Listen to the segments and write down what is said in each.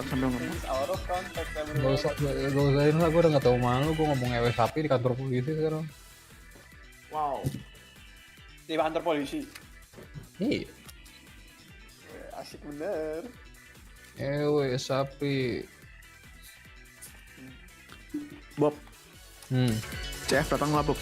Sambil ngomong. Out of context Gak everyone. usahin lah, gue udah gak tau malu. Gue ngomong ewe sapi di kantor polisi sekarang. Wow. Di kantor polisi. Iya. Asik bener. Ewe sapi. Bob, CF datang lah Bob.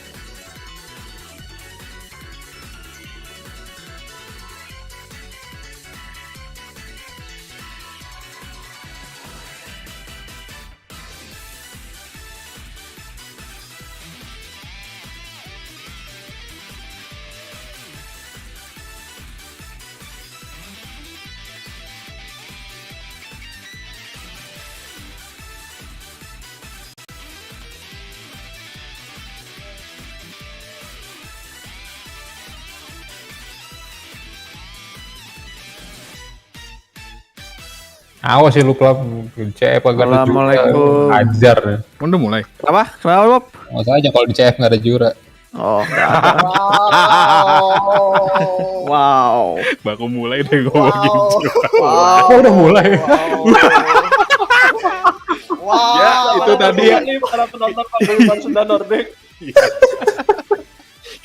Awas sih lu klub CF agak ada Assalamualaikum. Ajar. Udah mulai. Kenapa Bob? Nggak usah aja kalau di CF nggak ada jura. Oh, nggak ada. Wow. Baru mulai deh ngomongin juga. Oh, udah mulai. Wow. Ya, itu tadi ya. Ini para penonton Paguyuban Sunda Nordik.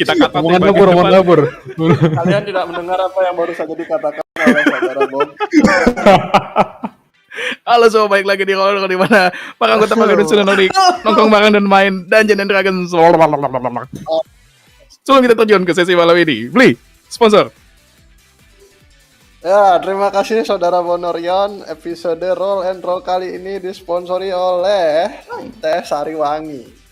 Kita kata Omongan dapur. Kalian tidak mendengar apa yang baru saja dikatakan oleh saudara Bob. Halo semua, balik lagi di Role&Roll di mana para anggota Paguyuban Sunda Nordik nongkrong bareng dan main Dungeons and Dragons. Sebelum kita terjun ke sesi malam ini, beli sponsor. Ya, terima kasih saudara Bonorion. Episode Role&Roll kali ini disponsori oleh Teh Sariwangi.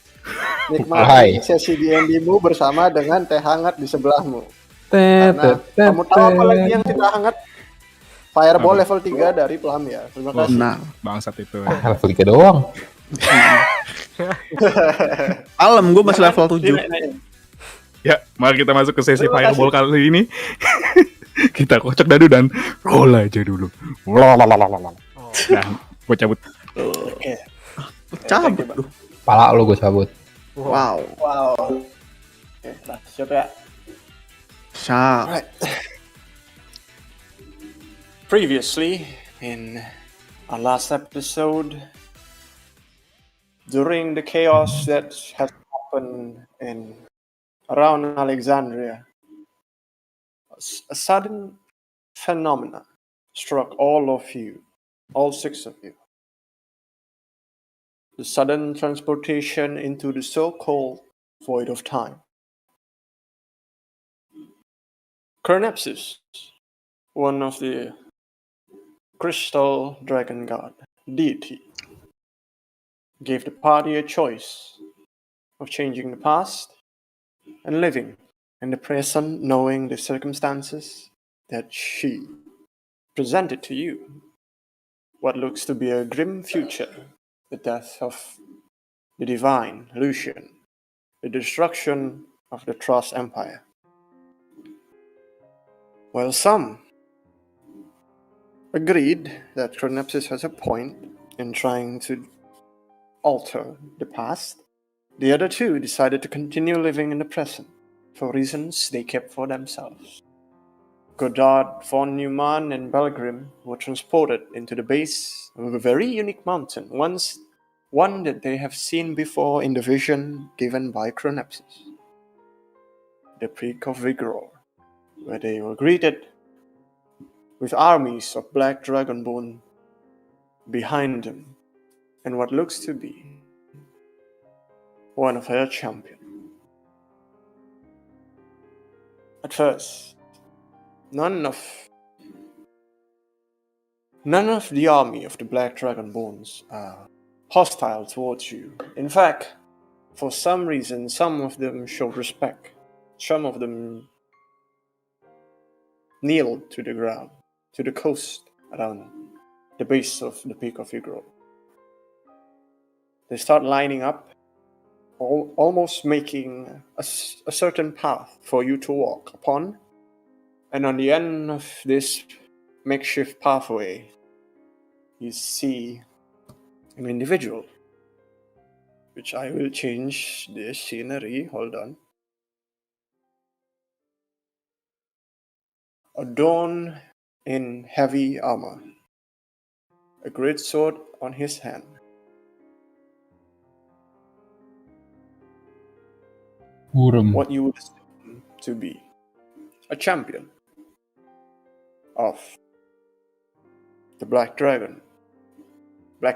Nikmati sesi D&D-mu bersama dengan teh hangat di sebelahmu. Karena kamu tahu apa lagi yang kita hangat? Fireball level 3 dari Plamya. Terima kasih. Nah, Bangsat itu. Level 3 doang. alam gue masih level 7. Ya, mari kita masuk ke sesi Fireball kali ini. Kita kocok dadu dan roll aja dulu. Nah, gue cabut. Oke. Cabut lu. Pala lu gue cabut. Wow. Oke, nah, siap ya. Siap. Right. Previously, in our last episode, during the chaos that has happened around Alexandria, a sudden phenomena struck all of you, all 6 of you. The sudden transportation into the so-called void of time. Chronepsis, one of the crystal dragon god deity, gave the party a choice of changing the past and living in the present, knowing the circumstances that she presented to you. What looks to be a grim future, the death of the divine Lucian, the destruction of the Trust Empire. While some agreed that Chronepsis has a point in trying to alter the past, the other 2 decided to continue living in the present for reasons they kept for themselves. Goddard, von Neumann, and Belgrim were transported into the base of a very unique mountain, one that they have seen before in the vision given by Chronepsis, the Peak of Vigror, where they were greeted with armies of black Dragonborn behind them, and what looks to be one of her champions. At first, none of the army of the black Dragonborns are hostile towards you. In fact, for some reason, some of them showed respect. Some of them kneeled to the ground, to the coast around the base of the Peak of Vigror. They start lining up, almost making a certain path for you to walk upon. And on the end of this makeshift pathway, you see an individual, which I will change the scenery, hold on. Adorned in heavy armor, a great sword on his hand. Burem. What you would assume to be a champion of the Black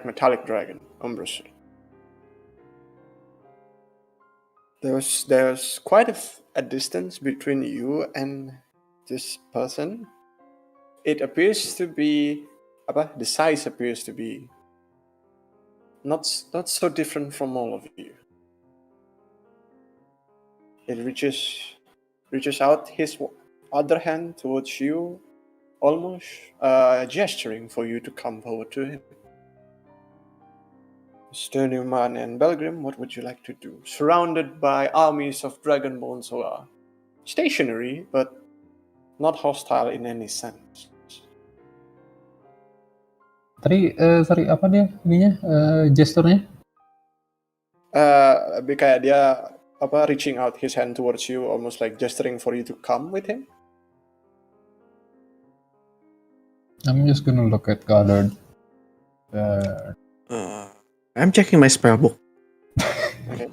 Metallic Dragon, Umbrasil. There's quite a distance between you and this person. It appears to be, the size appears to be not so different from all of you. It reaches out his other hand towards you, almost gesturing for you to come forward to him. Mr. Neumann and Belgrim, what would you like to do? Surrounded by armies of Dragonborn who are stationary, but not hostile in any sense. Tadi, sorry, apa dia ininya, gesturnya? Kayak dia reaching out his hand towards you, almost like gesturing for you to come with him. I'm just gonna look at Goddard. I'm checking my spell book. Okay.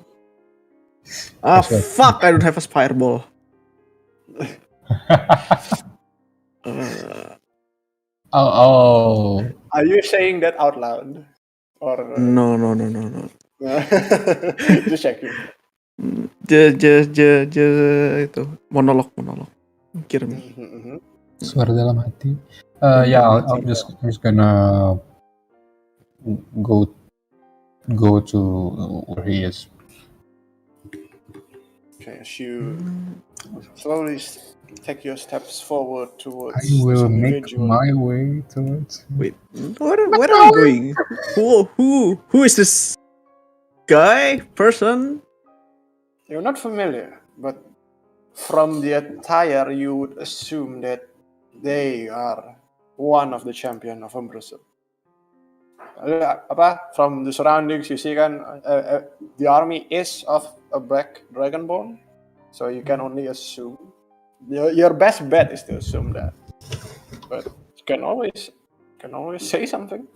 Fuck! I don't have a fireball. Oh. Are you saying that out loud? Or No. just checking. Itu monolog. Kirim. Suara dalam hati. Yeah, I'm just gonna go to where he is. Okay, as you slowly take your steps forward towards I will this make individual. my way towards him. Wait, where are we going? Who is this guy? Person? You're not familiar, but from the attire, you would assume that they are one of the champion of Umbrasil. From the surroundings, you see kan the army is of a Black Dragonborn, so you can only assume. Your best bet is to assume that, but you can always say something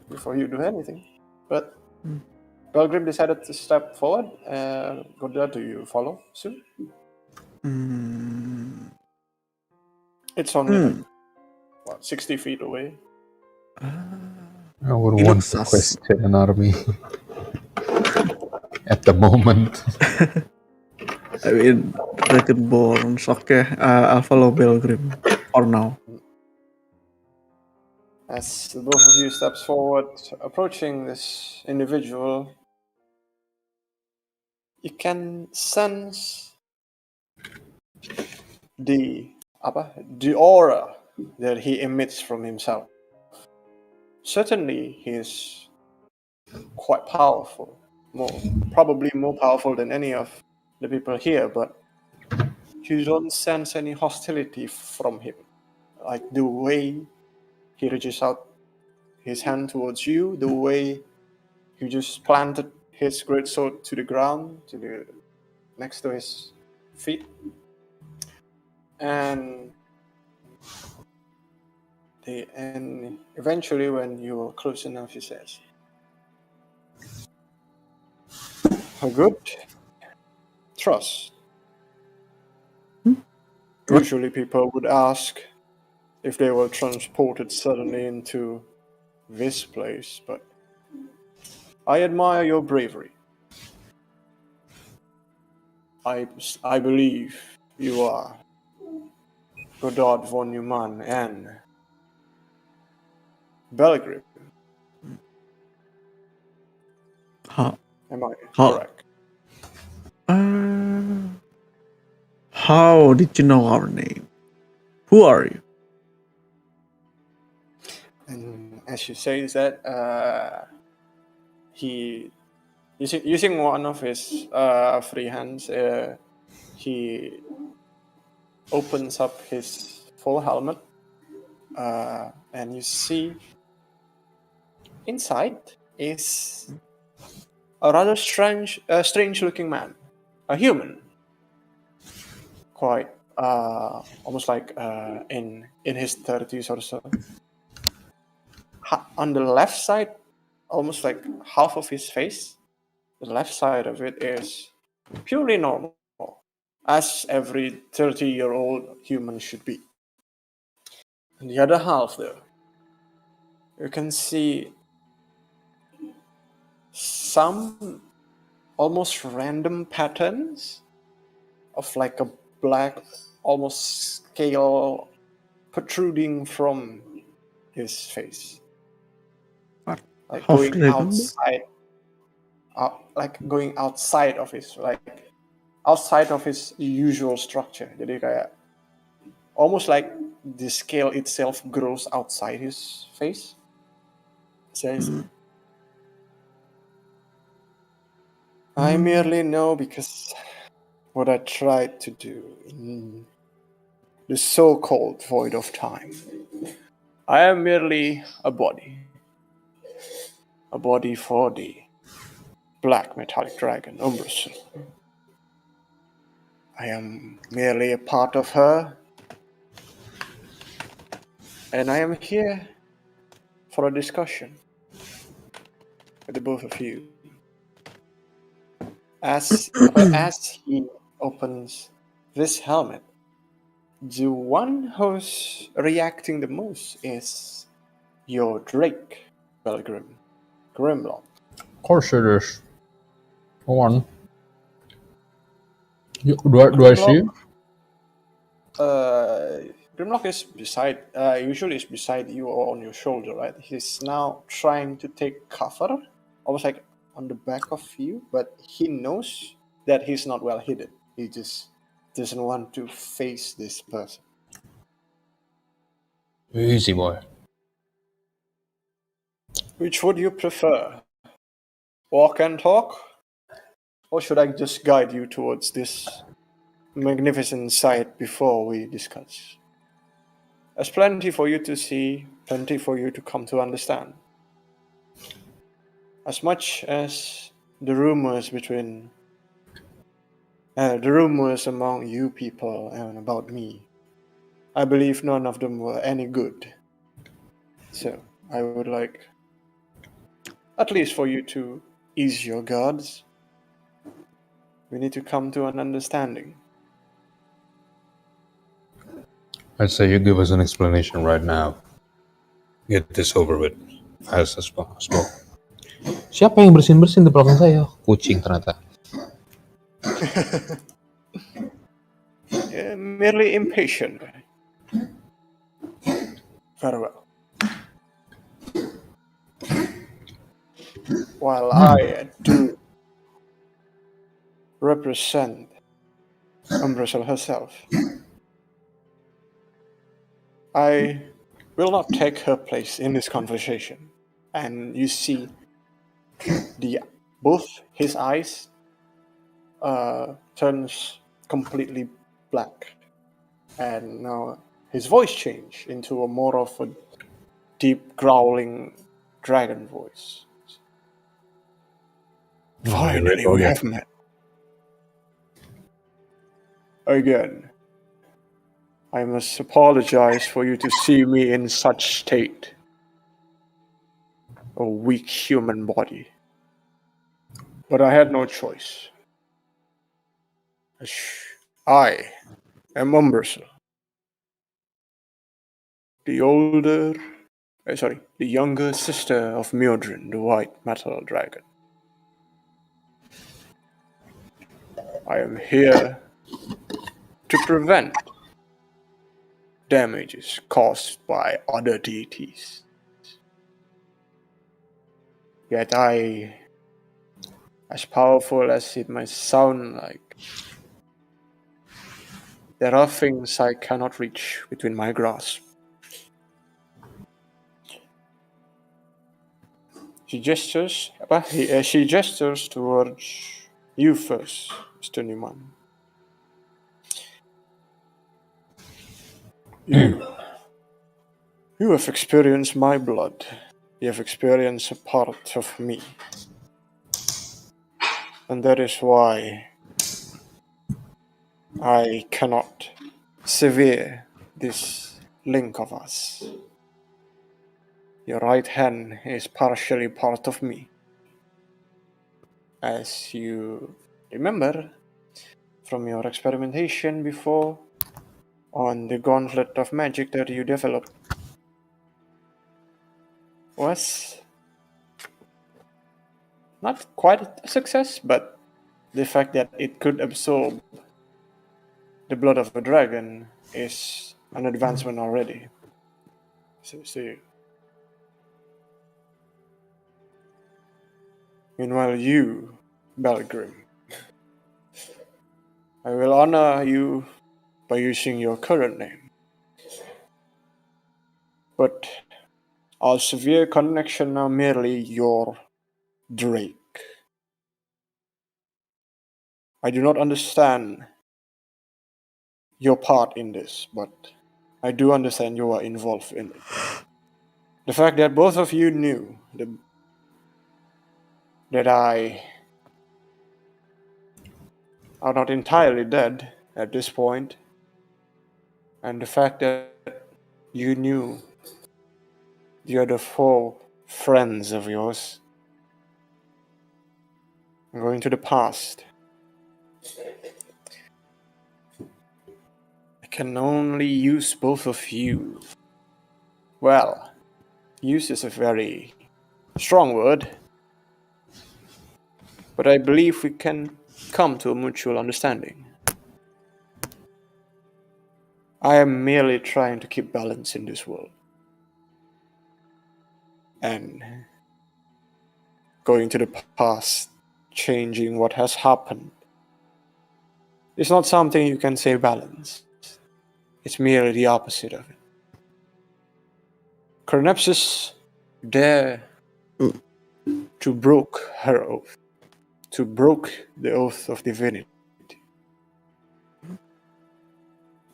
before you do anything. But Belgrim decided to step forward. Goddard, do you follow soon? It's only 60 feet away. I would He want looks to sus. question an army at the moment. I mean, Dragonborn. Okay, I'll follow Belgrim for now. As the both of you steps forward, approaching this individual, you can sense the aura that he emits from himself. Certainly, he is quite powerful, probably more powerful than any of the people here, but you don't sense any hostility from him. Like the way he reaches out his hand towards you, the way he just planted his great sword to the ground, next to his feet, and eventually, when you are close enough, he says, "A good trust." Usually, people would ask if they were transported suddenly into this place, but I admire your bravery. I believe you are Goddard von Neumann and Belgrim. Am I correct? How did you know our name? Who are you? And as you say that, he using one of his free hands, he opens up his full helmet, and you see inside is a rather strange-looking man, a human, quite almost like in his 30s or so. on the left side, almost like half of his face, the left side of it is purely normal, as every 30-year-old human should be. And the other half, though, you can see some almost random patterns of like a black, almost scale protruding from his face. What? Like Half going dragon? outside, going outside of his, outside of his usual structure. Jadi kayak almost like the scale itself grows outside his face. Says, I merely know because what I tried to do in the so-called void of time. I am merely a body for the black metallic dragon, Umbrasil. I am merely a part of her, and I am here for a discussion with the both of you. As he opens this helmet, the one who's reacting the most is your Drake, Belgrim, Grimlock. Of course it is. Go on. Do I see you? Grimlock is usually is beside you or on your shoulder, right? He's now trying to take cover, almost like on the back of you, but he knows that he's not well hidden. He just doesn't want to face this person. Easy boy. Which would you prefer? Walk and talk? Or should I just guide you towards this magnificent sight before we discuss? There's plenty for you to see, plenty for you to come to understand. As much as the rumors among you people and about me, I believe none of them were any good. So I would like, at least for you to ease your guards. We need to come to an understanding. I'd say you give us an explanation right now. Get this over with. Fast as possible. Siapa yang bersin-bersin di belakang saya? Kucing ternyata. Merely impatient. Very well. While I do represent Umbrasil herself, I will not take her place in this conversation. And you see both his eyes turns completely black, and now his voice changed into a more of a deep growling dragon voice. Finally, we have met. Again, I must apologize for you to see me in such state. A weak human body. But I had no choice. I am Umbrasil. The younger sister of Mjodrin, the white metal dragon. I am here to prevent damages caused by other deities. Yet as powerful as it might sound like, there are things I cannot reach within my grasp. She gestures towards you first, Mr. Neumann. You have experienced my blood. You have experienced a part of me. And that is why I cannot sever this link of us. your right hand is partially part of me. As you remember from your experimentation before on the gauntlet of magic that you developed was not quite a success, but the fact that it could absorb the blood of a dragon is an advancement already. So, meanwhile, you, Belgrim, I will honor you by using your current name. But our severe connection are merely your Drake. I do not understand your part in this, but I do understand you are involved in it. The fact that both of you knew that I are not entirely dead at this point, and the fact that you knew the other 4 friends of yours going to the past. I can only use both of you. Well, use is a very strong word, but I believe we can come to a mutual understanding. I am merely trying to keep balance in this world. And going to the past, changing what has happened, is not something you can say balance. It's merely the opposite of it. Chronepsis dare to broke her oath, to broke the oath of divinity.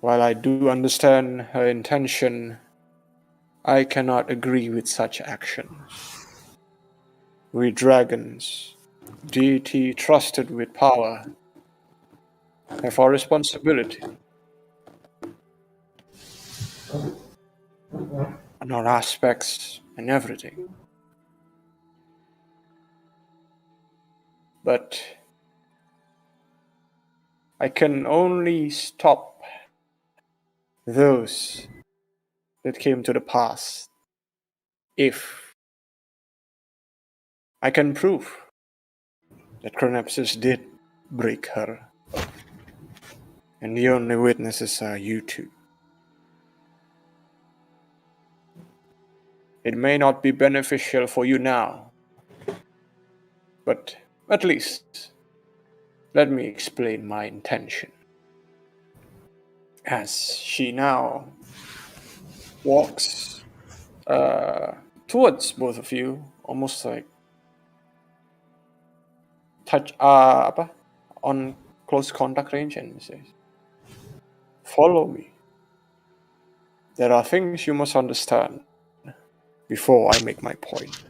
While I do understand her intention, I cannot agree with such actions. We dragons, deity trusted with power, have our responsibility and our aspects and everything. But I can only stop those that came to the past if I can prove that Chronepsis did break her. And the only witnesses are you two. It may not be beneficial for you now, but at least let me explain my intention. As she now walks towards both of you, almost like touch on close contact range, and says, "Follow me. There are things you must understand before I make my point."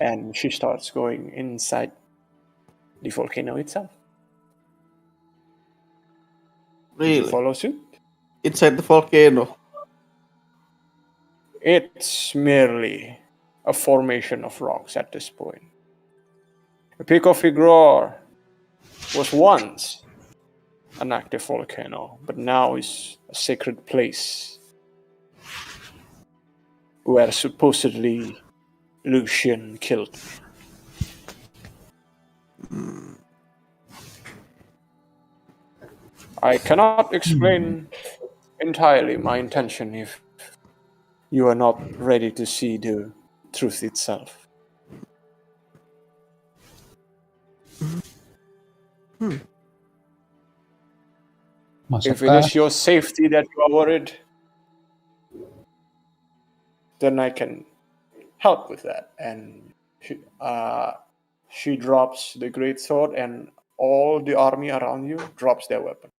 And she starts going inside the volcano itself. Did you Really? follow suit? Inside the volcano. It's merely a formation of rocks at this point. The Peak of Vigror was once an active volcano, but now is a sacred place where supposedly Lucian killed me. I cannot explain entirely my intention if you are not ready to see the truth itself. If it is your safety that you are worried, then I can help with that. And she drops the great sword, and all the army around you drops their weapon.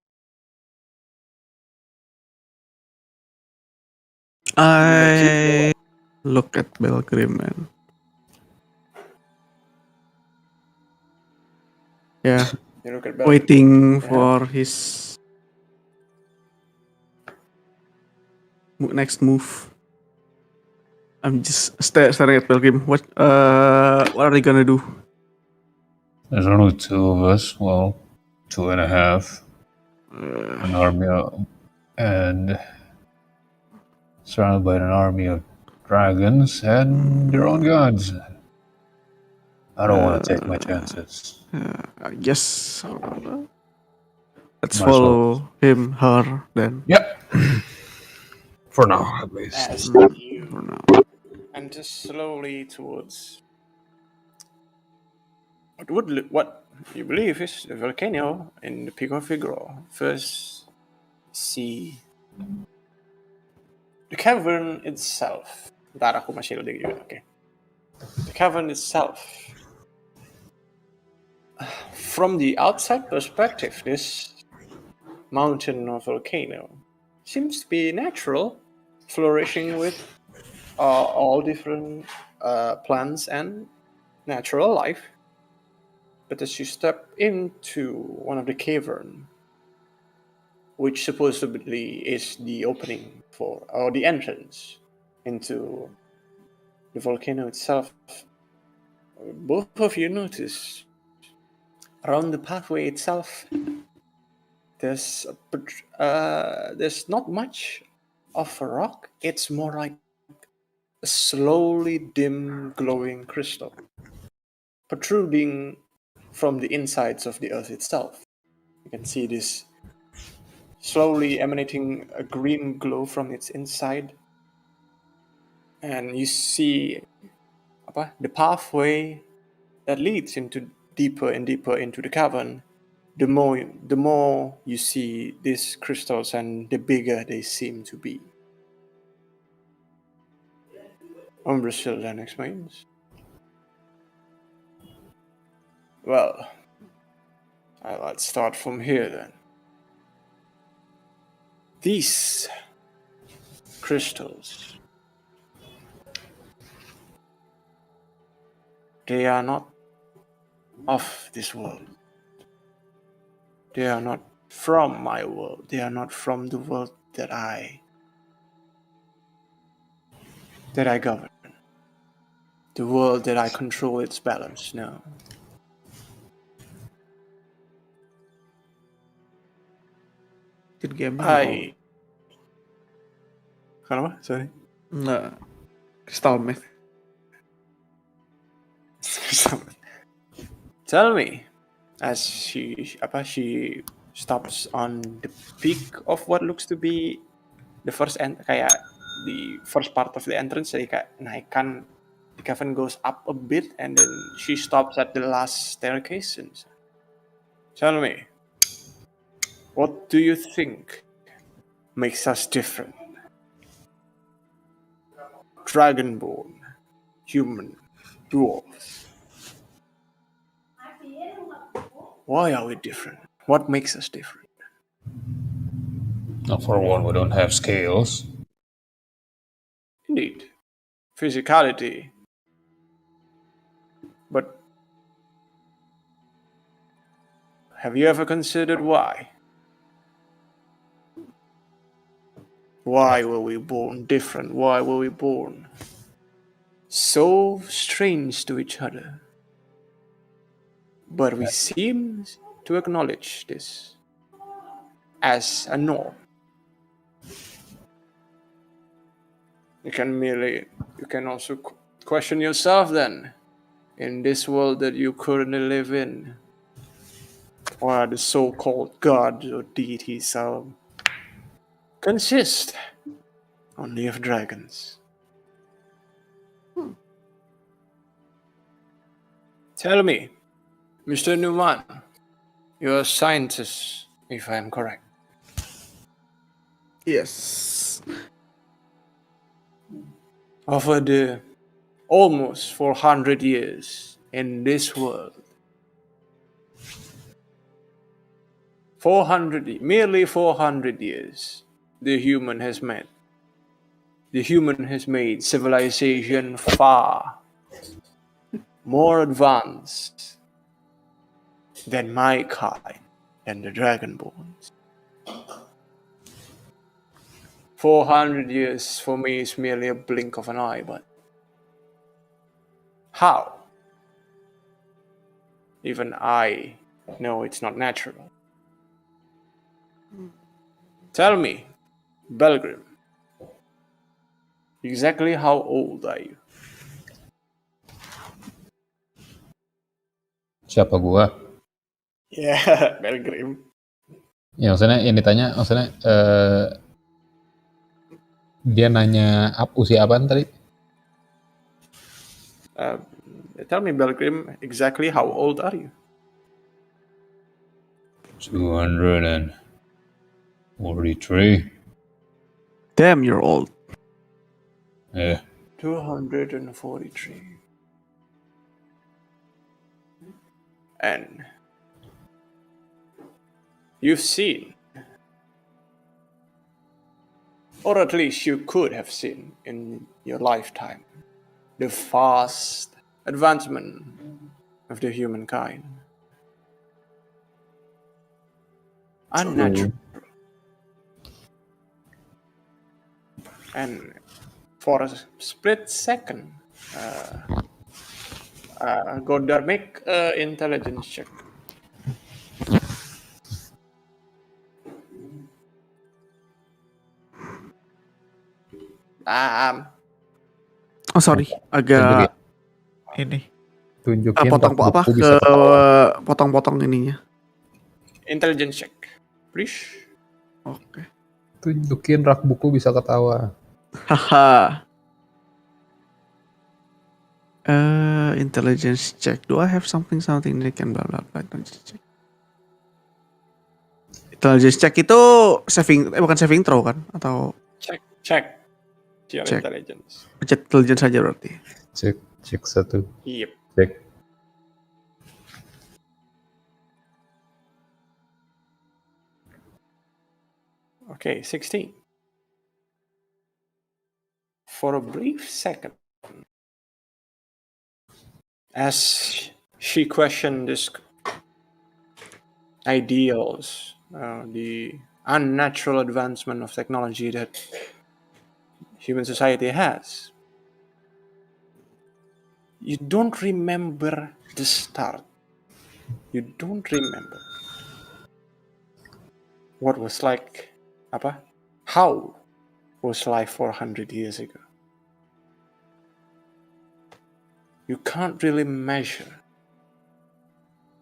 I look at Belgrim and yeah, You look at Belgrim. waiting for his next move. I'm just staring at Belgrim. What are they gonna do? There's only two of us. Well, 2.5. An army and surrounded by an army of dragons and their own gods. I don't want to take my chances. I guess let's Might as well. follow him, her, then. Yep. For now, at least. As For you now. enter slowly towards what you believe is the volcano in the peak of Vigror. First, see the cavern itself. Ntar aku masih loading juga, okay. The cavern itself. From the outside perspective, this mountain or volcano seems to be natural, flourishing with all different plants and natural life. But as you step into one of the cavern, which supposedly is the opening for, or the entrance into the volcano itself, both of you notice around the pathway itself, there's not much of a rock. It's more like a slowly dim glowing crystal protruding from the insides of the earth itself. You can see this slowly emanating a green glow from its inside, and you see the pathway that leads into deeper and deeper into the cavern. The more you see these crystals, and the bigger they seem to be. Umbrasil then explains. Well, let's start from here then. These crystals, they are not of this world. They are not from my world. They are not from the world that I govern. The world that I control its balance now. Good game. Kenapa? Sorry. Nggak. Crystal Meth. Tell me, as she stops on the peak of what looks to be the first kayak the first part of the entrance, jadi kayak naikkan, the cavern goes up a bit and then she stops at the last staircase and tell me, what do you think makes us different? Dragonborn, human, dwarves. Why are we different? What makes us different? Now, for one, we don't have scales. Indeed. Physicality. But have you ever considered why? Why were we born different? Why were we born so strange to each other? But we seem to acknowledge this as a norm. You can also question yourself then, in this world that you currently live in, where the so-called gods or deities consist only of dragons. Tell me, Mr. Neumann, you're a scientist, if I'm correct. Yes. Over the almost 400 years in this world, merely 400 years, the human has made civilization far more advanced than my kind, than the Dragonborns. 400 years for me is merely a blink of an eye, but How? Even I know it's not natural. Tell me, Belgrim, exactly how old are you? Siapa gua? Yeah, Belgrim. Ya maksudnya yang ditanya, maksudnya dia nanya usia apaan tadi? Tell me, Belgrim, exactly how old are you? 243. Damn, you're old. Eh, 243. And you've seen, or at least you could have seen in your lifetime, the vast advancement of the humankind. Unnatural. And for a split second, Goddard, make an intelligence check. Oh sorry, agak ini tunjukin potong rak apa buku ke bisa ketawa. potong-potong ininya. Intelligence check, please. Oke. Tunjukin rak buku bisa ketawa. Haha. Intelligence check. Do I have something that can blah blah blah? Intelligence check. Intelligence check itu bukan saving throw kan? Atau Check your Check. intelligence. pencet intelligence saja berarti. Cek satu. Yep. Cek. Okay, 16. For a brief second, as she questioned this ideals, the unnatural advancement of technology that human society has, you don't remember the start. You don't remember what was like, how was life 400 years ago. You can't really measure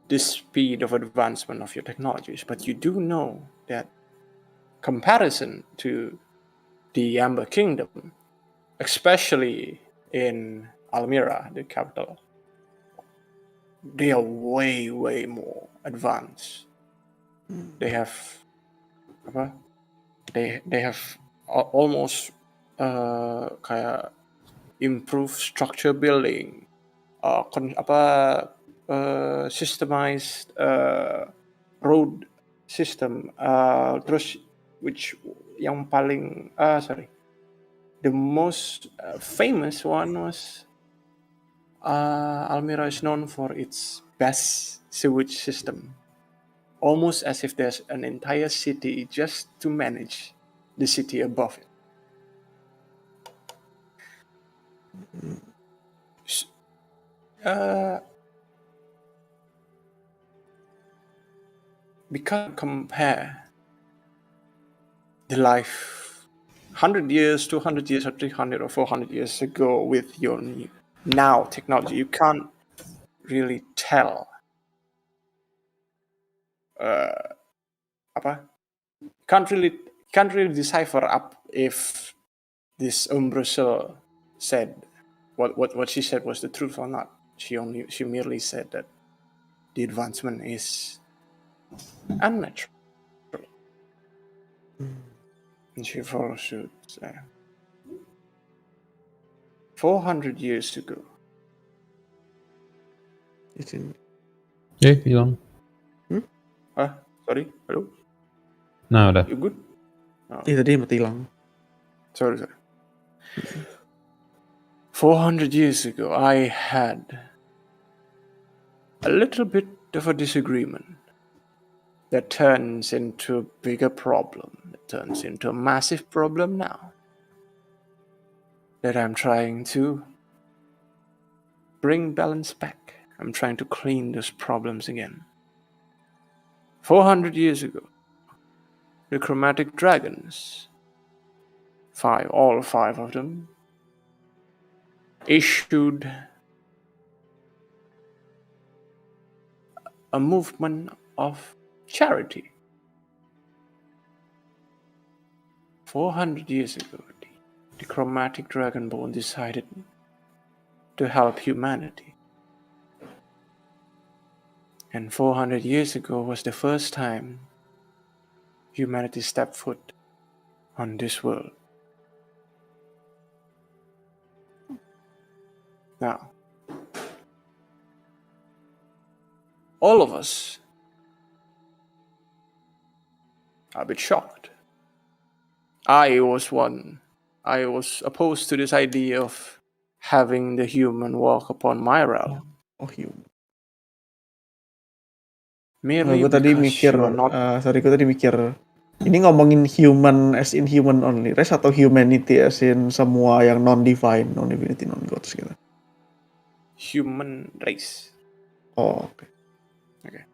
the speed of advancement of your technologies, but you do know that comparison to the Amber Kingdom, especially in Almira, the capital, they are way, way more advanced. They have almost kayak improved structure building, systemized road system, terus which yang paling the most famous one was Almira is known for its best sewage system, almost as if there's an entire city just to manage the city above it. We can't compare the life 100 years, 200 years, or 300 or 400 years ago with your now technology. You can't really tell. Can't really decipher up if this Umbrella said what she said was the truth or not. She merely said that the advancement is unnatural. And she follows suit. 400 years ago. It's in. Hilang. Sorry, hello? Nah, udah. You good? Tadi mati hilang. Sorry. 400 years ago, I had a little bit of a disagreement that turns into a bigger problem, that turns into a massive problem now, that I'm trying to bring balance back. I'm trying to clean those problems again. 400 years ago, the chromatic dragons, all five of them, issued a movement of charity. 400 years ago, the chromatic Dragonborn decided to help humanity. And 400 years ago was the first time humanity stepped foot on this world. Now, all of us are a bit shocked. I was opposed to this idea of having the human walk upon my realm. Oh, human. Merely Gue tadi because mikir, you are not gue tadi mikir, ini ngomongin human as in human only race atau humanity as in semua yang non-divine, non-divinity, non-gods gitu. human race. Oh, oke. Okay.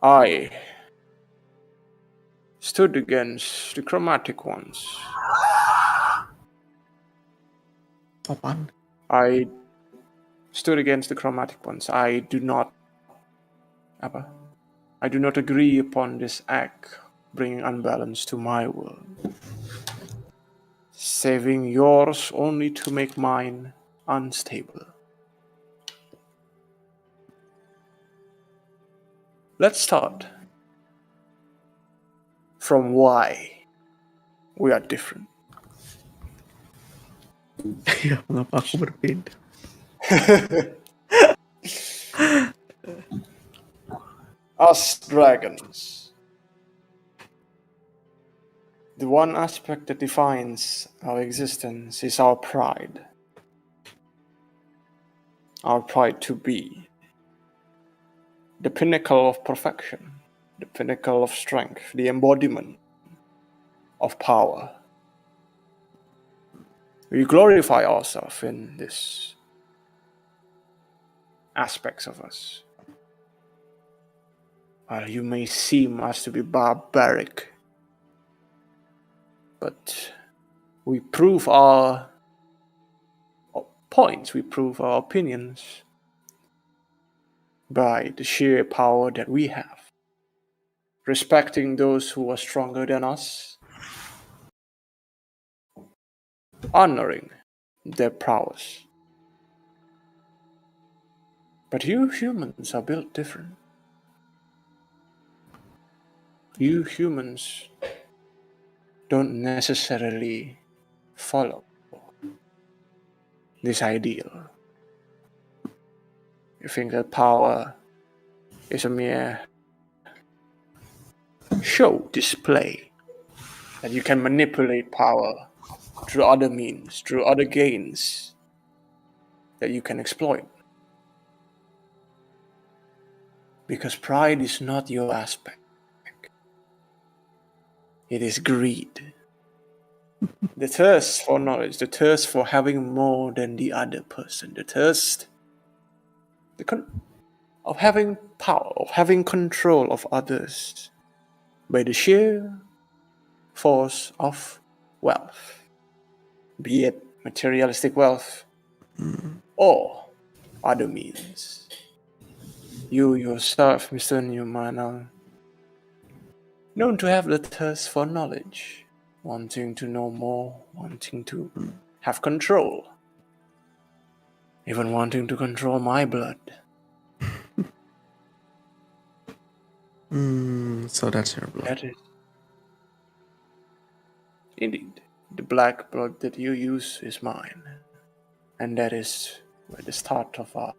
I stood against the chromatic ones. Apaan? I stood against the chromatic ones. I do not agree upon this act bringing unbalance to my world. Saving yours only to make mine unstable. Let's start from why we are different. Ya, mengapa aku berbeda? Us dragons. The one aspect that defines our existence is our pride. Our pride to be the pinnacle of perfection, the pinnacle of strength, the embodiment of power. We glorify ourselves in these aspects of us. While you may seem us to be barbaric, but we prove our points, we prove our opinions by the sheer power that we have, respecting those who are stronger than us, honoring their prowess. But you humans are built different. You humans don't necessarily follow this ideal. You think that power is a mere show display, that you can manipulate power through other means, through other gains that you can exploit. Because pride is not your aspect. It is greed. The thirst for knowledge, the thirst for having more than the other person, the thirst of having power, of having control of others by the sheer force of wealth, be it materialistic wealth or other means. You yourself, Mr. Neumann, are known to have the thirst for knowledge, wanting to know more, wanting to have control, even wanting to control my blood. So that's your blood. That is indeed the black blood that you use is mine, and that is where the start of our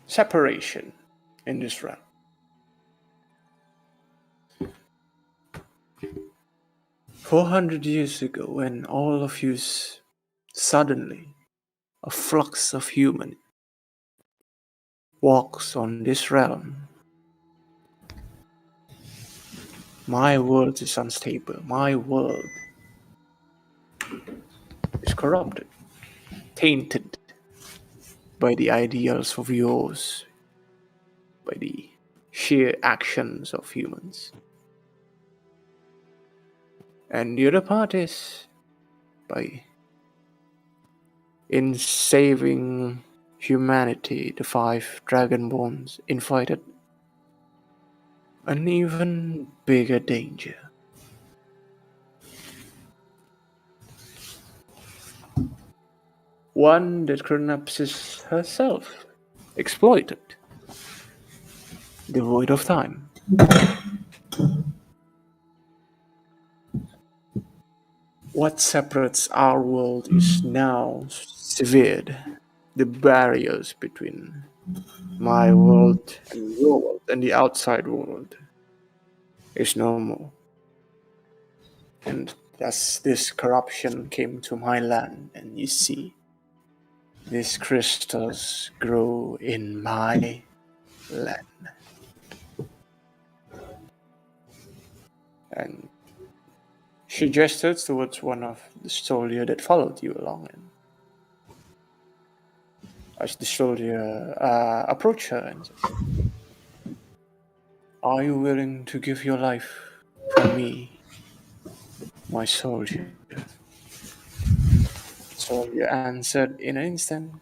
separation in this realm. "400 years ago, when all of you suddenly, a flux of human walks on this realm, my world is unstable. My world is corrupted, tainted by the ideals of yours, by the sheer actions of humans. And the other part is by in saving humanity, the 5 Dragonborns invited an even bigger danger. One that Chronepsis herself exploited. The void of time. What separates our world is now severed. The barriers between my world and your world and the outside world is no more. And thus this corruption came to my land, and you see, these crystals grow in my land. And she gestured towards one of the soldiers that followed you along. And as the soldier approached her and says, "Are you willing to give your life for me, my soldier?" The soldier answered in an instant,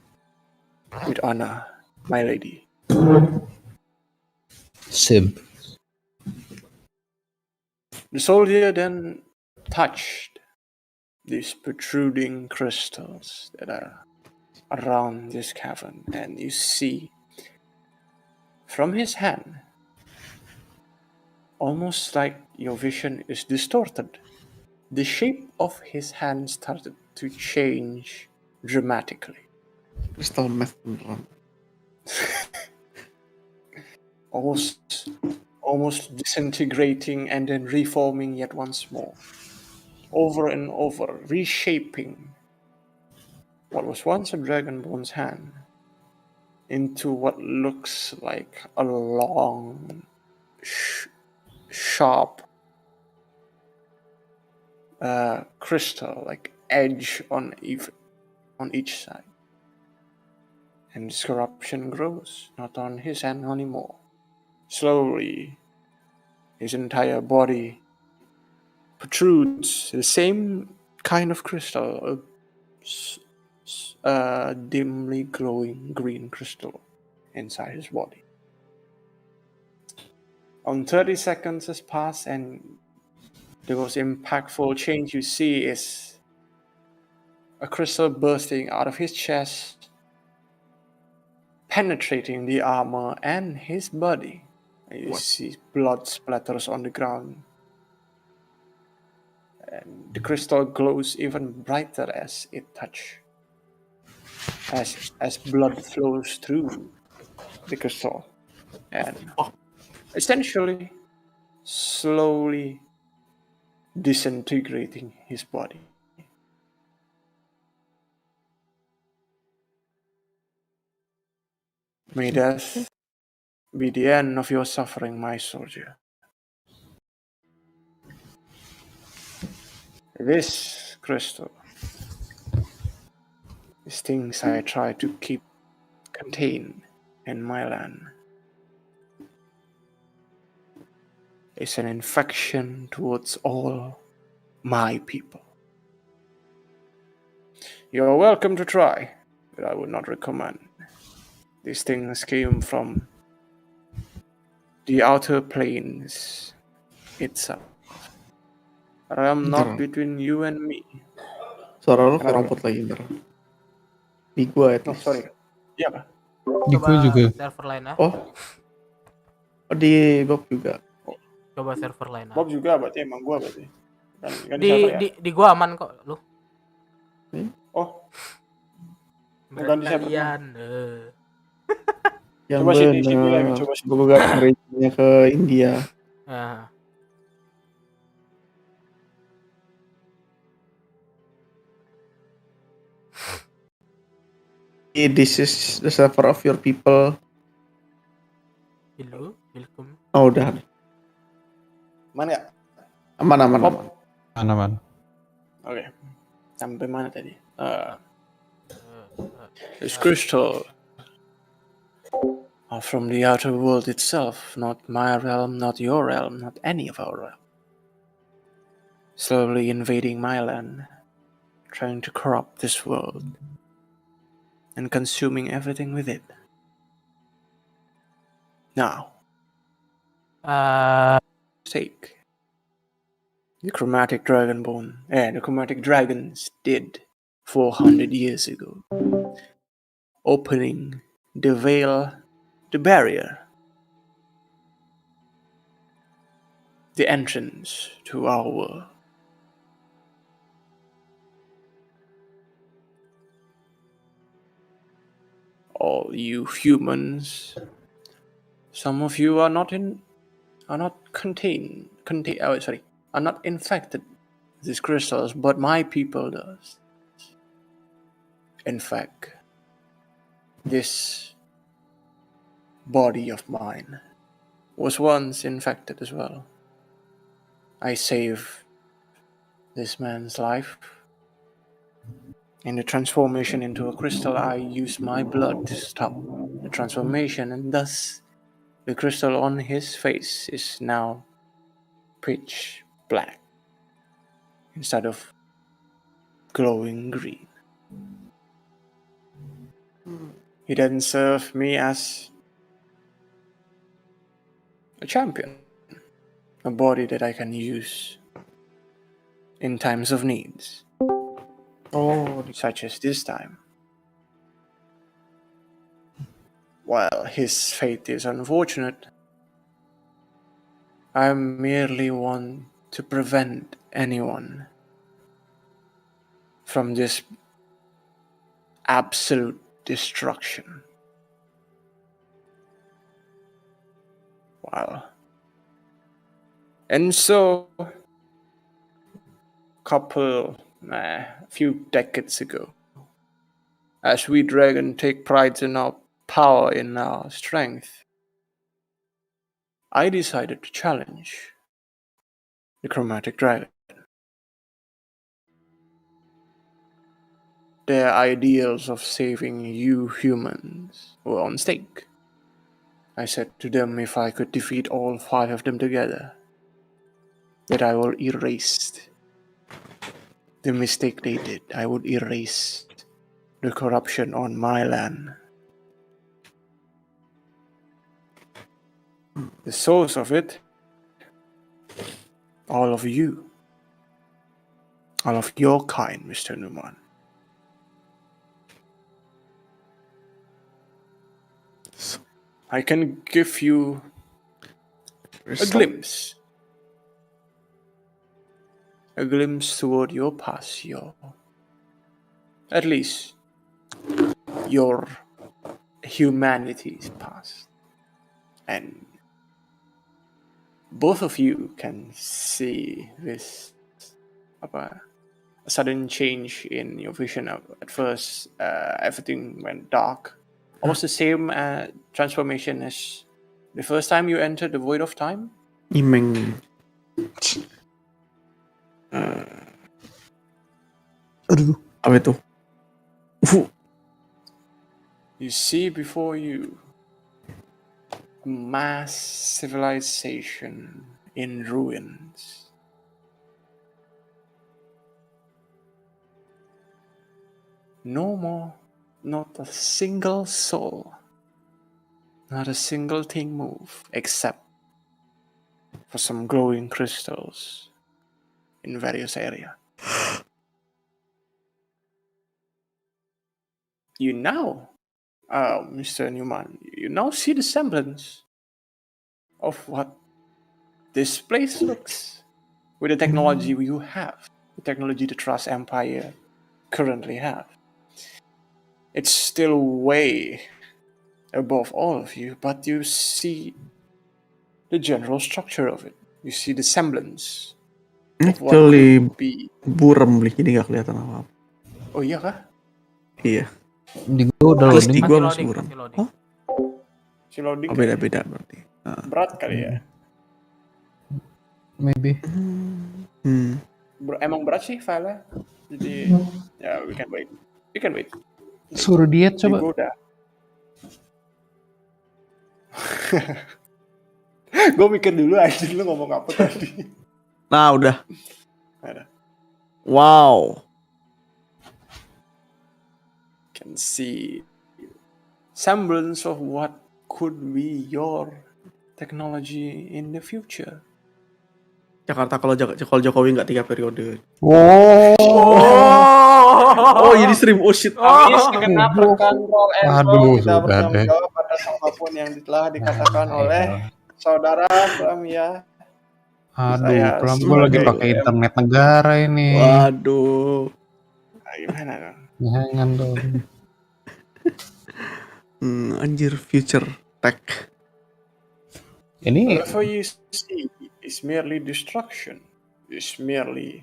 "With honor, my lady." Simp. The soldier then touched these protruding crystals that are around this cavern, and you see from his hand, almost like your vision is distorted, the shape of his hand started to change dramatically. Crystal meth beneran. Almost disintegrating and then reforming yet once more, over and over, reshaping what was once a Dragonborn's hand into what looks like a long, sharp crystal, like edge on each side. And this corruption grows, not on his hand anymore. Slowly, his entire body protrudes the same kind of crystal, a dimly glowing green crystal inside his body. 30 seconds has passed, and the most impactful change you see is a crystal bursting out of his chest, penetrating the armor and his body. And you see blood splatters on the ground. And the crystal glows even brighter as it touches. As blood flows through the crystal. And essentially, slowly disintegrating his body. May death be the end of your suffering, my soldier. This crystal, these things I try to keep contained in my land, is an infection towards all my people. You're welcome to try, but I would not recommend. These things came from the outer planes itself. Realm not between you and me. Suara lo kayak robot lagi ntar. Di gua at Oh, least. sorry. Iya, Pak. Di Coba gua juga. server lain ah. Oh, di Bob juga. Coba server lain ah. Bob juga berarti emang gua berarti. Kan Di server ya? di gua aman kok lu. Oh, Berarti Bukan di server kalian. Yang Coba sini lagi, bener. coba sini. Gua gak range-nya ke India. Nah, This is the server of your people. hello, welcome. Oh, udah. Mana ya? Aman. Bob. Aman. Oke. Sampai mana tadi? This crystal are from the outer world itself, not my realm, not your realm, not any of our realm. Slowly invading my land, trying to corrupt this world, and consuming everything with it. Now, take the chromatic dragonborn, the chromatic dragons did 400 years ago, opening the veil, the barrier, the entrance to our world. All you humans, some of you are not infected with these crystals, but my people does. In fact, this body of mine was once infected as well. I saved this man's life. In the transformation into a crystal, I used my blood to stop the transformation, and thus the crystal on his face is now pitch black instead of glowing green. He then served me as a champion, a body that I can use in times of needs, such as this time. While his fate is unfortunate, I merely want to prevent anyone from this absolute destruction. Wow. And so, a few decades ago, as we dragon take pride in our power, in our strength, I decided to challenge the chromatic dragon. Their ideals of saving you humans were on stake. I said to them if I could defeat all 5 of them together, that I will erase the mistake they did. I would erase the corruption on my land. The source of it, all of you, all of your kind, Mr. Neumann. I can give you a glimpse toward your past, at least your humanity's past. And both of you can see this a sudden change in your vision. At first, everything went dark. Almost the same transformation as the first time you entered the Void of Time. Imeng. Aduh, apa itu? You see before you a mass civilization in ruins. No more, not a single soul, not a single thing move, except for some glowing crystals in various areas. You now, Mr. Neumann, you now see the semblance of what this place looks with the technology you have, the technology the Trust Empire currently have. It's still way above all of you, but you see the general structure of it. You see the semblance of what Actually, could be. buram beli, jadi nggak kelihatan apa-apa. Oh iya kah? Iya. Di gua udah Terus loading. di gua masih loading, buram. masih loading. Hah? Si loading Oh, beda-beda berarti. berat kali ya. Maybe. Emang berat sih filenya. Jadi ya we can wait. We can wait. Suruh diet You coba. go dah. Gue mikir dulu aja lu ngomong apa tadi. Nah, udah. Ada. Wow. Can see semblance of what could be your technology in the future. Jakarta kalau Jokowi nggak 3 periode. Oh, Oh, jadi stream. Oh shit. Amis segenap rekan Role&Roll Aduh, tidak sudah bertanggung deh. jawab atas apapun yang telah dikatakan oleh saudara Plamya. Aduh, Saya pelan gue lagi sebagai pakai internet negara ini. Waduh. Gimana dong? Jangan dong. Anjir, future tech. Ini Whatever you see is merely destruction. Is merely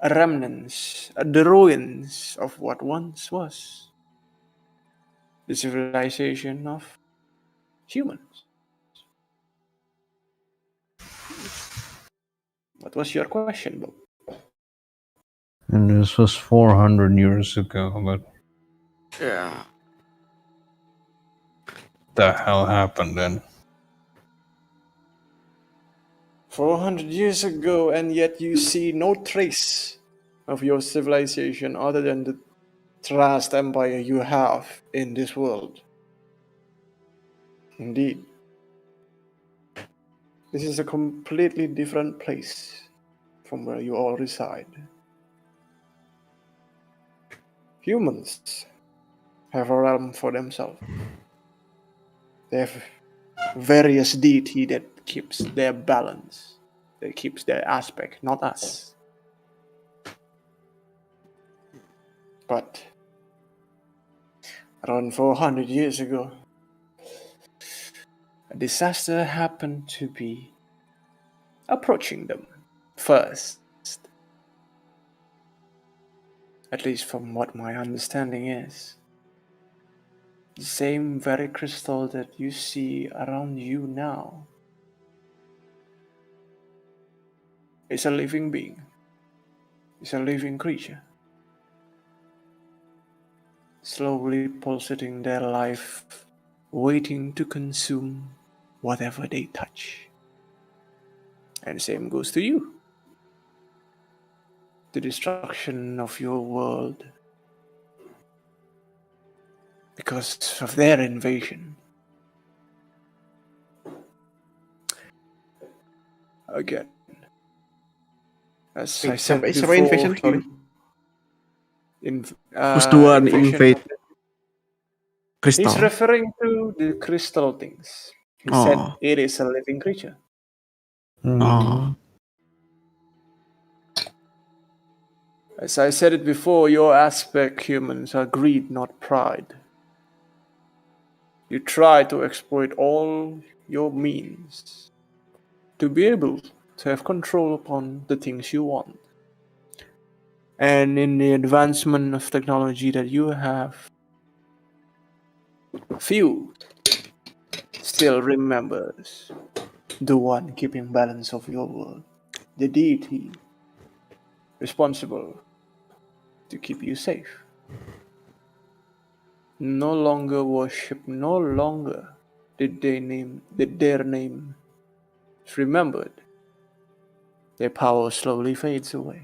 a remnants, the ruins of what once was the civilization of humans. What was your question, Bob? and this was 400 years ago, but Ya. the hell happened then? 400 years ago, and yet you see no trace of your civilization other than the vast empire you have in this world. Indeed. This is a completely different place from where you all reside. Humans have a realm for themselves. They have various deity that keeps their balance, that keeps their aspect, not us. But around 400 years ago, a disaster happened to be approaching them first. At least from what my understanding is. The same very crystal that you see around you now is a living being. It's a living creature. Slowly pulsating their life, waiting to consume whatever they touch. And same goes to you. The destruction of your world because of their invasion. Again, as I said Siapa before, invasion? Sorry. Who's the one invade He's crystal? referring to the crystal things. He said it is a living creature. Oh. As I said it before, your aspect humans are greed, not pride. You try to exploit all your means to be able to have control upon the things you want. And in the advancement of technology that you have, few still remembers the one keeping balance of your world, the deity responsible to keep you safe. No longer worship, no longer did their name is remembered. Their power slowly fades away.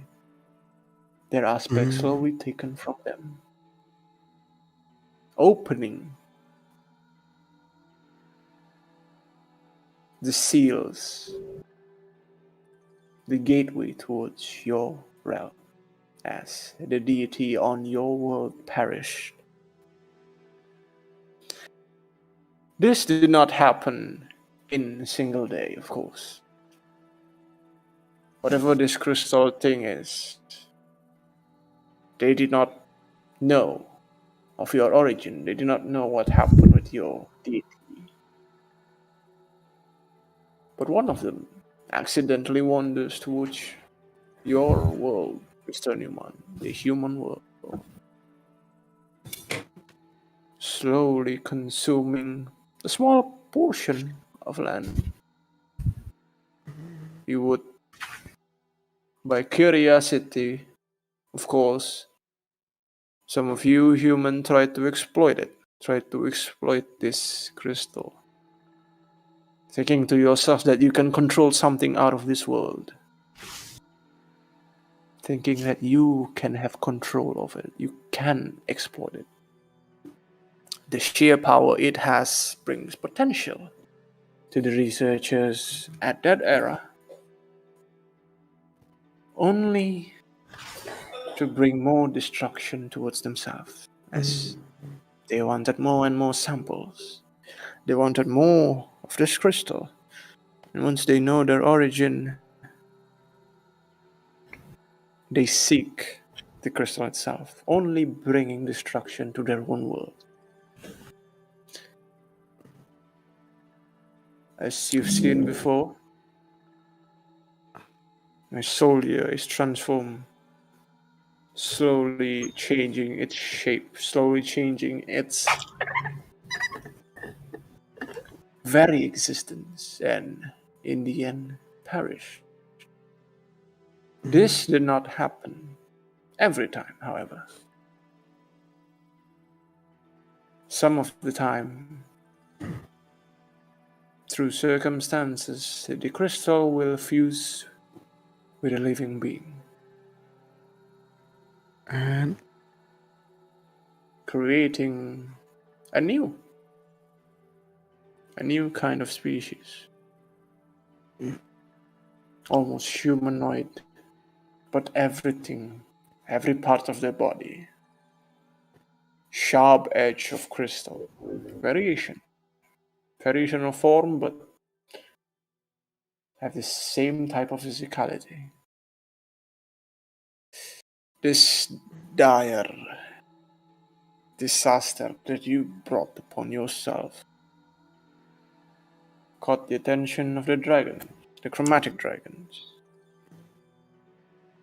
Their aspect slowly taken from them. Opening the seals, the gateway towards your realm, as the deity on your world perished. This did not happen in a single day, of course. Whatever this crystal thing is, they did not know of your origin. They did not know what happened with your deity. But one of them accidentally wanders towards your world, Mr. Neumann, the human world. Slowly consuming a small portion of land. You would by curiosity, of course, some of you human tried to exploit this crystal, thinking to yourself that you can control something out of this world, thinking that you can have control of it, you can exploit it. The sheer power it has brings potential to the researchers at that era, only to bring more destruction towards themselves, as they wanted more and more samples. They wanted more of this crystal. And once they know their origin, they seek the crystal itself, only bringing destruction to their own world. As you've seen before, a soldier is transformed, slowly changing its shape, slowly changing its very existence, and in the end perish. This did not happen every time, however. Some of the time, through circumstances, the crystal will fuse with a living being, And creating a new kind of species. Almost humanoid, but everything, every part of their body, sharp edge of crystal, variation of form, but have the same type of physicality. This dire disaster that you brought upon yourself caught the attention of the dragons, the chromatic dragons.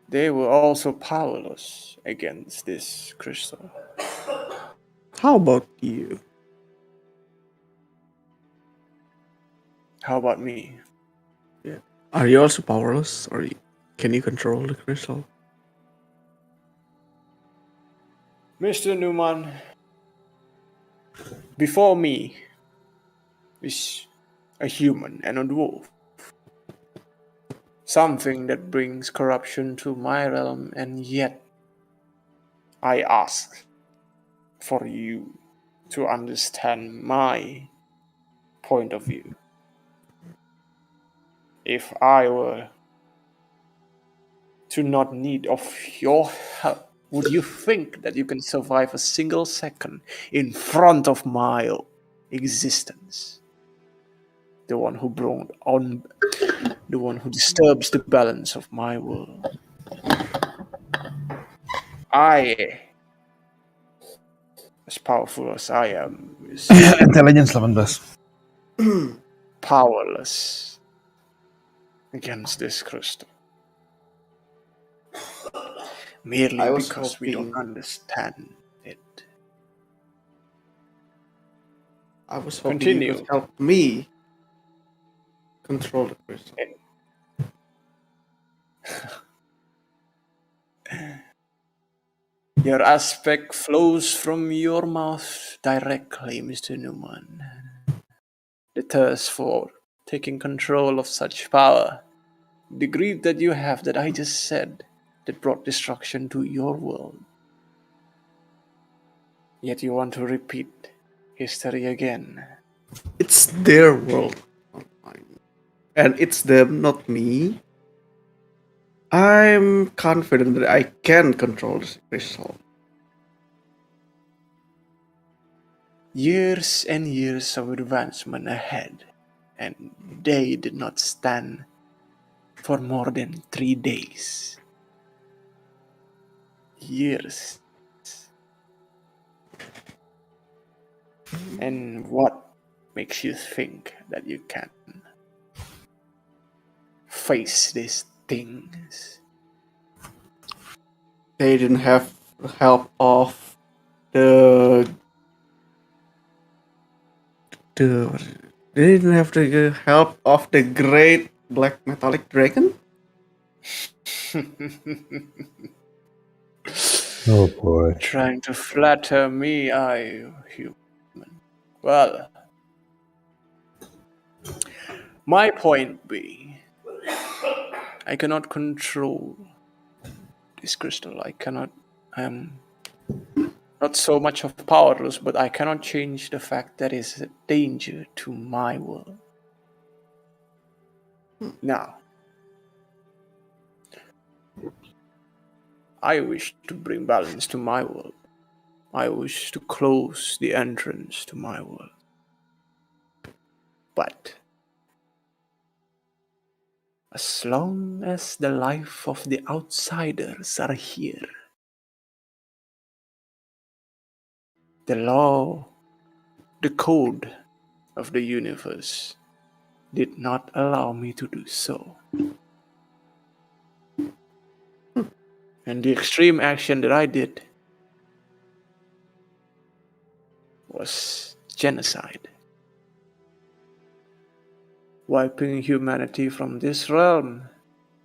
They were also powerless against this crystal. how about you? How about me? Are you also powerless, or can you control the crystal? Mr. Neumann, before me is a human and a dwarf. Something that brings corruption to my realm, and yet I ask for you to understand my point of view. If I were to not need of your help, would you think that you can survive a single second in front of my existence? The one who disturbs the balance of my world. I, as powerful as I am, is Intelligence 18. powerless against this crystal. Merely I was because we don't hoping- understand it. I was hoping Continue. you could help me control the crystal. Your aspect flows from your mouth directly, Mr. Neumann. The thirst for taking control of such power, the greed that you have that I just said, that brought destruction to your world. Yet you want to repeat history again. It's their world, not mine. And it's them, not me. I'm confident that I can control this crystal. Years and years of advancement ahead, and they did not stand for more than 3 days. Years. And what makes you think that you can face these things? They didn't have the help of the they didn't have the help of the great black metallic dragon. Oh boy. Trying to flatter me, are you, human? Well, my point being, I cannot control this crystal. I am not so much of powerless, but I cannot change the fact that it's a danger to my world. Now, I wish to bring balance to my world. I wish to close the entrance to my world. But as long as the life of the outsiders are here, the law, the code of the universe did not allow me to do so. And the extreme action that I did was genocide. Wiping humanity from this realm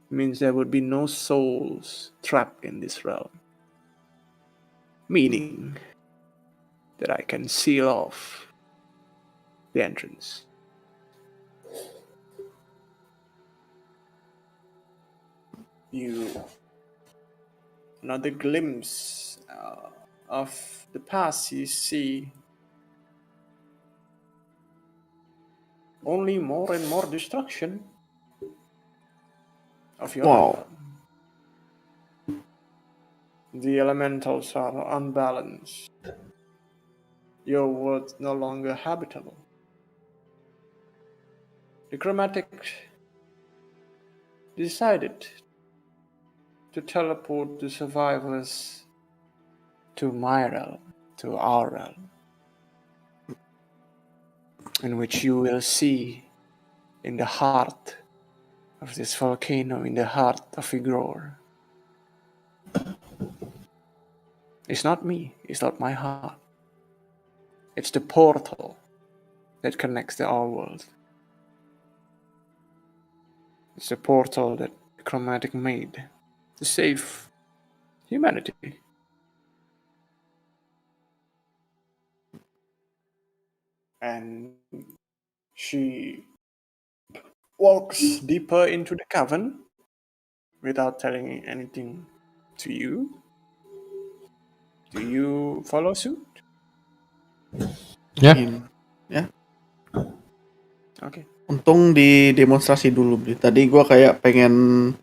means there would be no souls trapped in this realm. Meaning that I can seal off the entrance. Another glimpse of the past, you see only more and more destruction of your Wow. realm. The elementals are unbalanced. Your world no longer habitable. The chromatic decided to teleport the survivors to my realm, to our realm, in which you will see in the heart of this volcano, in the heart of Vigror. It's not me, it's not my heart. It's the portal that connects the our world. It's the portal that Chromatic made to save humanity. And she walks deeper into the cavern without telling anything to you. Do you follow suit? Yeah. Ya, Okay. untung di demonstrasi dulu, Bri. Tadi gua kayak pengen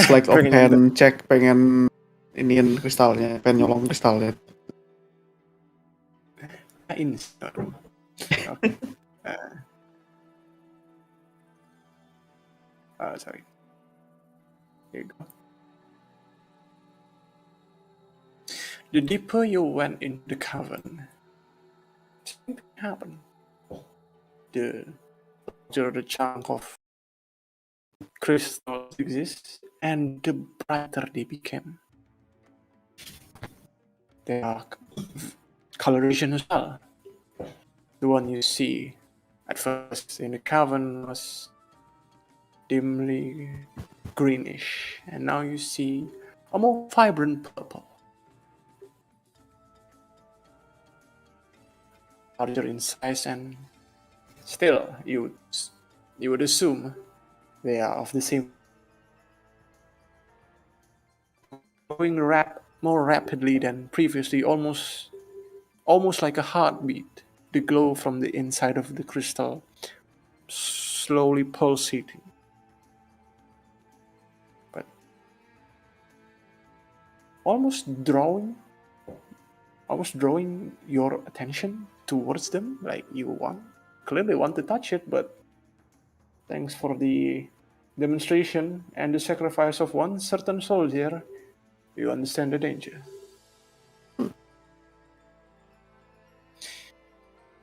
sleight of Pengen hand cek, pengen iniin kristalnya, pengen nyolong kristalnya. Insert. Okay. Sorry. Here you go. The deeper you went into the cavern, something happened. The larger the chunk of crystals exists, and the brighter they became. They are coloration as well. The one you see at first in the cavern was dimly greenish, and now you see a more vibrant purple. Larger in size, and still you would assume they are of the same. Going more rapidly than previously, almost like a heartbeat. The glow from the inside of the crystal slowly pulsating. But almost drawing your attention towards them, like you clearly want to touch it, but thanks for the demonstration and the sacrifice of one certain soldier, you understand the danger.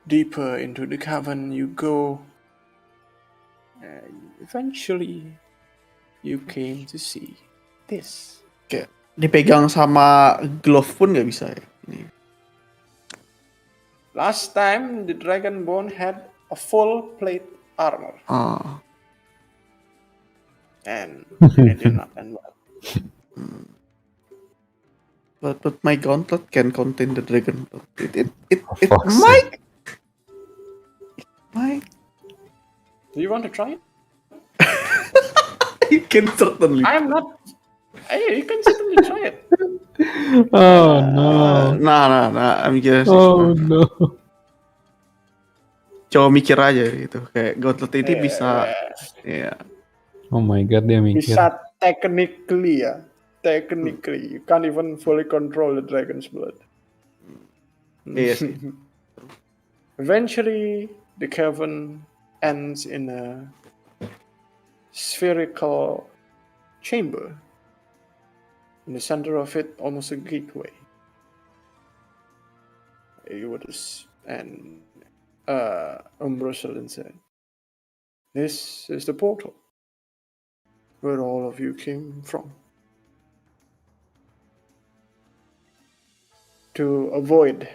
Deeper into the cavern you go, and eventually you came to see this. Kayak dipegang sama glove pun nggak bisa ya. Ini. Last time the Dragonborn had a full plate armor. and it did not end well. But my gauntlet can contain the dragon blood. It fuck's might might Do you want to try it? you can certainly. I am not. Hey, you can certainly try it. Oh no. Nah. I'm just Oh no. coba mikir aja gitu. Kayak gauntlet ini bisa ya. Oh my god, dia mikir. Bisa technically ya. Technically, you can't even fully control the dragon's blood. Iya sih. Eventually, the cavern ends in a spherical chamber. In the center of it, almost a gateway. And Umbrusselin said, "This is the portal where all of you came from. To avoid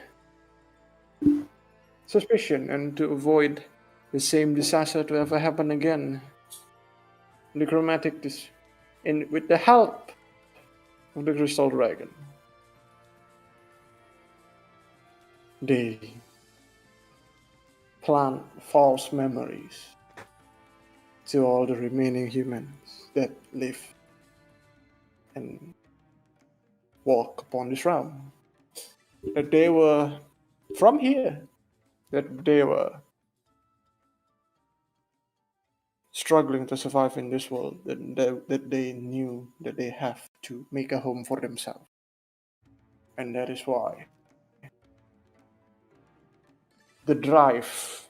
suspicion and to avoid the same disaster to ever happen again, the chromatic with the help of the crystal dragon, they plant false memories to all the remaining humans that live and walk upon this realm. That they were from here, that they were struggling to survive in this world, that they knew that they have to make a home for themselves. And that is why the drive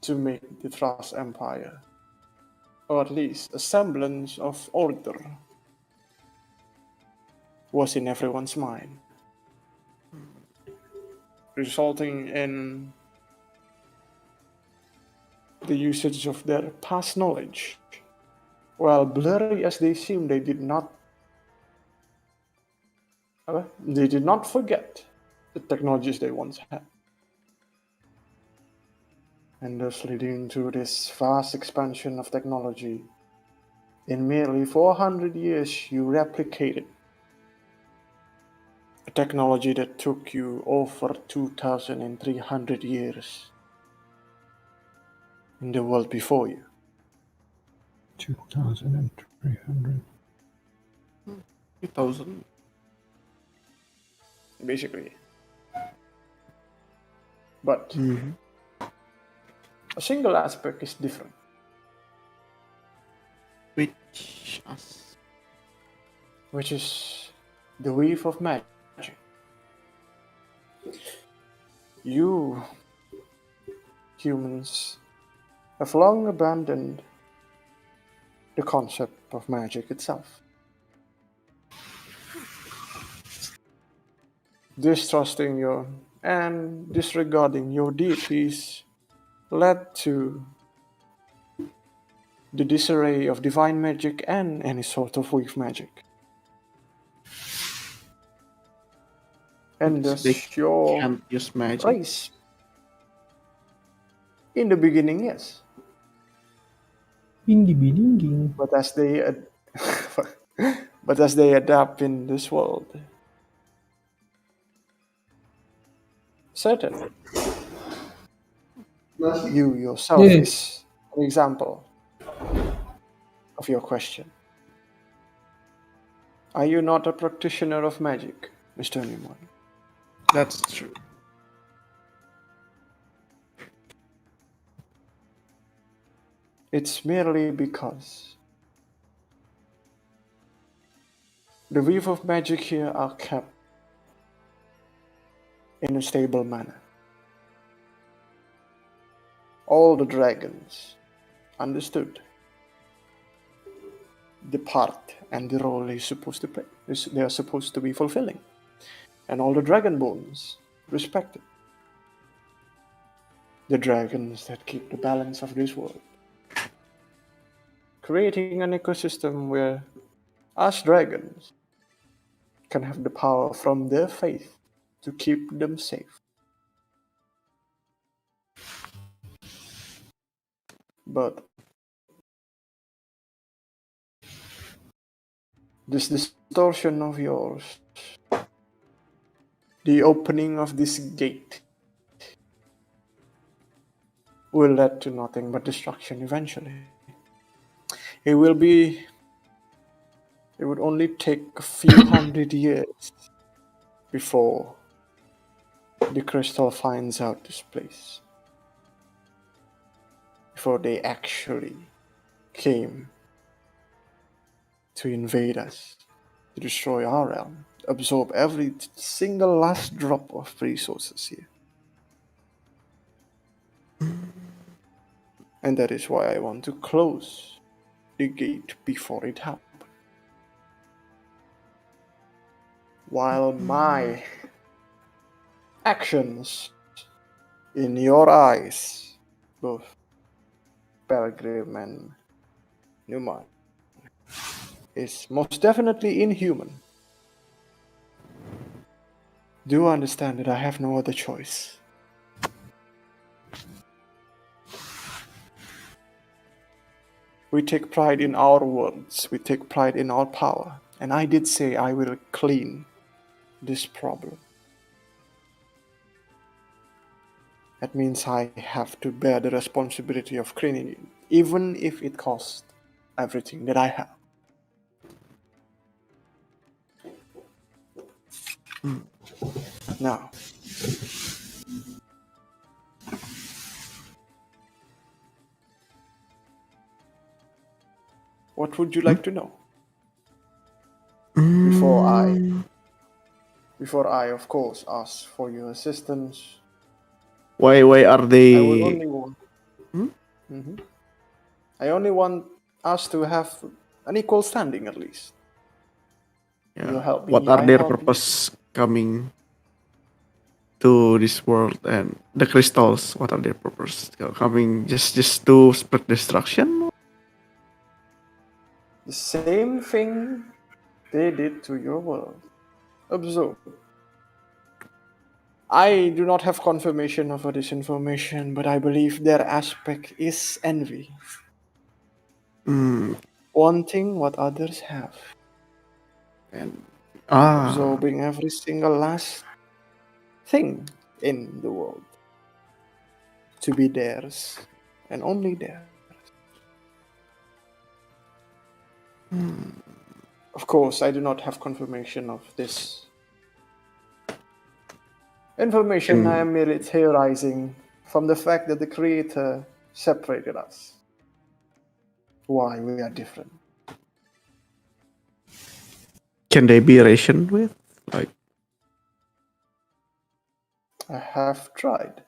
to make the Trust Empire, or at least a semblance of order, was in everyone's mind, resulting in the usage of their past knowledge. While blurry as they seem, they did not forget the technologies they once had. And thus leading to this vast expansion of technology. In merely 400 years, you replicated a technology that took you over 2,300 years in the world before you. 2,300. 2000. Basically. But a single aspect is different. Which is the weave of magic. You humans have long abandoned the concept of magic itself. Distrusting your and disregarding your deities led to the disarray of divine magic and any sort of weave magic. And thus your Can't use magic. race. In the beginning, yes. In the beginning. But as they adapt in this world, certain you yourself is an example of your question. Are you not a practitioner of magic, Mr. Neumann? That's true. It's merely because the weave of magic here are kept in a stable manner. All the dragons understood the part and the role they are supposed to be fulfilling, and all the Dragonborns respected the dragons that keep the balance of this world, creating an ecosystem where us dragons can have the power from their faith to keep them safe. But This distortion of yours, the opening of this gate, will lead to nothing but destruction eventually. It would only take a few hundred years before the crystal finds out this place. Before they actually came to invade us, to destroy our realm, absorb every single last drop of resources here. And that is why I want to close the gate before it happens. While my actions in your eyes, both Belgrim and Neumann, is most definitely inhuman. Do understand that I have no other choice. We take pride in our words, we take pride in our power, and I did say I will clean this problem. That means I have to bear the responsibility of cleaning it, even if it costs everything that I have. Now, what would you like to know? Before I, of course, ask for your assistance, Why are I would they? only want. I only want us to have an equal standing at least. You help me, What are I their help you. purpose coming to this world, and the crystals? What are their purpose coming? Just to spread destruction? The same thing they did to your world. Observe. I do not have confirmation of this information, but I believe their aspect is envy. Wanting what others have. And absorbing every single last thing in the world to be theirs and only theirs. Of course, I do not have confirmation of this information. I am merely theorizing from the fact that the Creator separated us. Why we are different. Can they be rationed with? Like, I have tried,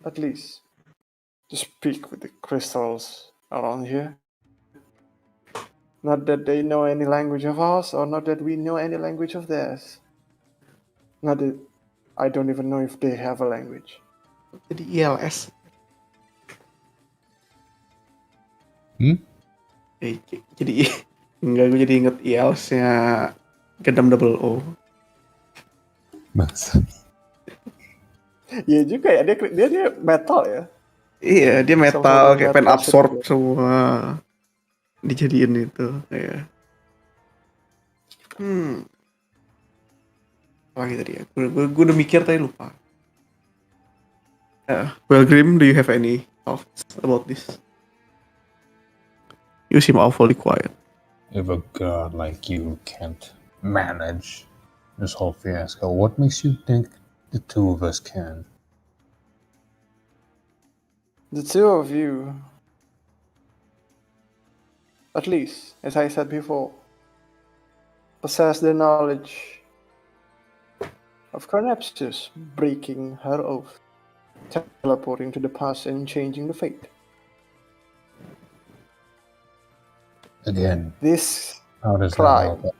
at least, to speak with the crystals around here. Not that they know any language of ours, or not that we know any language of theirs. Not that I don't even know if they have a language. jadi ILS. Jadi enggak, gue jadi inget ILS-nya Gundam Double O. Bangsa. Iya juga ya, dia metal ya. Iya, dia metal, Sama-sama kayak metal pengen absorb juga. semua. Dijadiin itu kayak. Lagi tadi ya. Gue udah mikir tadi lupa. Belgrim, do you have any thoughts about this? You seem awfully quiet. If a god like you can't manage this whole fiasco, what makes you think the two of us can? The two of you, at least, as I said before, possess the knowledge of Chronepsis breaking her oath, teleporting to the past and changing the fate. Again, This how does that crime help us?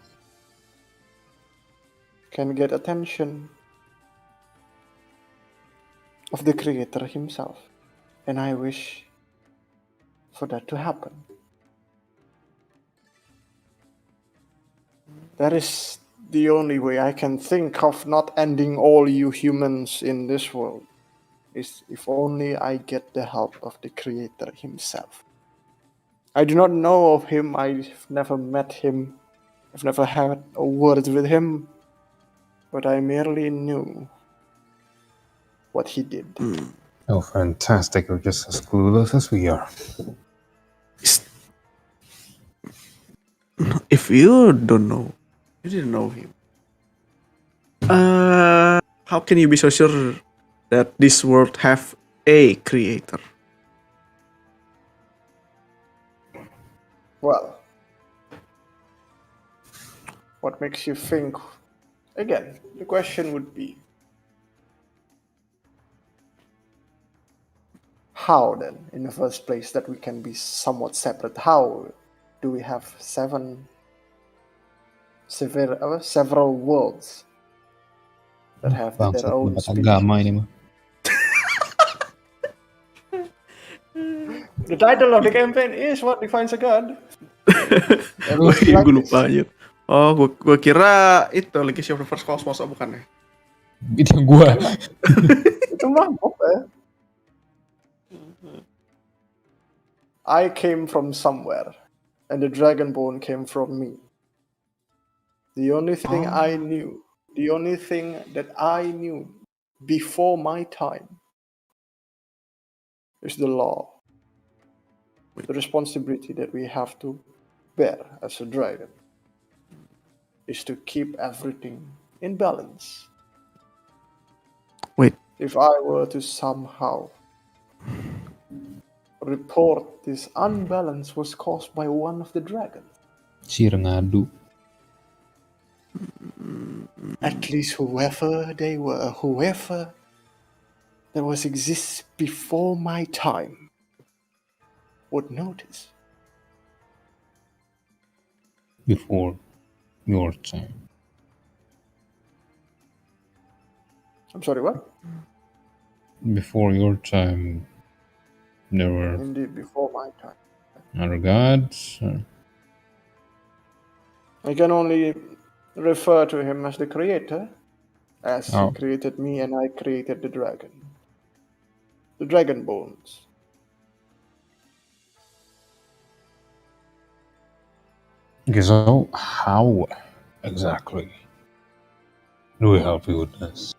can get attention of the Creator himself, and I wish for that to happen. That is the only way I can think of not ending all you humans in this world, is if only I get the help of the Creator himself. I do not know of him, I've never met him, I've never had a word with him, but I merely knew what he did. Oh, fantastic. You're just as clueless as we are. If you don't know, you didn't know him. How can you be so sure that this world have a creator? Well, what makes you think? Again, the question would be, how then, in the first place, that we can be somewhat separate? How do we have several worlds that have Bangsat, their own debat speech? agama ini mah. The title of the campaign is What Defines a God. And Oh it's iya, like gue this. lupa aja. Oh, gue kira itu Legacy of the First Cosmos, oh, bukan ya? Itu yang gua. Itu mabok ya. I came from somewhere, and the Dragonborn came from me. The only thing I knew, the only thing that I knew before my time is the law. The responsibility that we have to bear as a dragon is to keep everything in balance. Wait. If I were to somehow report this unbalance was caused by one of the dragons, Si ngadu. at least whoever they were, whoever that was exists before my time, would notice. Before your time. I'm sorry, what? Before your time, there were Indeed, before my time. other gods. I can only refer to him as the creator, as he Oh. created me and I created the dragon. The Dragonborns. Okay, so how exactly do we help you with this?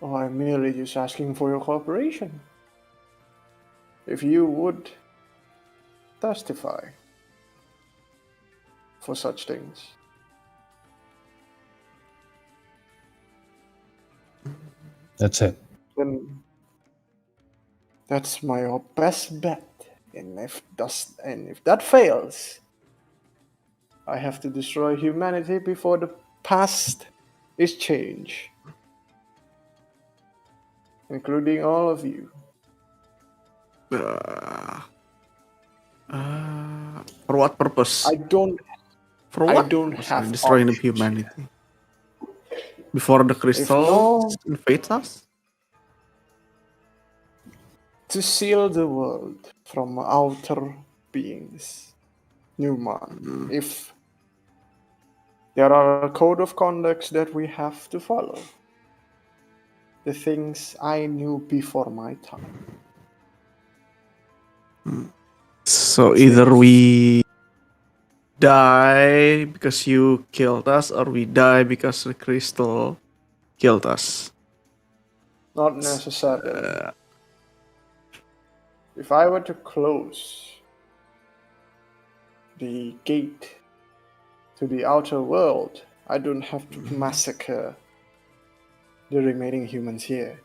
Oh, I'm merely just asking for your cooperation. If you would testify for such things. That's it. Then that's my best bet. And if that fails, I have to destroy humanity before the past is changed, including all of you. For what purpose? I don't For I what? don't purpose have destroying options. humanity before the crystal no- invades us. to seal the world from outer beings. Neumann. If there are a code of conducts that we have to follow, the things I knew before my time. So either we die because you killed us, or we die because the crystal killed us. Not necessarily. If I were to close the gate to the outer world, I don't have to massacre the remaining humans here.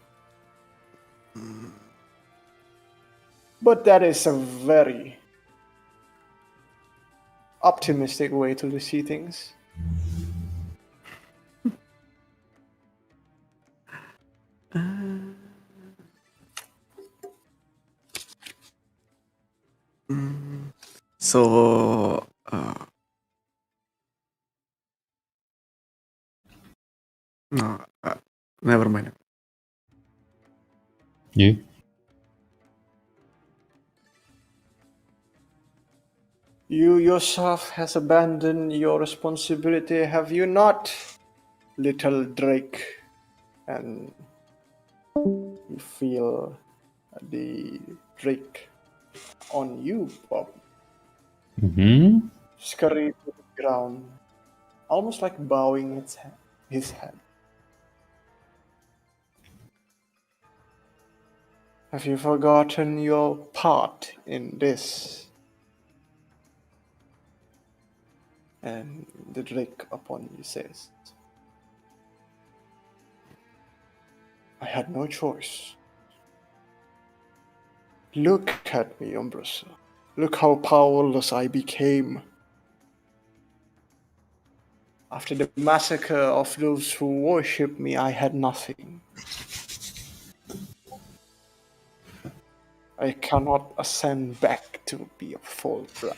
But that is a very optimistic way to see things. So no, never mind. Yeah. You yourself has abandoned your responsibility, have you not, little Drake? And you feel the Drake on you, Bob. Mm-hmm. scurry to the ground, almost like bowing his head. Have you forgotten your part in this? And the drake upon you says, I had no choice. Look at me, Umbrella. Look how powerless I became. After the massacre of those who worshipped me, I had nothing. I cannot ascend back to be a full bride.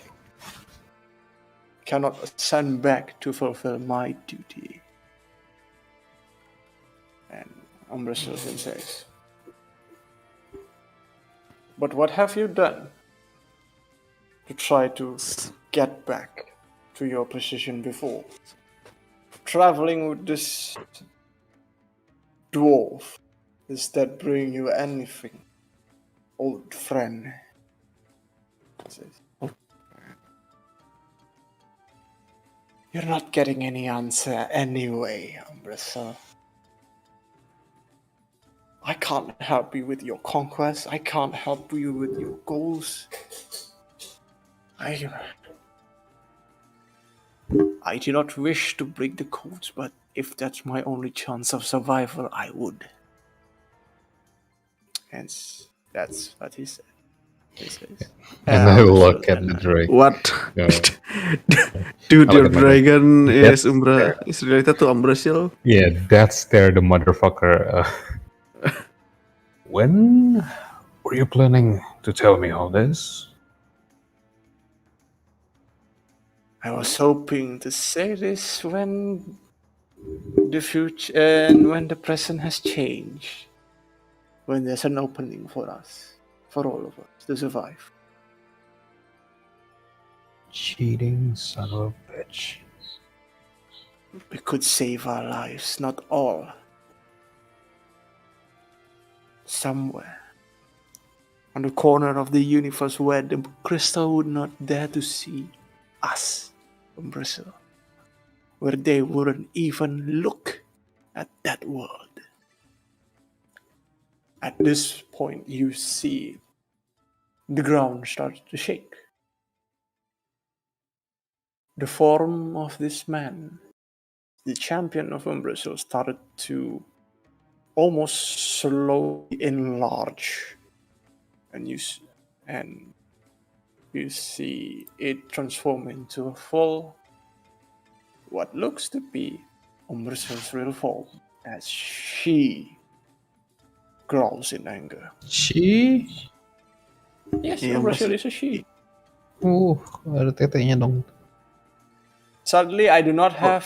Cannot ascend back to fulfill my duty. And Umbrella says, but what have you done to try to get back to your position before? Traveling with this dwarf, does that bring you anything, old friend? You're not getting any answer anyway, Umbrella. I can't help you with your conquest. I can't help you with your goals. I do not wish to break the codes, but if that's my only chance of survival, I would. Hence, that's what he said. He says. And I look at the drake. What? Yeah. Dude, I your look at my dragon is That's is related to Umbrasil. Yeah, that's there, the motherfucker. When were you planning to tell me all this? I was hoping to say this when the future and when the present has changed. When there's an opening for us, for all of us to survive. Cheating son of a bitch. We could save our lives, not all. Somewhere. On the corner of the universe where the crystal would not dare to see us from Brazil. Where they wouldn't even look at that world. At this point, you see the ground start to shake. The form of this man, the champion of Umbrasil, started to almost slowly enlarge, and you see it transform into a full, what looks to be Umbrasil's real form, as she growls in anger. She? Yes, Iya, Umbrasil is a she. Ada tetenya dong. Sadly, I do not have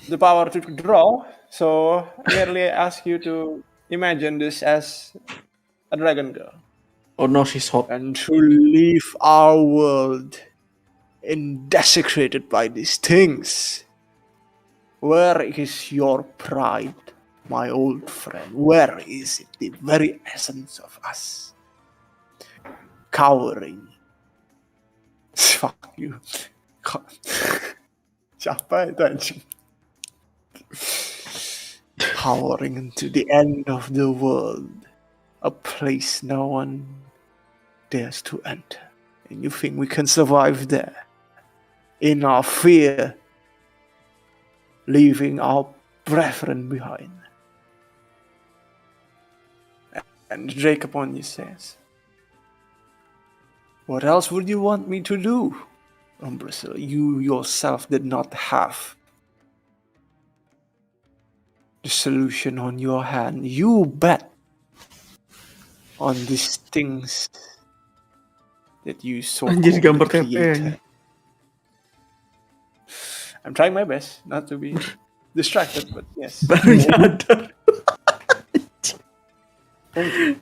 the power to draw, so merely ask you to imagine this as a dragon girl. Oh no, she's hot. And to leave our world in desecrated by these things. Where is your pride, my old friend? Where is it, the very essence of us? Cowering. Fuck you. Siapa itu anjing? Cowering into the end of the world. A place no one dares to enter. And you think we can survive there? In our fear, leaving our brethren behind. And Drake upon you says, what else would you want me to do? Umbrasil, you yourself did not have the solution on your hand. You bet on these things that you so Anjir, gambar TP created. anjir. I'm trying my best not to be distracted, but yes. Baru nyadar. Thank you.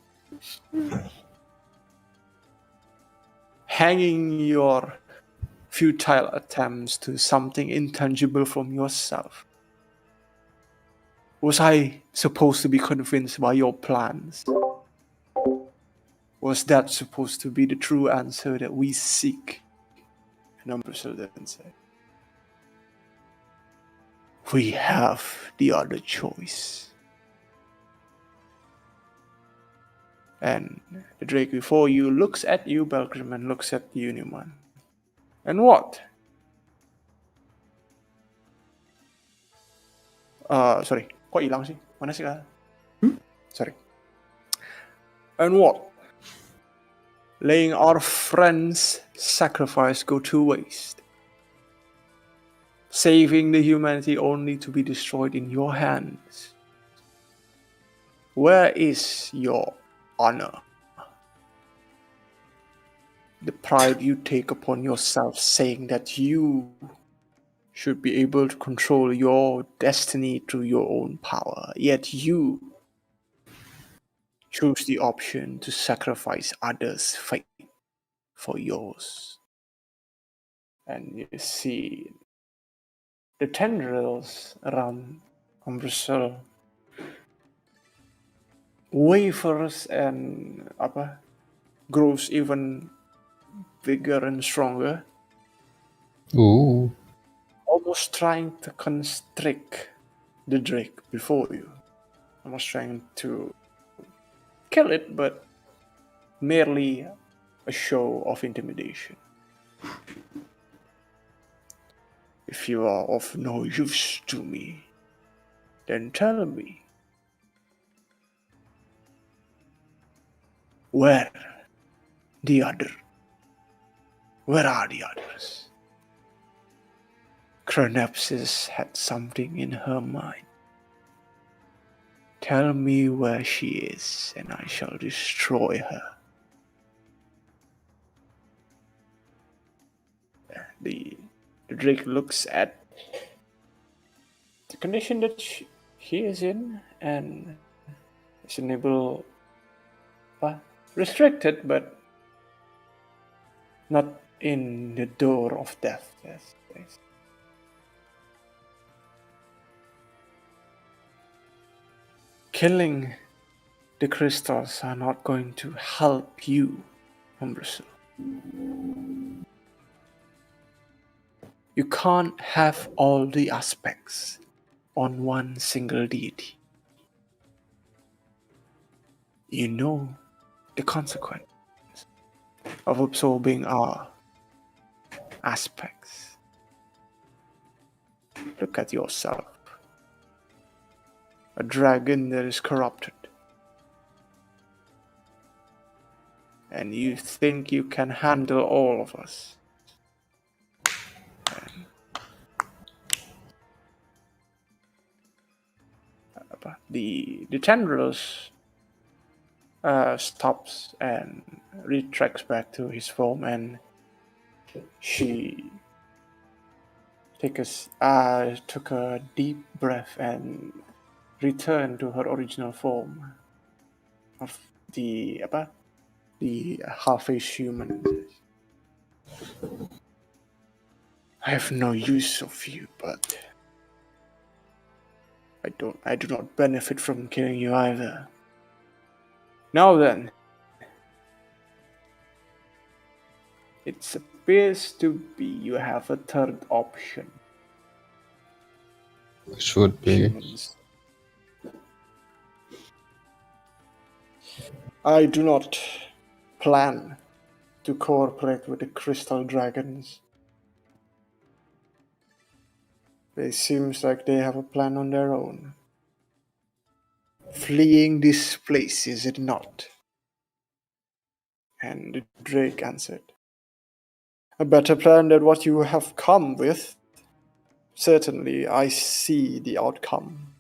Hanging your futile attempts to something intangible from yourself. Was I supposed to be convinced by your plans? Was that supposed to be the true answer that we seek And Umbrasyl then said, "We have the other choice." And the Drake before you looks at you, Belgrim, and looks at you, Neumann. And what? Sorry, kok hilang sih? Mana sih kak? Sorry. And what? Letting our friends' sacrifice go to waste. Saving the humanity only to be destroyed in your hands. Where is your honor? The pride you take upon yourself, saying that you should be able to control your destiny through your own power, yet you choose the option to sacrifice others' fate for yours. And you see the tendrils around Umbrasyl wavers and grows even bigger and stronger, Ooh. almost trying to constrict the Drake before you, almost trying to kill it, but merely a show of intimidation. If you are of no use to me, then tell me, where are the others? Chronepsis had something in her mind. Tell me where she is, and I shall destroy her. The Drake looks at the condition that he is in, and is unable, restricted, but not in the door of death. Yes. Killing the crystals are not going to help you, Umbrasyl. You can't have all the aspects on one single deity. You know the consequence of absorbing our aspects. Look at yourself. A dragon that is corrupted. And you think you can handle all of us. The tendrils stops and retracts back to his form, and she took a deep breath and returned to her original form of the half-face human. I have no use of you, but I do not benefit from killing you either. Now then, it appears to be you have a third option. Should be. Humans. I do not plan to cooperate with the crystal dragons. It seems like they have a plan on their own. Fleeing this place, is it not? And the Drake answered, a better plan than what you have come with. Certainly, I see the outcome.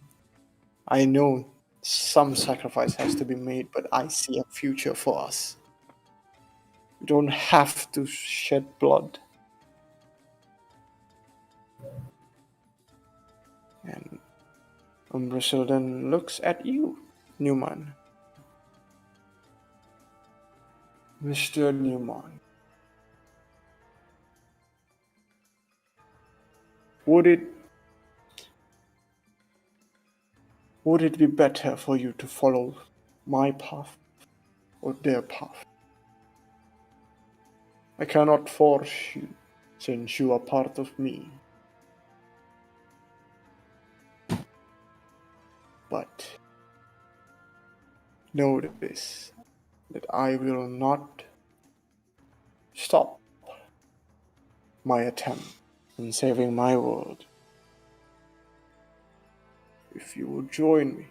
I know some sacrifice has to be made, but I see a future for us. We don't have to shed blood. And Umbrasyl then looks at you, Neumann. Mr. Neumann. Would it be better for you to follow my path or their path? I cannot force you since you are part of me. But know this, that I will not stop my attempt in saving my world. If you would join me,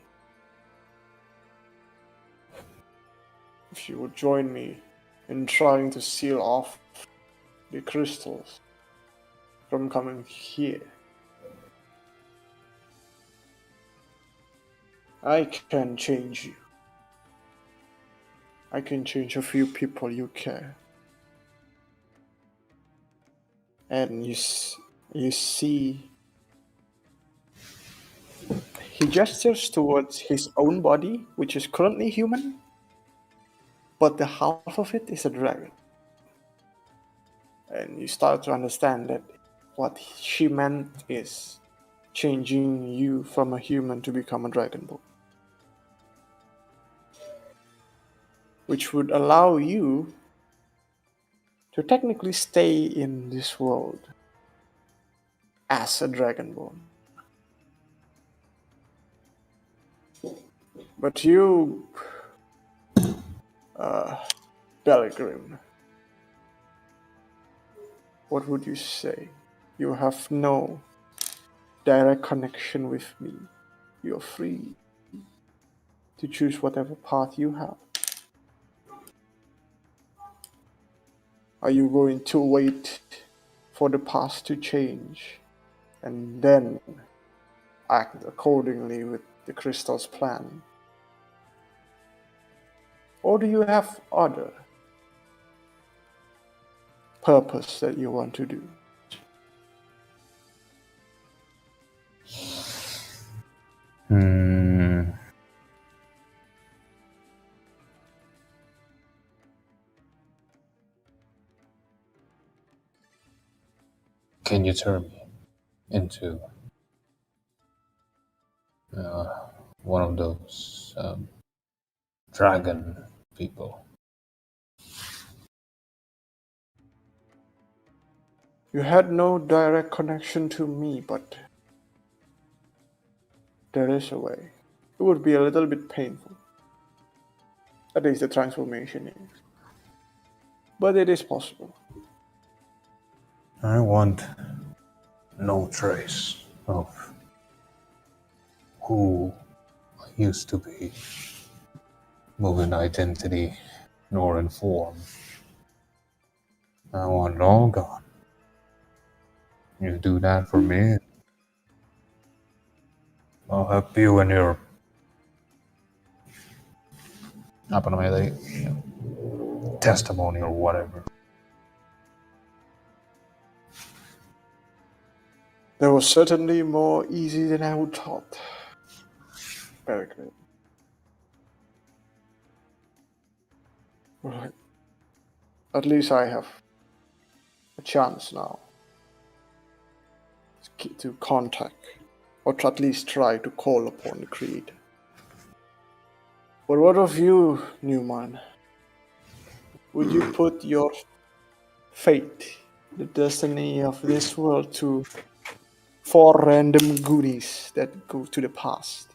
if you would join me in trying to seal off the crystals from coming here, I can change you. I can change a few people you care. And you see, he gestures towards his own body, which is currently human, but the half of it is a dragon. And you start to understand that what she meant is changing you from a human to become a Dragonborn, which would allow you to technically stay in this world as a Dragonborn. But you, Belgrim, what would you say? You have no direct connection with me. You're free to choose whatever path you have. Are you going to wait for the past to change and then act accordingly with the crystal's plan? Or do you have other purpose that you want to do? Can you turn me into one of those dragon people? You had no direct connection to me, but there is a way. It would be a little bit painful. At least the transformation is. But it is possible. I want no trace of who I used to be, moving identity nor in form. I want it all gone. You do that for me, I'll help you in your testimony or whatever. That was certainly more easy than I would thought. Very good. Right. At least I have a chance now to contact, or to at least try to call upon the Creed. But what of you, Neumann? Would you put your fate, the destiny of this world, to 4 random goodies that go to the past?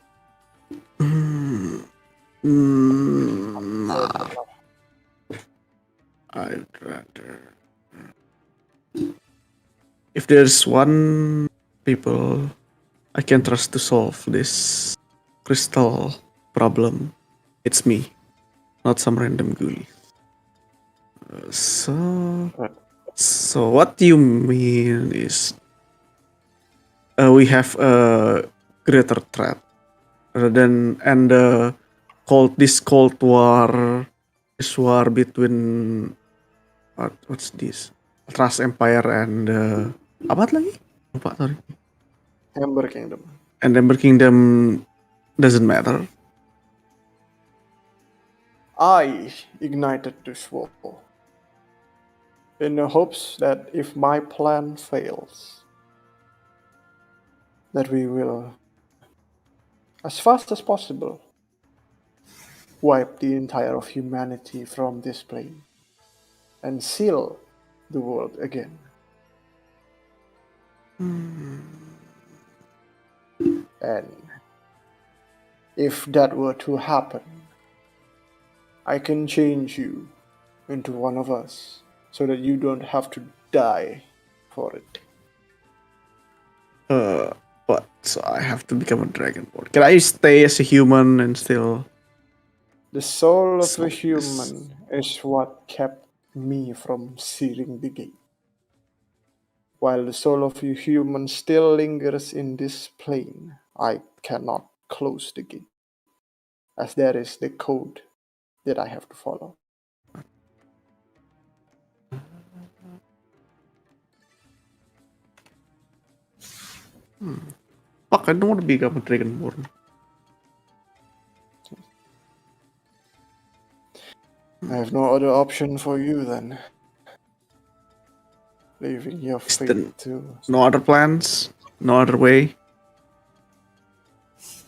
Nah, I'd rather. If there's one people I can trust to solve this crystal problem, it's me, not some random goonie. So what you mean is we have a greater threat rather than this cold war, this war between what's this? Trust Empire and apa lagi? Lupa, sorry. Ember Kingdom. And Ember Kingdom doesn't matter. I ignited this war in the hopes that if my plan fails, that we will, as fast as possible, wipe the entire of humanity from this plane and seal the world again. And if that were to happen, I can change you into one of us so that you don't have to die for it. But so I have to become a Dragonborn. Can I stay as a human and still? The soul of a Soul is- human is what kept me from sealing the gate. While the soul of a human still lingers in this plane, I cannot close the gate, as there is the code that I have to follow. Fuck, I don't want to become a Dragonborn. I have no other option for you then. Leaving your Is fate there to... no other plans? No other way?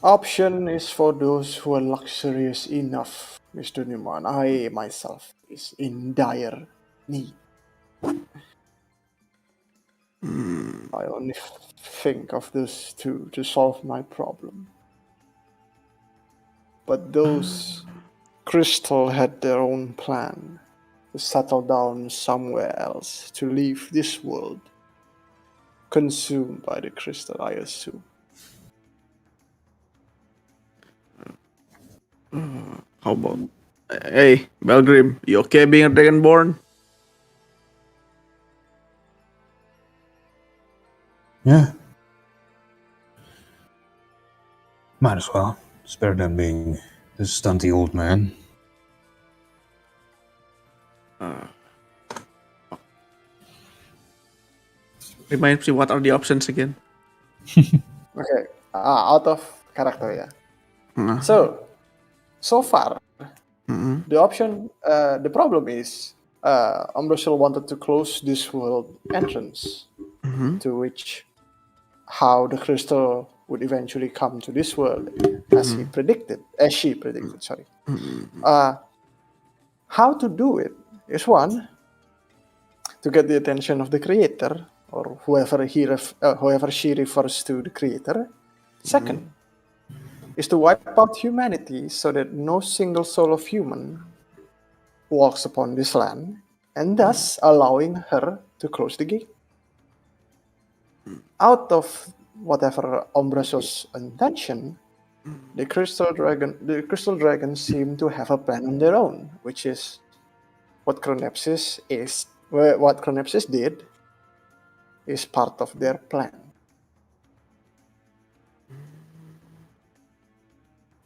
Option is for those who are luxurious enough, Mr. Neumann. I myself is in dire need. I only think of those two to solve my problem. But those crystal had their own plan to settle down somewhere else, to leave this world, consumed by the crystal, I assume. How about? Hey, Belgrim, you okay being a Dragonborn? Yeah. Might as well. It's better than being this stunty old man. Remind me, what are the options again? Okay, out of character, yeah. So far, the option, the problem is, Umbrasil wanted to close this world entrance, to which how the crystal would eventually come to this world, as she predicted. Sorry. How to do it is one, to get the attention of the creator, or whoever she refers to the creator. Second, is to wipe out humanity so that no single soul of human walks upon this land, and thus allowing her to close the gate. Out of whatever Umbrasio's intention, the crystal dragons seem to have a plan on their own, which is what Chronepsis did is part of their plan.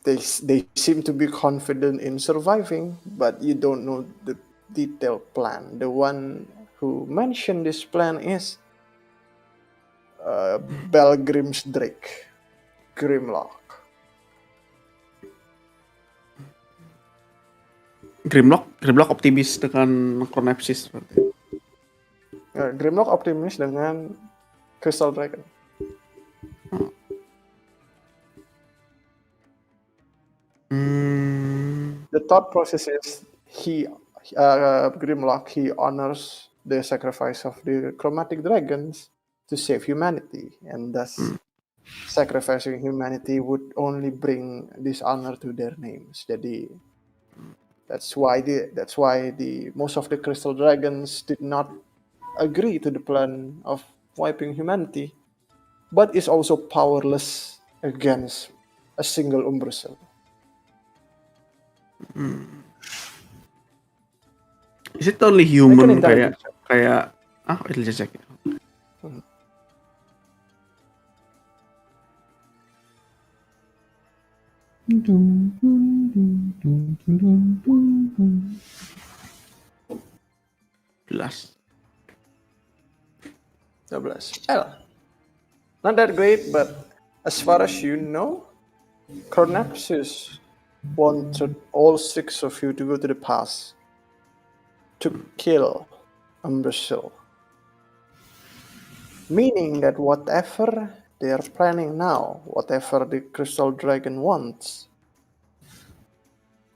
They seem to be confident in surviving, but you don't know the detailed plan. The one who mentioned this plan is Belgrim's Drake, Grimlock. Grimlock optimis dengan Chronepsis. Grimlock optimis dengan Crystal Dragon. The thought process is Grimlock honors the sacrifice of the chromatic dragons to save humanity, and thus sacrificing humanity would only bring dishonor to their names. Jadi that's why the most of the crystal dragons did not agree to the plan of wiping humanity, but is also powerless against a single Umbrasil. Is it only human Make an kayak it'll just check. Plus. 12. Not that great, but as far as you know, Chronepsis wanted all 6 of you to go to the pass to kill Umbrasil. Meaning that whatever they are planning now, whatever the Crystal Dragon wants,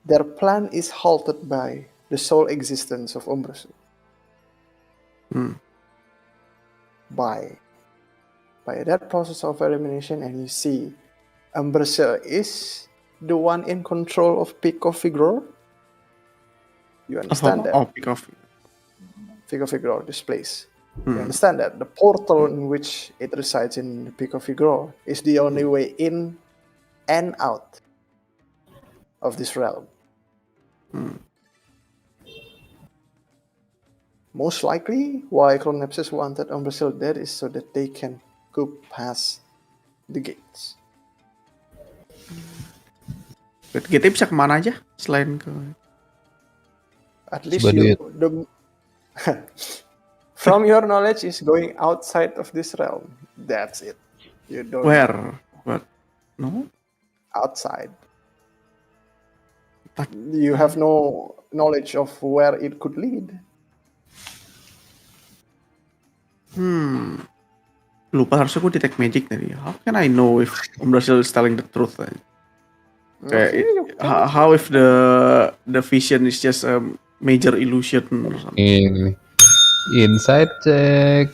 their plan is halted by the sole existence of Umbrasil. By by that process of elimination, and you see Umbrasil is the one in control of Peak of Vigror. You understand that? Oh, pick off. Peak of Vigror, this place. You understand that? The portal in which it resides in the Peak of Vigror is the only way in and out of this realm. Most likely, why Chronepsis wanted Umbrasil dead is so that they can go past the gates. Kita bisa kemana aja selain ke? At least Coba you, duit. from your knowledge, is going outside of this realm. That's it. You don't Where? What? No. outside. But- You have no knowledge of where it could lead. Lupa harusnya gue detect magic tadi. How can I know if Umbrasil is telling the truth? Okay, How if the vision is just a major illusion or something? Ini inside check.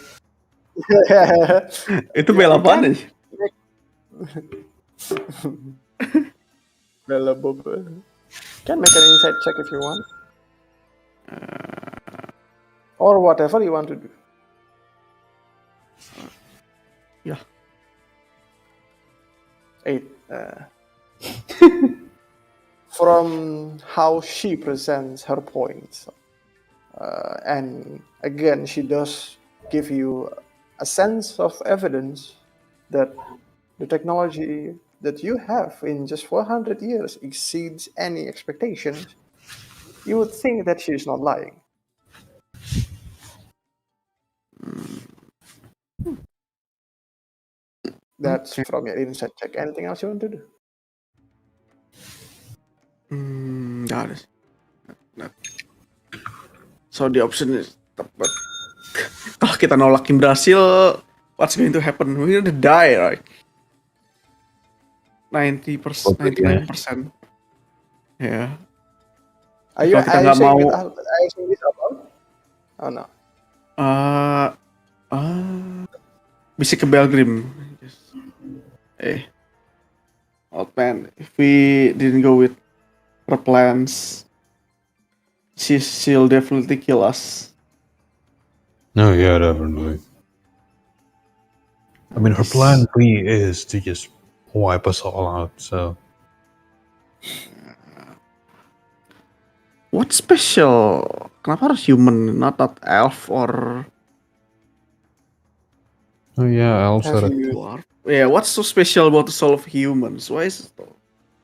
Itu bela apaan aja? Bella Boba. Can make an inside check if you want. Or whatever you want to do. Yeah. 8. From how she presents her points. And again, she does give you a sense of evidence that the technology that you have in just 400 years exceeds any expectations. You would think that she is not lying. That's from your insight check. Anything else you want to do? Got it. So the option is, but kalau kita nolakin Brasil, what's going to happen? We're gonna die, right? 90%, 99%. Yeah. Are you Kalau kita nggak saying mau- that are you saying this out loud? Oh no. Bisa ke Belgrim. Old man, if we didn't go with her plans, she'll definitely kill us. No, yeah, definitely. I mean, her plan B is to just wipe us all out, so. What's special? Kenapa harus human, not that elf or Oh yeah, elves Have are you dwarf? Yeah, what's so special about the soul of humans? Why is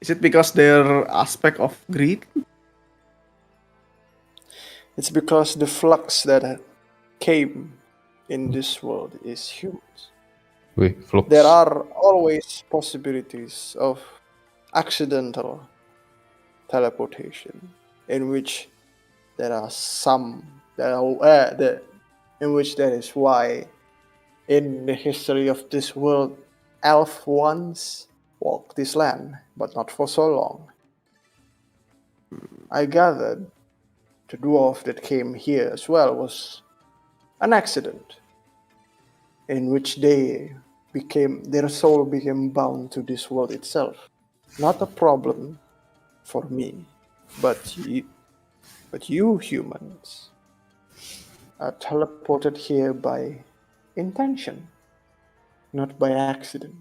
it because their aspect of greed? It's because the flux that came in this world is humans. Wait, flux. There are always possibilities of accidental teleportation in which there are some that are in which that is why in the history of this world elf once walked this land, but not for so long. I gathered the dwarf that came here as well was an accident in which their soul became bound to this world itself. Not a problem for me, but you humans are teleported here by intention, not by accident,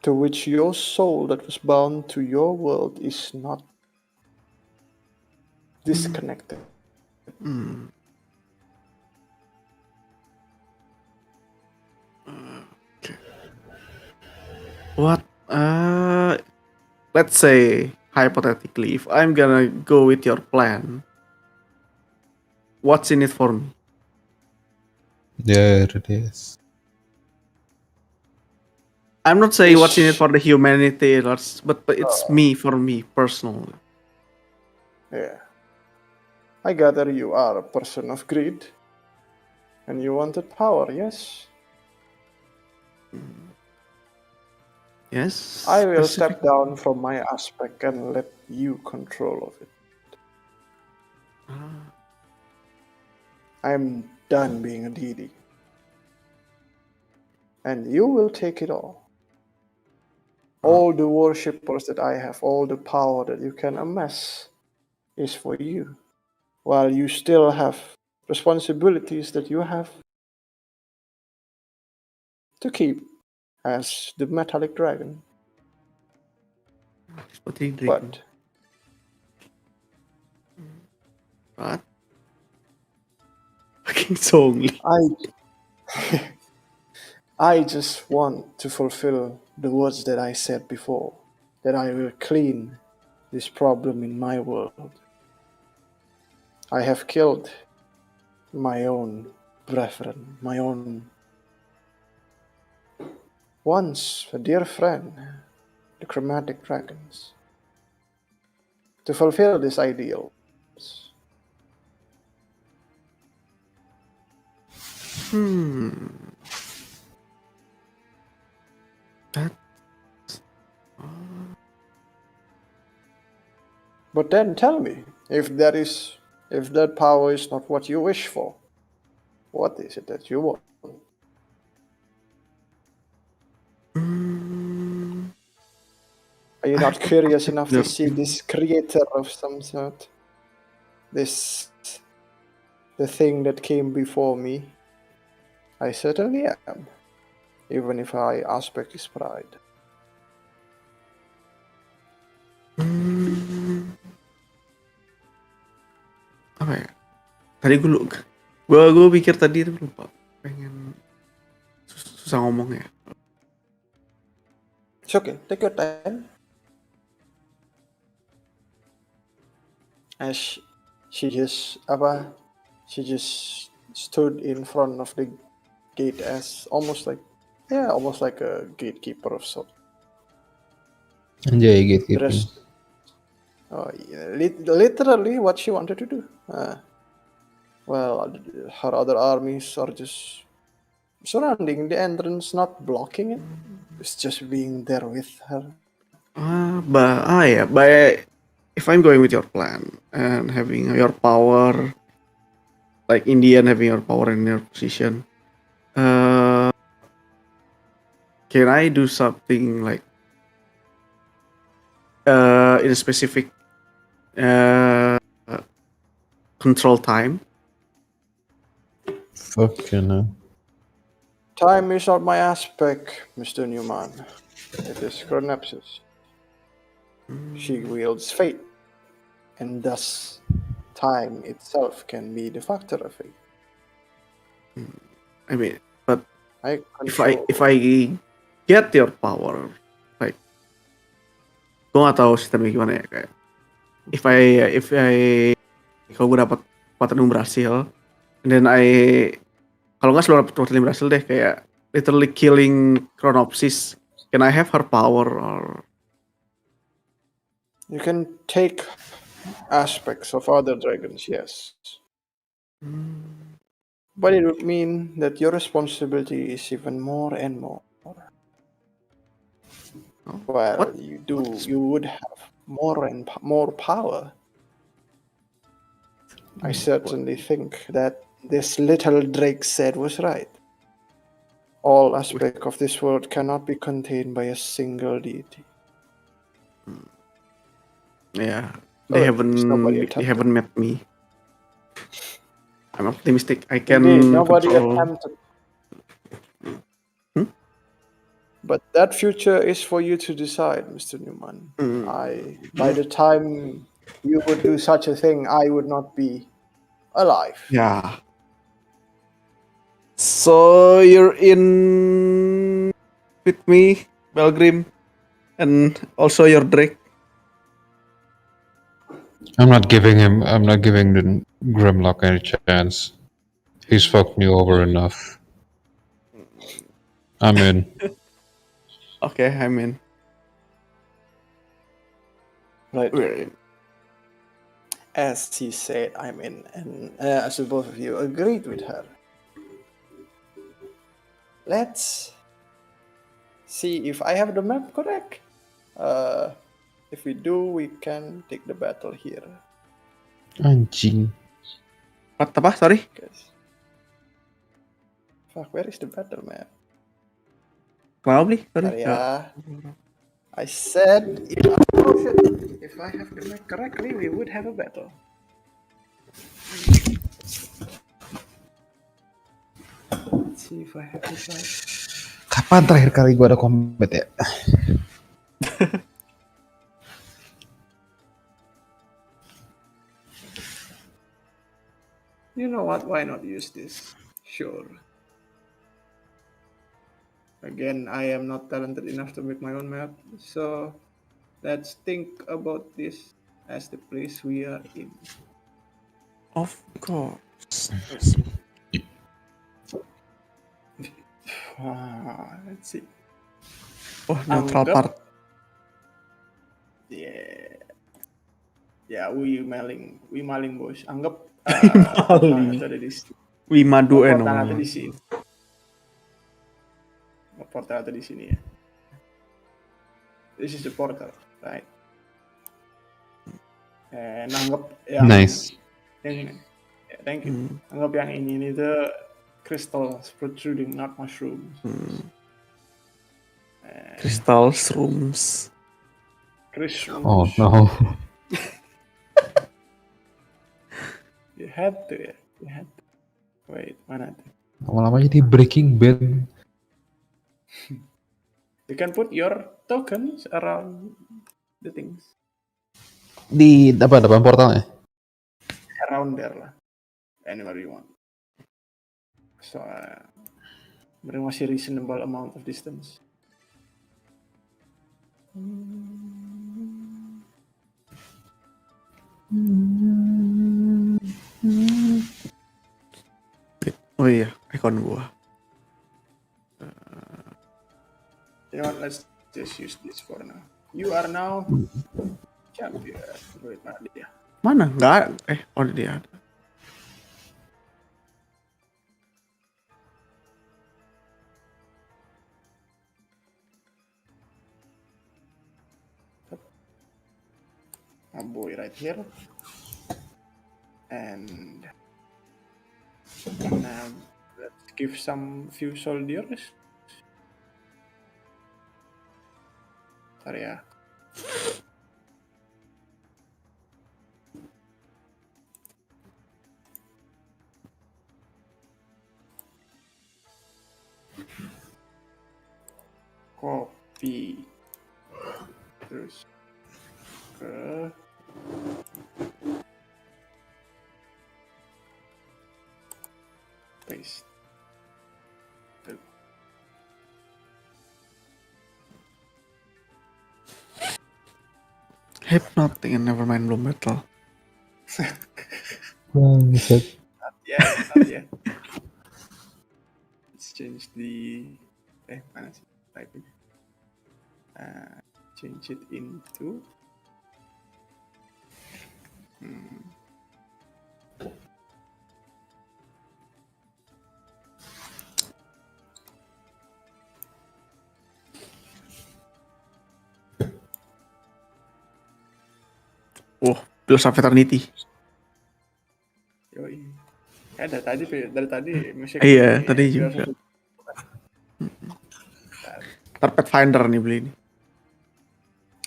to which your soul that was bound to your world is not disconnected. What? Let's say hypothetically, if I'm gonna go with your plan, what's in it for me? There it is. I'm not saying what's in it for the humanity, but it's me, for me personally. Yeah. I gather you are a person of greed. And you wanted power, yes? Yes. I will specific- step down from my aspect and let you control of it. I'm done being a deity. and you will take it all. All the worshippers that I have, all the power that you can amass is for you, while you still have responsibilities that you have to keep as the metallic dragon. Seperti Dragon. But What? Fucking Songli. I just want to fulfill the words that I said before, that I will clean this problem in my world. I have killed my own brethren, my own once a dear friend, the chromatic dragons. To fulfill this ideal, That but then tell me, if that power is not what you wish for, what is it that you want? Are you not curious enough to see this creator of some sort? The thing that came before me? I certainly am, even if I aspect is pride. apa ya? Tadi gue pikir tadi tapi lupa. Pengen susah ngomong ya. It's okay, take your time. As she just stood in front of the gate as almost like a gatekeeper of sorts. Anjay gatekeeping. Dressed, literally what she wanted to do. Well, her other armies are just surrounding the entrance, not blocking it. It's just being there with her. But if I'm going with your plan and having your power, like Indian having your power in your position, can I do something like in a specific control time? Fuck you know. Time is not my aspect, Mr. Neumann. It is Chronepsis. She wields fate, and thus time itself can be the factor of fate. I mean, but I if I get your power, like gue nggak tahu sistemnya gimana ya kayak if I kalau gue dapat kekuatan yang berhasil, and then kalau nggak selalu dapat kekuatan yang berhasil deh kayak literally killing Chronepsis, can I have her power or you can take aspects of other dragons, yes. But it would mean that your responsibility is even more and more. Well, What? you would have more and more power. I certainly think that this little Drake said was right. All aspects of this world cannot be contained by a single deity. yeah, they haven't met me. I'm optimistic I can Indeed, nobody control. attempted. But that future is for you to decide, Mr. Neumann. By the time you would do such a thing, I would not be alive. Yeah. So you're in with me, Belgrim, and also your Drake. I'm not giving the Grimlock any chance. He's fucked me over enough. I'm in. Okay, I'm in. Right. We're in. As he said, I'm in, and as both of you agreed with her. Let's see if I have the map correct. If we do, we can take the battle here. Anjing. What apa? Sorry. Guys. Fuck, where is the battle map? Probably. Sorry Sorry. ya. I said if I have the map correctly, we would have a battle. Let's see if I have it right. Kapan terakhir kali gue ada combat ya? You know what? Why not use this? Sure. Again, I am not talented enough to make my own map, so let's think about this as the place we are in. Of course. Let's see. Oh, neutral Anggap- part. Ya, we maling bos. Anggap Maling. itu ada di sini. Wimadu Portal ada di sini. Portal ada di sini ya. This is the portal, right? Anggap yang Nice. yang thank you. Anggap yang ini tuh crystals protruding, not mushrooms. Crystal shrooms. Crystals. Oh no. You had to ya. You had to. Wait, mana tuh? Lama-lama jadi Breaking Bad. You can put your tokens around the things. Di depan portalnya. Around there lah. Anywhere you want. So, masih reasonable amount of distance. Oh iya, icon gua. You know what? Let's just use this for now. You are now champion. Wait, mana dia? Mana? Enggak. Oh dia ada. My boy right here. And now let's give some few soldiers. Sorry ya. Copy. Terus ke paste. Hypnotic and Nevermind belum battle. Bangsat. Not yet. Let's change the mana sih typing? Change it into Oh, Pillars of Eternity. yoi. Dari tadi masih Iya, tadi juga. Carpet Finder nih beli ini.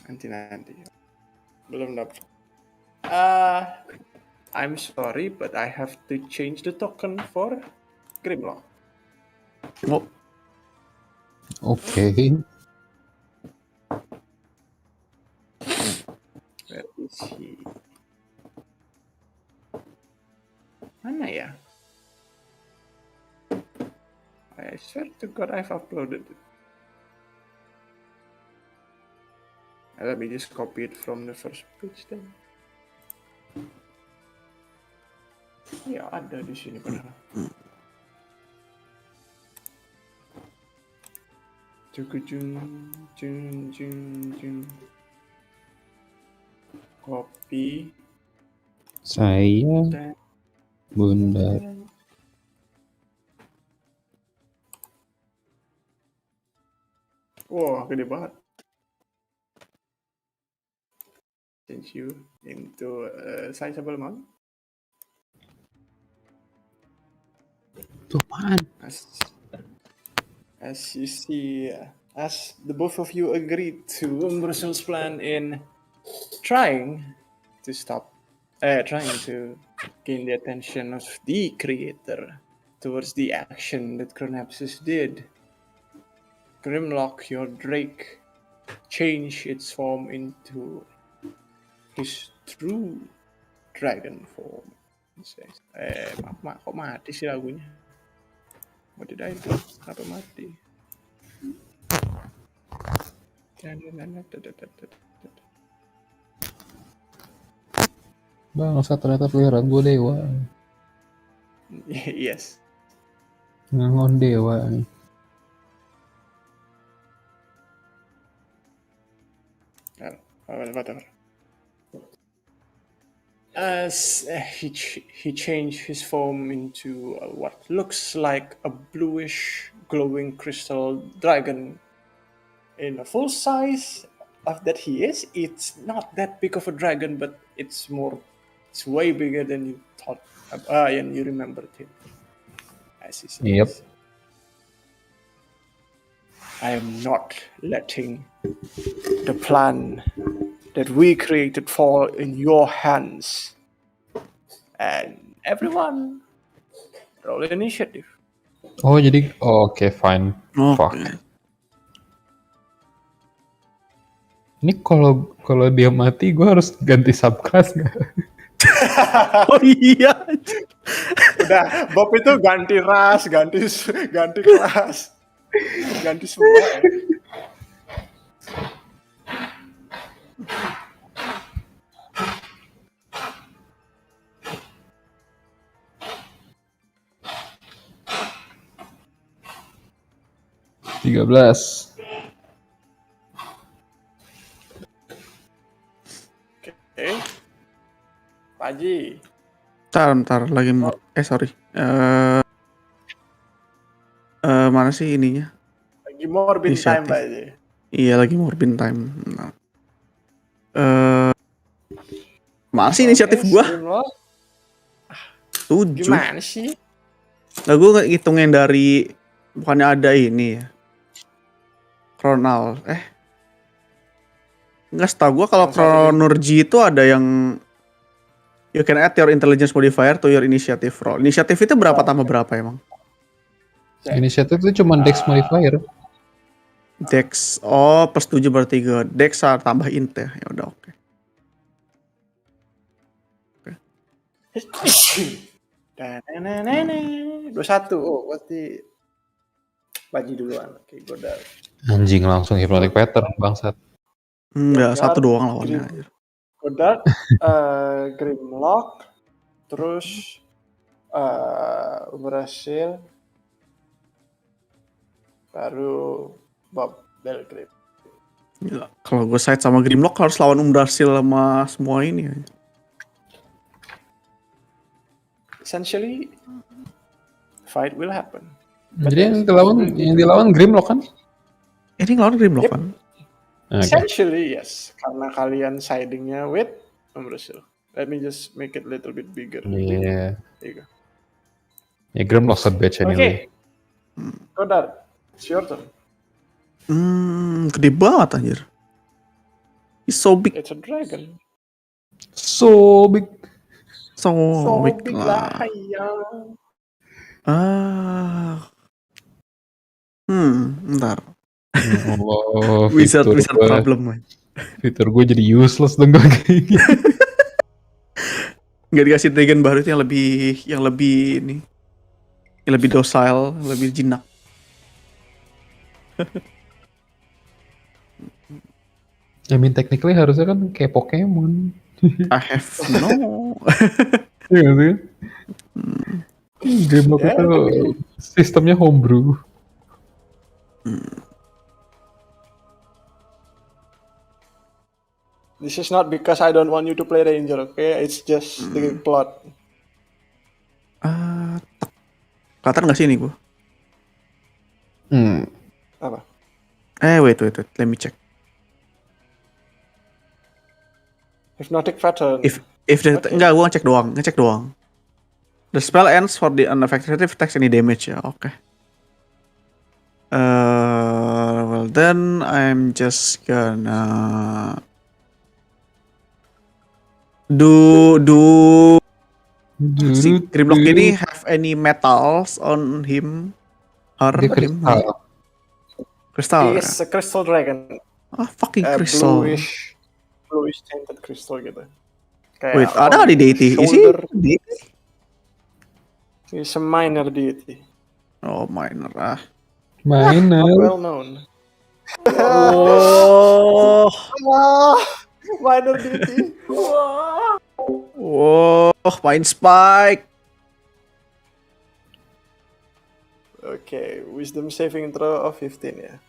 Nanti. Belum dapat. I'm sorry, but I have to change the token for Grimlock. Oh, Oke. Where is he? Mana ya? I swear to God I've uploaded it. Let me just copy it from the first page then. Ya ada di sini padahal. Jun. Copy. Saya Dan Bunda. Wah, gede banget. Change you into sizable amount. Itu apaan? As you see, as the both of you agreed to Brussels' plan in trying to gain the attention of the creator towards the action that Chronepsis did. Grimlock, your Drake, changed its form into his true dragon form. Maaf, kok mati sih lagunya? What did I do? Kenapa mati? Bangsa ternyata peliharaan gue dewa. Yes. Ngangon dewa nih. Whatever. As he changed his form into what looks like a bluish glowing crystal dragon in a full size of that he is, it's not that big of a dragon, but it's way bigger than you thought, and you remembered him. As he says. Yep. I am not letting the plan that we created fall in your hands. And everyone, roll initiative. Oh jadi, oke, fine. Oh, Fuck. Ini kalau dia mati, gue harus ganti subclass nggak? oh iya. Udah, Bob itu ganti ras, ganti kelas, ganti semua. Tiga belas. Oke. Pak Haji. Ntar lagi sorry. Mana sih ininya? Lagi morbid time, Inisiatif. Pak Haji. Iya, lagi morbid time. Nah. Mana sih inisiatif gua? 7. Gimana sih? Nah, gue ngitungin dari bukannya ada ini ya. Chronal. Enggak, setahu gue kalau Chronergy itu ada yang you can add your intelligence modifier to your initiative roll. Inisiatif itu berapa tambah berapa emang? Inisiatif itu cuma Dex modifier. Dex, plus 7 berarti 3. Dex tambah int ya. Ya udah oke. 21. Oh, berarti Baji duluan. Oke, Goddard. Anjing, langsung hypnotic pattern bangsat. Enggak, satu doang lawannya. Goddard, Grimlock, terus berhasil, baru Bob Belgrim. Gila, kalau gue side sama Grimlock harus lawan Umbrasil sama semua ini ya. Essentially, fight will happen. Jadi yang dilawan Grimlock kan? Ini ngelawan Grimlock Yep. kan? Okay. Essentially, yes. Karena kalian sidingnya with Umbrasil. Let me just make it a little bit bigger. Iya. There you go. Ya Grimlock's a bitch anyway. Goddard, it's your turn. Gede banget anjir. He's so big. It's a dragon. So big. So big lah, lah. iya. Ntar. Allah, Wizard gua, problem man. fitur gue jadi useless dong kayak gini. Nggak dikasih dragon baru itu yang lebih docile, lebih jinak. I mean technically harusnya kan kayak Pokemon. I have no. Iya sih. Grimlock itu sistemnya homebrew. This is not because I don't want you to play Ranger, okay? It's just the plot. Kelihatan nggak sih ini gue? Apa? Wait, let me check. Hypnotic pattern. If enggak, gue ngecek doang. The spell ends for the unaffected takes any damage ya, oke. Well then I'm just gonna do si Grimlock ini have any metals on him? Dia kristal. Crystal. It's a crystal dragon. Ah, fucking crystal. Bluish tinted crystal gitu. Wait, Kayak ada nggak di deity? Is he shoulder. deity? He's a minor deity. Oh, minor ah. Not Minor. well known. Oh, Minor deity. oh, main spike. Okay, wisdom saving throw of 15 ya.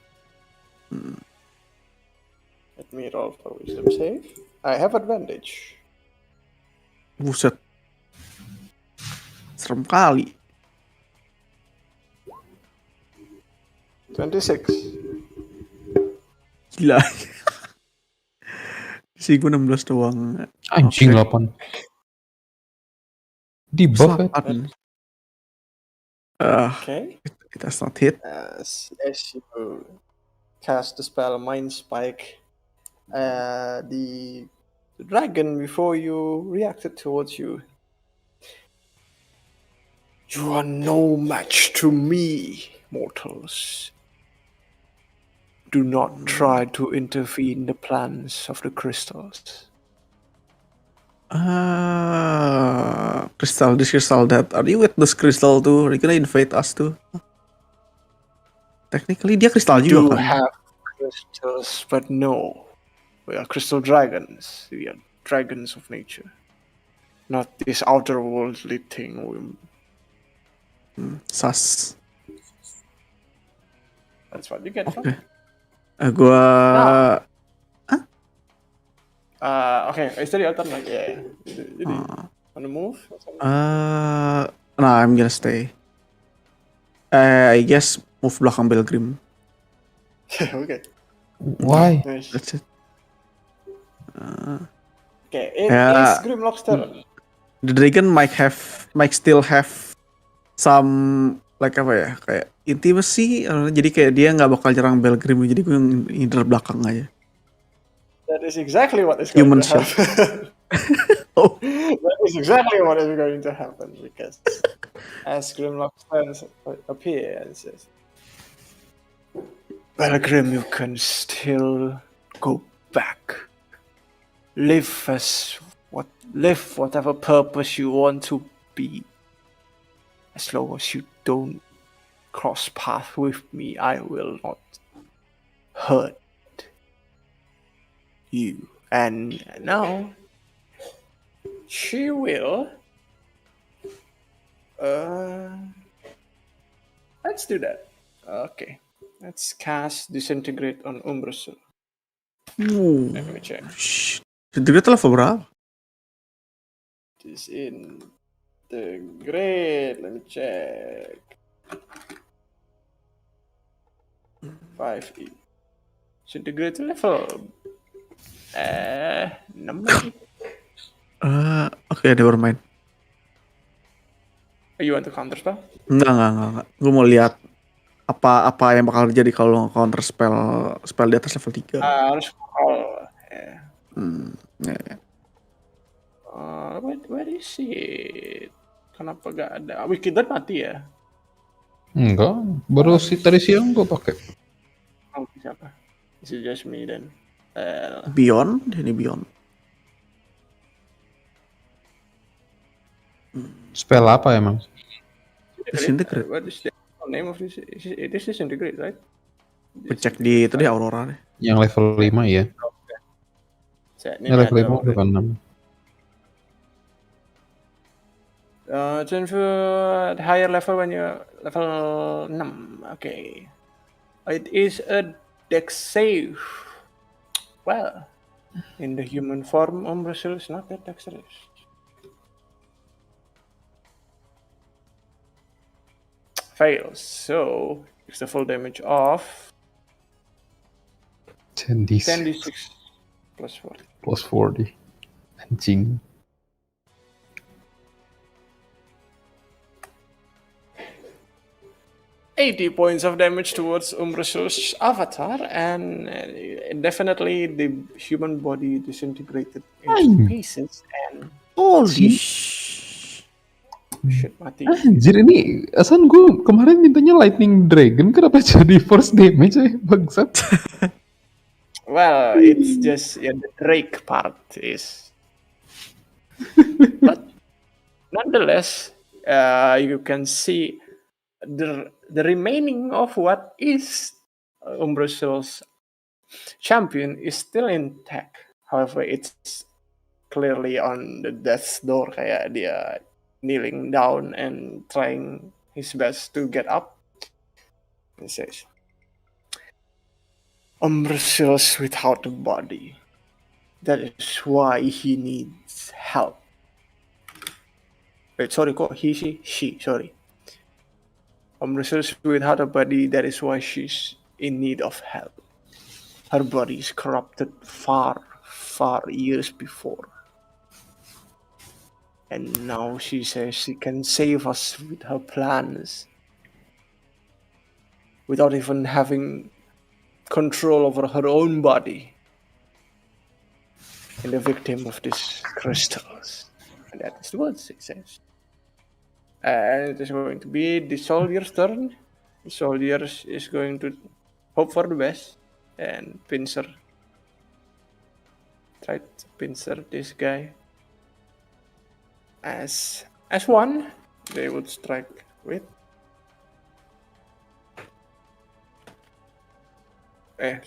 Let me roll for wisdom save. I have advantage. Buset. Serem kali. 26. Gila. Si gue 16 doang. Anjing Oke. 8. Di buff ya. Selatan. Okay. It has not hit. As you cast the spell Mind Spike, the dragon before you reacted towards you. You are no match to me, mortals. Do not try to intervene in the plans of the crystals. Crystal, this crystal that. Are you with this crystal too? Are you gonna invade us too? Technically dia crystal Do juga kan? have crystals, but no. We are crystal dragons. We are dragons of nature. Not this outerworldly thing. Sas. That's what you get from. Oke. Gua Okay, is that the alternate? Yeah. Did you wanna move? nah, I'm gonna stay. I guess move belakang Belgrim. Okay. Why? Nice. That's it. Okay, it Yeah. is Grimlock's turn. The dragon might still have some like apa ya, kayak intimacy. Jadi kayak dia nggak bakal nyerang Belgrim, jadi gue ngider belakang aja. That is exactly what is going Human to happen. Oh. That is exactly what is going to happen because as Grimlock's turn appears, Belgrim, you can still go back. Live whatever purpose you want to be. As long as you don't cross path with me, I will not hurt you. And now she will. Let's do that. Okay. Let's cast Disintegrate on Umbrasul. Let me check. Disintegrate level berapa? Disintegrate. Let me check. 5e. Disintegrate level 6. Oke, never mind. You want to counter spell? Enggak. Gue mau lihat apa yang bakal terjadi kalau counter spell di atas level 3. Harus call. Where is it? Kenapa gak ada? Wicked mati ya? Enggak, baru tadi siang gue pakai. Oh, siapa? Is it just me then? Beyond, ini Beyond. Spell apa emang? Disintegrate. What is the name of this? It is Disintegrate, right? Cek di itu deh Aurora deh. Yang level 5 ya. Ini level 5 bukan 6. Turn for higher level when you level 6. Okay. It is a dex save. Well, in the human form, Umbrasil is not that dexterous. Fails. So, it's the full damage of 10d6 plus 40. Plus 40. Anjing. 80 points of damage towards Umbrasul's avatar, and definitely the human body disintegrated into pieces and Holy shit mati. Anjir ini, Asan gue kemarin mintanya Lightning Dragon, kenapa jadi force damage ya, bangsat? Well, it's just the Drake part is, but nonetheless, you can see the remaining of what is Umbrasul's champion is still intact. However, it's clearly on the death's door, kayak dia kneeling down and trying his best to get up. He says, Umbrasul's without a body. That is why he needs help. Wait, sorry, kok she, sorry. Umbrasul's without a body, that is why she's in need of help. Her body is corrupted far years before. And now she says she can save us with her plans. Without even having control over her own body. And the victim of these crystals. And that is what she says. And it is going to be the soldier's turn. The soldier is going to hope for the best. And pincer. Try to pincer this guy. As one, they would strike with.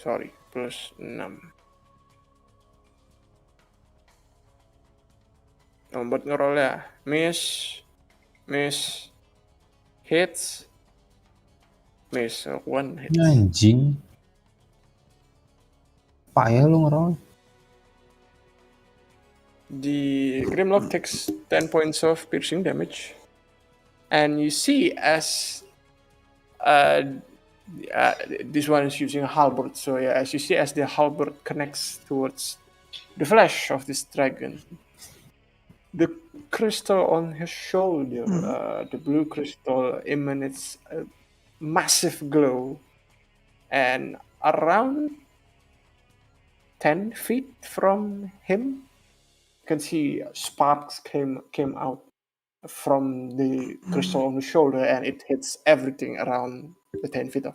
Sorry, plus 6. Buat ngeroll ya. Miss, hits, miss, 1 hits. Anjing. Payah lu ngerol. The Grimlock takes 10 points of piercing damage. And you see as this one is using a halberd, so yeah, as you see as the halberd connects towards the flesh of this dragon, the crystal on his shoulder, the blue crystal, emanates a massive glow, and around 10 feet from him, you can see sparks came out from the crystal on the shoulder, and it hits everything around the 10 feet of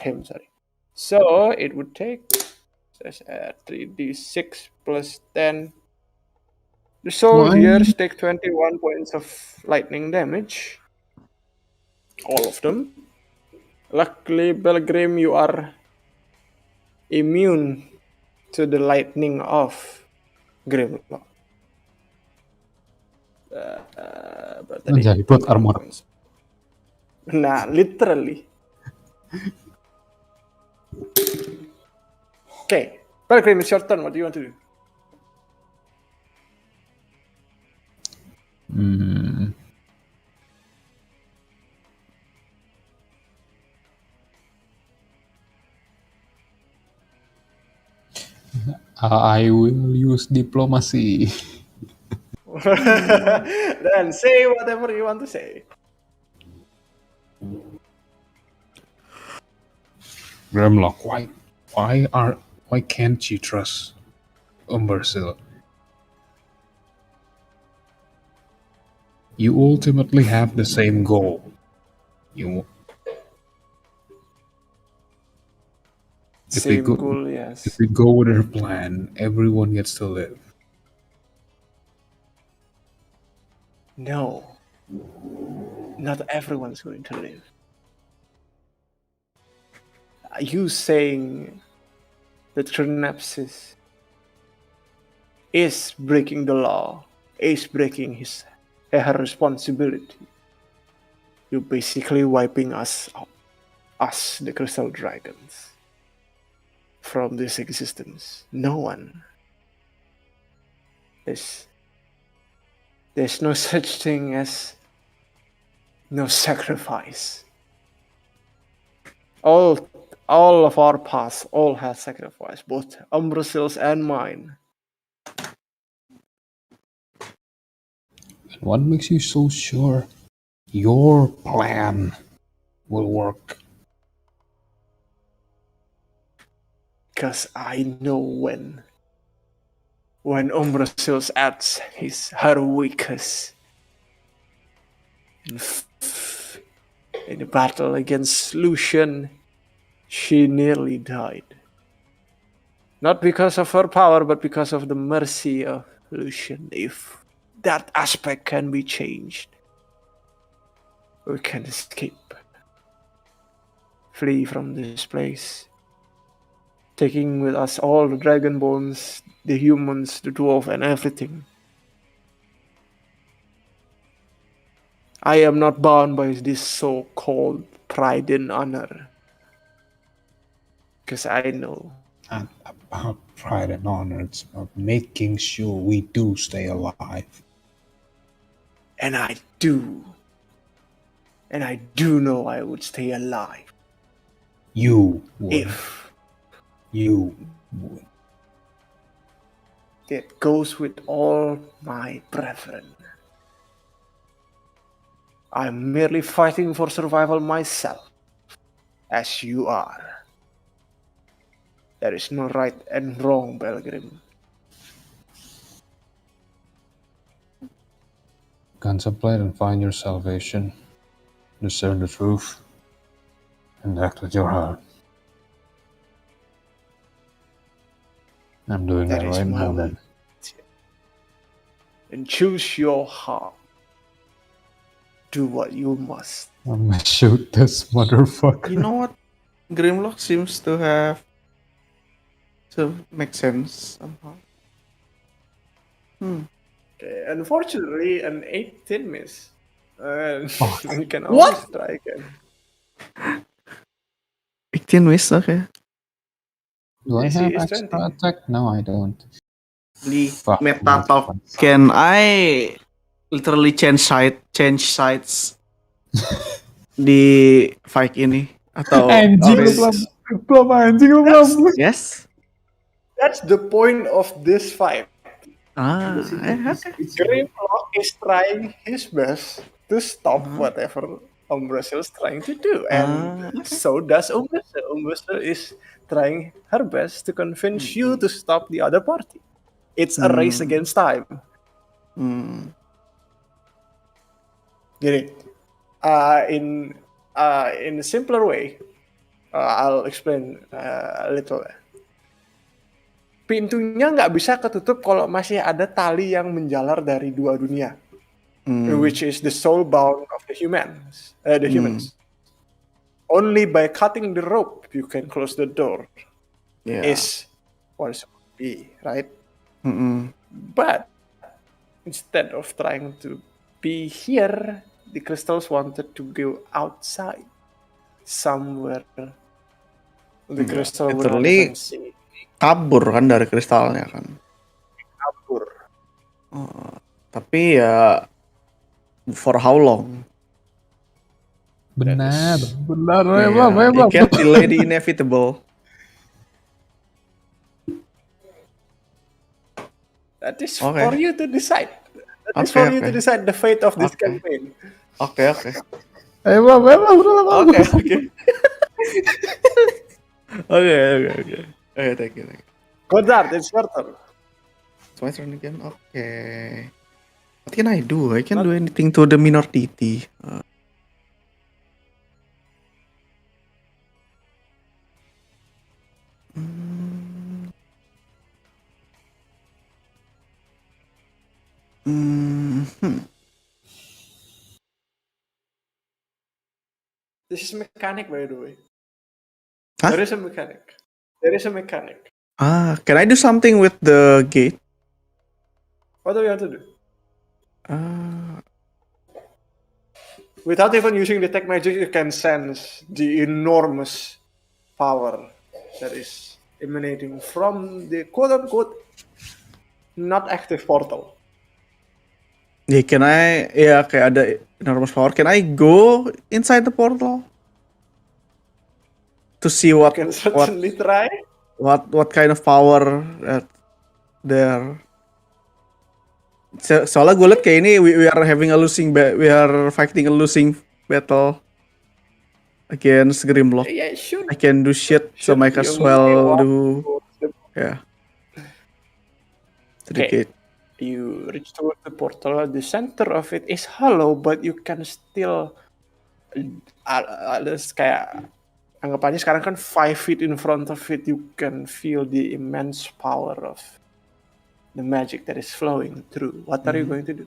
him. Sorry. So it would take 3d6 plus 10. The soldiers take 21 points of lightning damage. All of them. Luckily, Belgrim, you are immune to the lightning of Grimlock. Jadi plot armor. Nah, literally. Okay, Belgrim, it's your turn. What do you want to do? I will use diplomacy. Then say whatever you want to say. Grimlock, why can't you trust Umbrasil? You ultimately have the same goal. Same goal, yes. If we go with our plan, everyone gets to live. No. Not everyone's going to live. Are you saying that Chronepsis is breaking the law, is breaking her responsibility? You're basically wiping us out, us, the Crystal Dragons, from this existence. No one. There's no such thing as no sacrifice. All of our past, all has sacrifice, both Umbrasil's and mine. And what makes you so sure your plan will work. Because I know when Umbrasil's at her weakest in the battle against Lucian, she nearly died. Not because of her power, but because of the mercy of Lucian. If that aspect can be changed, we can escape. Flee from this place. Taking with us all the Dragonborns, the humans, the dwarf, and everything. I am not bound by this so-called pride and honor. Because I know. And about pride and honor, it's about making sure we do stay alive. And I do. And I do know I would stay alive. You would. If You would. that goes with all my brethren. I'm merely fighting for survival myself, as you are. There is no right and wrong, Belgrim. Contemplate and find your salvation. Discern the truth. And act with your heart. I'm doing that That is right my now will. then. And choose your heart. Do what you must. I'm gonna shoot this motherfucker. You know what? Grimlock seems to have to make sense somehow. Okay, unfortunately, an 18 miss. You can What? always try again. 18 miss, okay. Do I DC have is extra 20. attack? No, I don't. Di Fuck. meta talk, can I literally change sides di fight ini atau Anjing lu Yes. belum anjing lu belum. Yes? That's the point of this fight. Okay. Grimlock is trying his best to stop whatever Umbrasil is trying to do, and so does Umbrasil. Umbrasil is trying her best to convince you to stop the other party. It's a race against time. Gini, in a simpler way, I'll explain a little. Pintunya nggak bisa ketutup kalau masih ada tali yang menjalar dari dua dunia, which is the soul bound of the humans. Only by cutting the rope you can close the door. Is what it's supposed to be, right? But instead of trying to be here, the crystals wanted to go outside, somewhere the crystal will not literally even see. kabur kan dari kristalnya kan. Kabur. Tapi ya for how long? Benar. You can't delay the inevitable. That is for you to decide. That is Okay, for you okay. to decide the fate of this Okay. campaign. Oke. Udah lah. Oke. Oke, thank you. Goddard, it's your turn. It's my turn again. Okay. What can I do? I can't do anything to the minority. This is mechanic, by the way. Huh? There is a mechanic. There is a mechanic. Can I do something with the gate? What do we have to do? Without even using detect magic, you can sense the enormous power that is emanating from the quote-unquote not active portal. Yeah, can I? Yeah, kayak ada enormous power. Can I go inside the portal to see You can certainly try. what kind of power that there? Soalnya gue liat kayak ini we are having a losing we are fighting a losing battle. against Grimlock. Yeah, shoot. I can do shit, so Shoot might as your well walk do towards the- yeah. To the Okay. gate. You reach towards the portal. The center of it is hollow, but you can still ada kayak anggap aja sekarang kan 5 feet in front of it, you can feel the immense power of the magic that is flowing through. What are you going to do?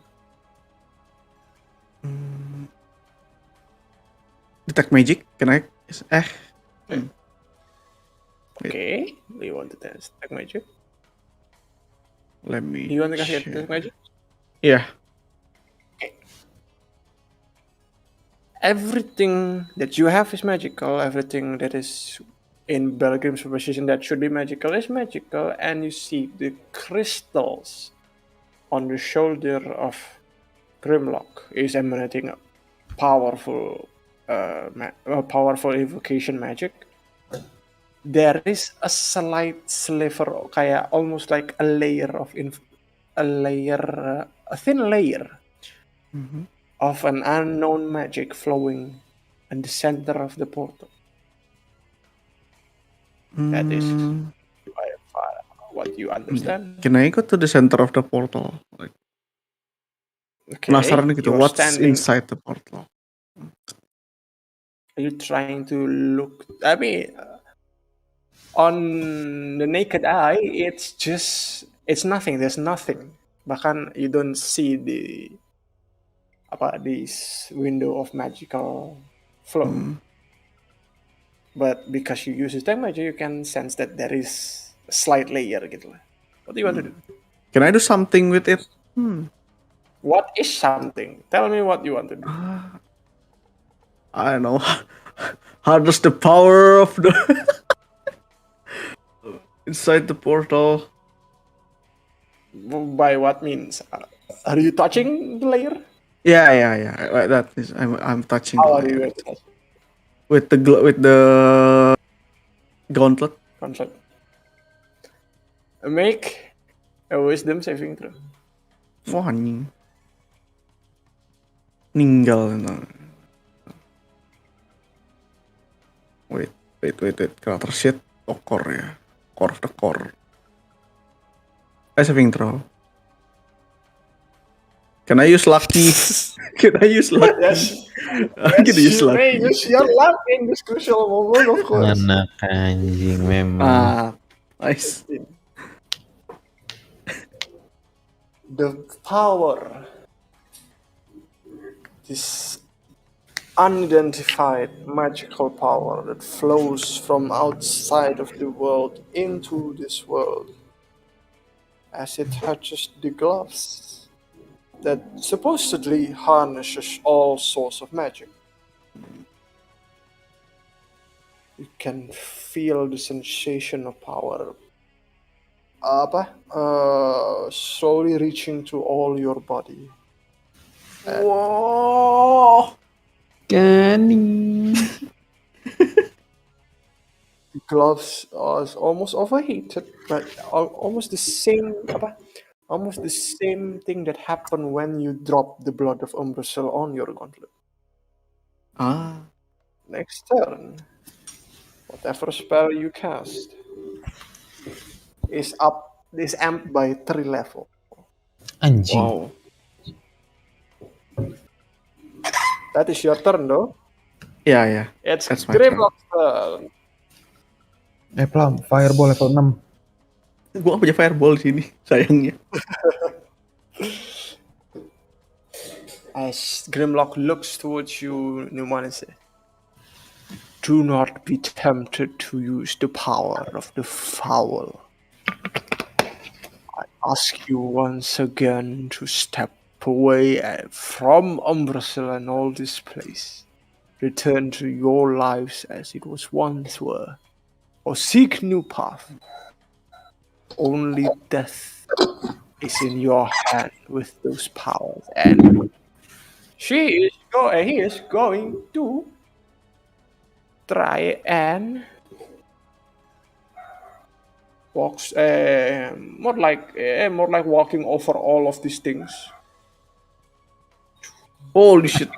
Detect magic? Can I? Okay, do you want to test detect magic? Let me. Do you want to kasih check. detect magic? Yeah. Everything that you have is magical. Everything that is in Belgrim's position that should be magical is magical, and you see the crystals on the shoulder of Grimlock is emanating a powerful, powerful evocation magic. There is a slight sliver, kayak almost like a layer of a thin layer of an unknown magic flowing in the center of the portal. That is by far what you understand. Can I go to the center of the portal? Like, Okay, penasaran gitu. you're What's standing. inside the portal? Are you trying to look? I mean, on the naked eye, it's nothing. There's nothing. Bahkan you don't see this window of magical flow. But because you use detect magic, you can sense that there is a slight layer gitu lah. What do you want to do? Can I do something with it? What is something? Tell me what you want to do. I don't know. Harness the power of the inside the portal. By what means? Are you touching the layer? Yeah. Like that is. I'm touching the How are you layer going to touch with the gauntlet. concept? Make a wisdom saving throw. Wah anjing. Ninggal. Wait. Character sheet. Core ya. Core of the core. Saving throw. Can I use lucky? Can I use lucky? Yes. I'm gonna use You may lucky. use your luck in this crucial moment, of course. Anak anjing memang. Nice. The power, this unidentified magical power that flows from outside of the world into this world as it touches the gloves that supposedly harnesses all sorts of magic. You can feel the sensation of power slowly reaching to all your body. Whoa. Gani. The gloves are almost overheated, but almost the same thing that happened when you drop the blood of Umbrasil on your gauntlet. Next turn, whatever spell you cast is amped by 3 level. Anjing. Wow. That is your turn, though. Yeah. It's That's my turn. Grimlock's turn. Plam, fireball level 6. Gua gak punya fireball di sini, sayangnya. As Grimlock looks towards you, Neumann, and says, "Do not be tempted to use the power of the foul. I ask you once again to step away from Umbrasil and all this place. Return to your lives as it was once were, or seek new path. Only death is in your hand with those powers." And he is going to try and walks more like walking over all of these things. Holy shit.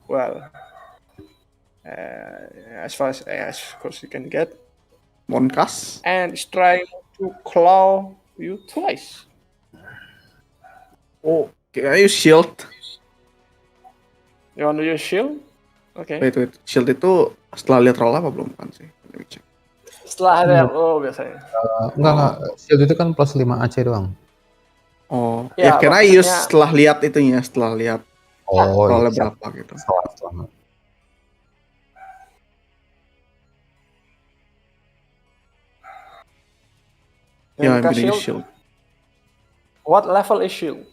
Well, as far as course you can get, Monkas. and it's trying to claw you twice. Oh, can I use shield? You want to use shield? Okay. Wait. Shield itu setelah lihat roll apa belum kan sih? Let me check. Setelah ada biasanya. Enggak. Shield itu kan plus 5 AC doang. Oh, Ya, ya can I use maksudnya- setelah lihat itunya, setelah lihat Oh, rollnya iya. berapa gitu. Setelah. Ya, I'm Kasih gonna use shield. shield. What level is shield?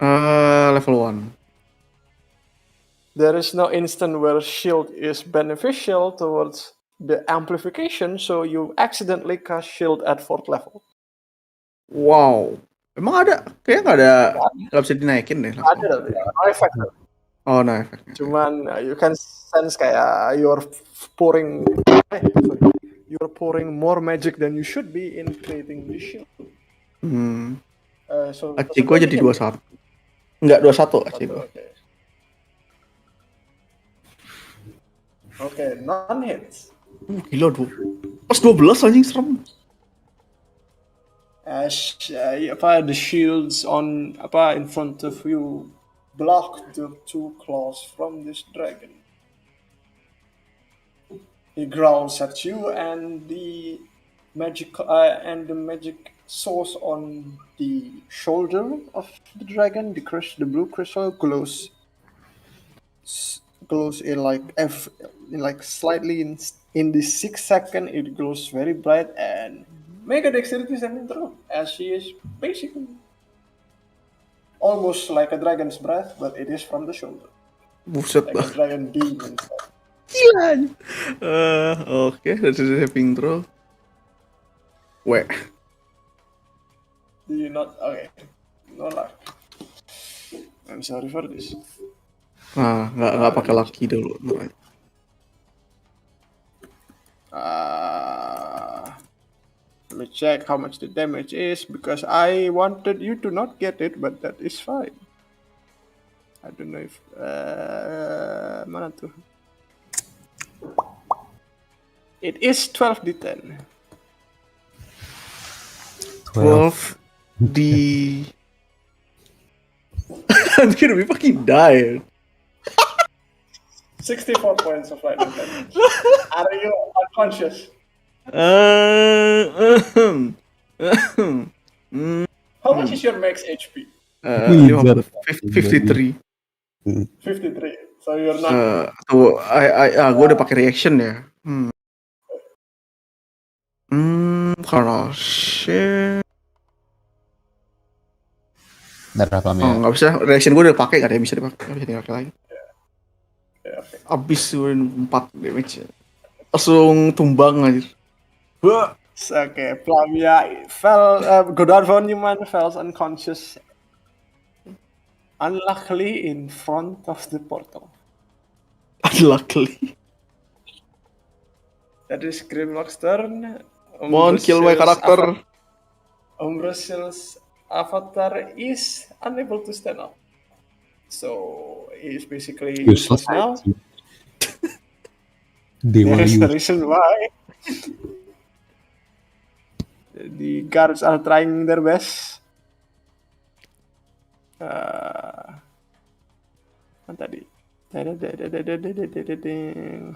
Level 1. There is no instant where shield is beneficial towards the amplification, so you accidentally cast shield at 4th level. Wow. Emang ada? Kayaknya nggak bisa dinaikin deh. Ada tapi no effect. Oh, no efeknya. Cuman you can sense kayak you're pouring more magic than you should be in creating this shield. So AC gue jadi 21. Enggak, 21 AC gue. Okay, non hits. Gila, pas 12 anjing serem. As the shields in front of you block the 2 claws from this dragon. He growls at you, and the magic source on the shoulder of the dragon, the blue crystal, glows in slightly in the 6 second. It glows very bright, and make a dexterity saving throw, as she is basically almost like a dragon's breath, but it is from the shoulder, Buset like a dragon demon. Gila. Oke, that's a saving throw. Weh. Do you not? Okay, no luck. I'm sorry for this. Nah, nggak pakai lucky dulu. Let me check how much the damage is, because I wanted you to not get it, but that is fine. I don't know if mana tuh? It is 12d10. 12D. I'm gonna be fucking dying. 64 points of lightning damage. Are you unconscious? How much is your max HP? 53. 53. So you're not. Gue udah pakai reaction ya. Karena shit. Darah Plamya. Oh, nggak bisa. Reaction gue udah pakai, nggak ada yang bisa dipakai. Nggak bisa dipakai lagi. Okay. Abis 4 damage. Langsung tumbang aja. Okay, Plamya fell. Goddard von Neumann fell unconscious, unluckily in front of the portal. Unluckily. That is Grimlock's turn. Mon, kill my character. Umbrasil's avatar is unable to stand up, so he is basically useless now. There is a reason why. The guards are trying their best. Tadi.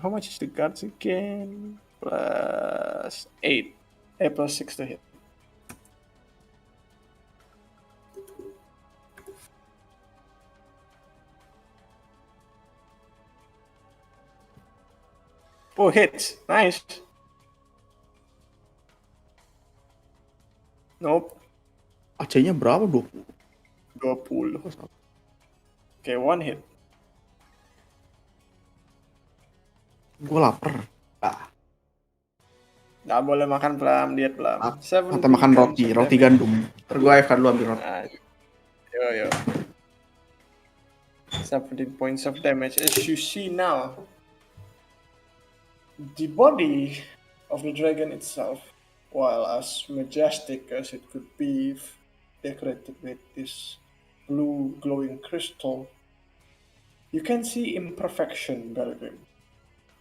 How much is the guards again? Plus 8. Plus 6 to hit. Oh, hits. Nice. Nope. AC-nya berapa? 20. 20. Okay, 1 hit. Gue lapar. Nggak boleh makan Plam, diet Plam. Atau makan roti gandum. Ntar gue AFK dulu ambil roti. Yo. 17 points of damage. As you see now, the body of the dragon itself, while as majestic as it could be, decorated with this blue glowing crystal, you can see imperfection, Belgrim.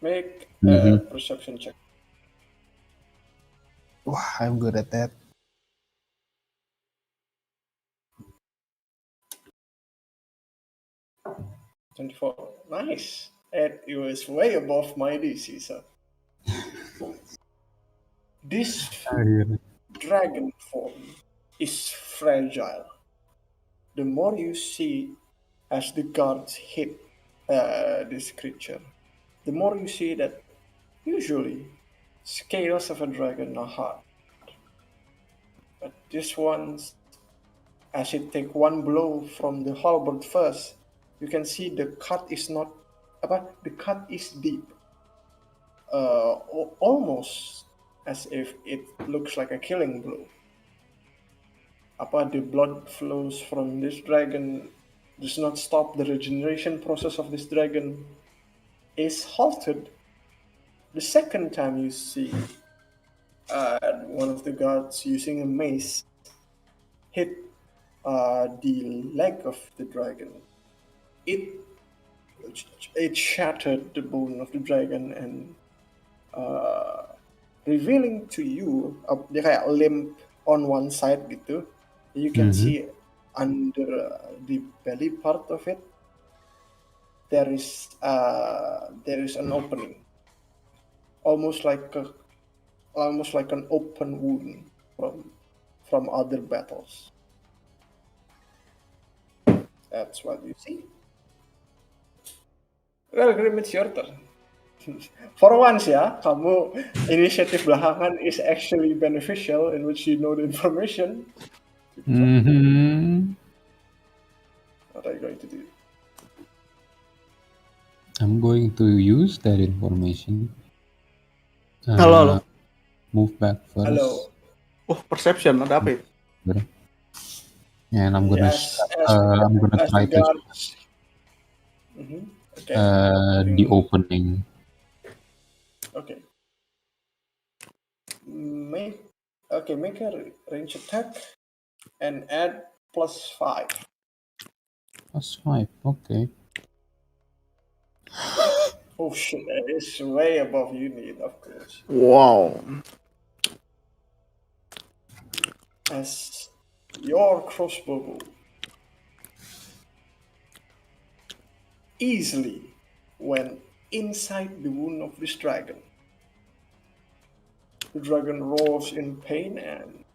Make Mhm. a perception check. Wah, I'm good at that. 24. Nice. And it was way above my DC, so. This dragon form is fragile. The more you see as the guards hit this creature, the more you see that usually scales of a dragon are hard. But this one, as it take one blow from the halberd first, you can see the cut is not, the cut is deep. Almost as if it looks like a killing blow. The blood flows from this dragon does not stop. The regeneration process of this dragon is halted. The second time you see one of the guards using a mace hit the leg of the dragon, it shattered the bone of the dragon and revealing to you dia kayak limp on one side gitu. You can see under the belly part of it there is an opening, almost like an open wound from other battles. That's what you see. Well, Grim, it's your turn. For once ya, kamu inisiatif belakangan is actually beneficial in which you know the information. Mhm. What are you going to do? I'm going to use that information. Halo. Move back first. Hello. Oh, perception, ada apa itu? And I'm gonna try to Okay. the opening. Okay. Make a range attack and add +5. +5, okay. Oh shit, that is way above you need, of course. Wow. As your crossbow bolt easily went inside the wound of this dragon. The dragon roars in pain and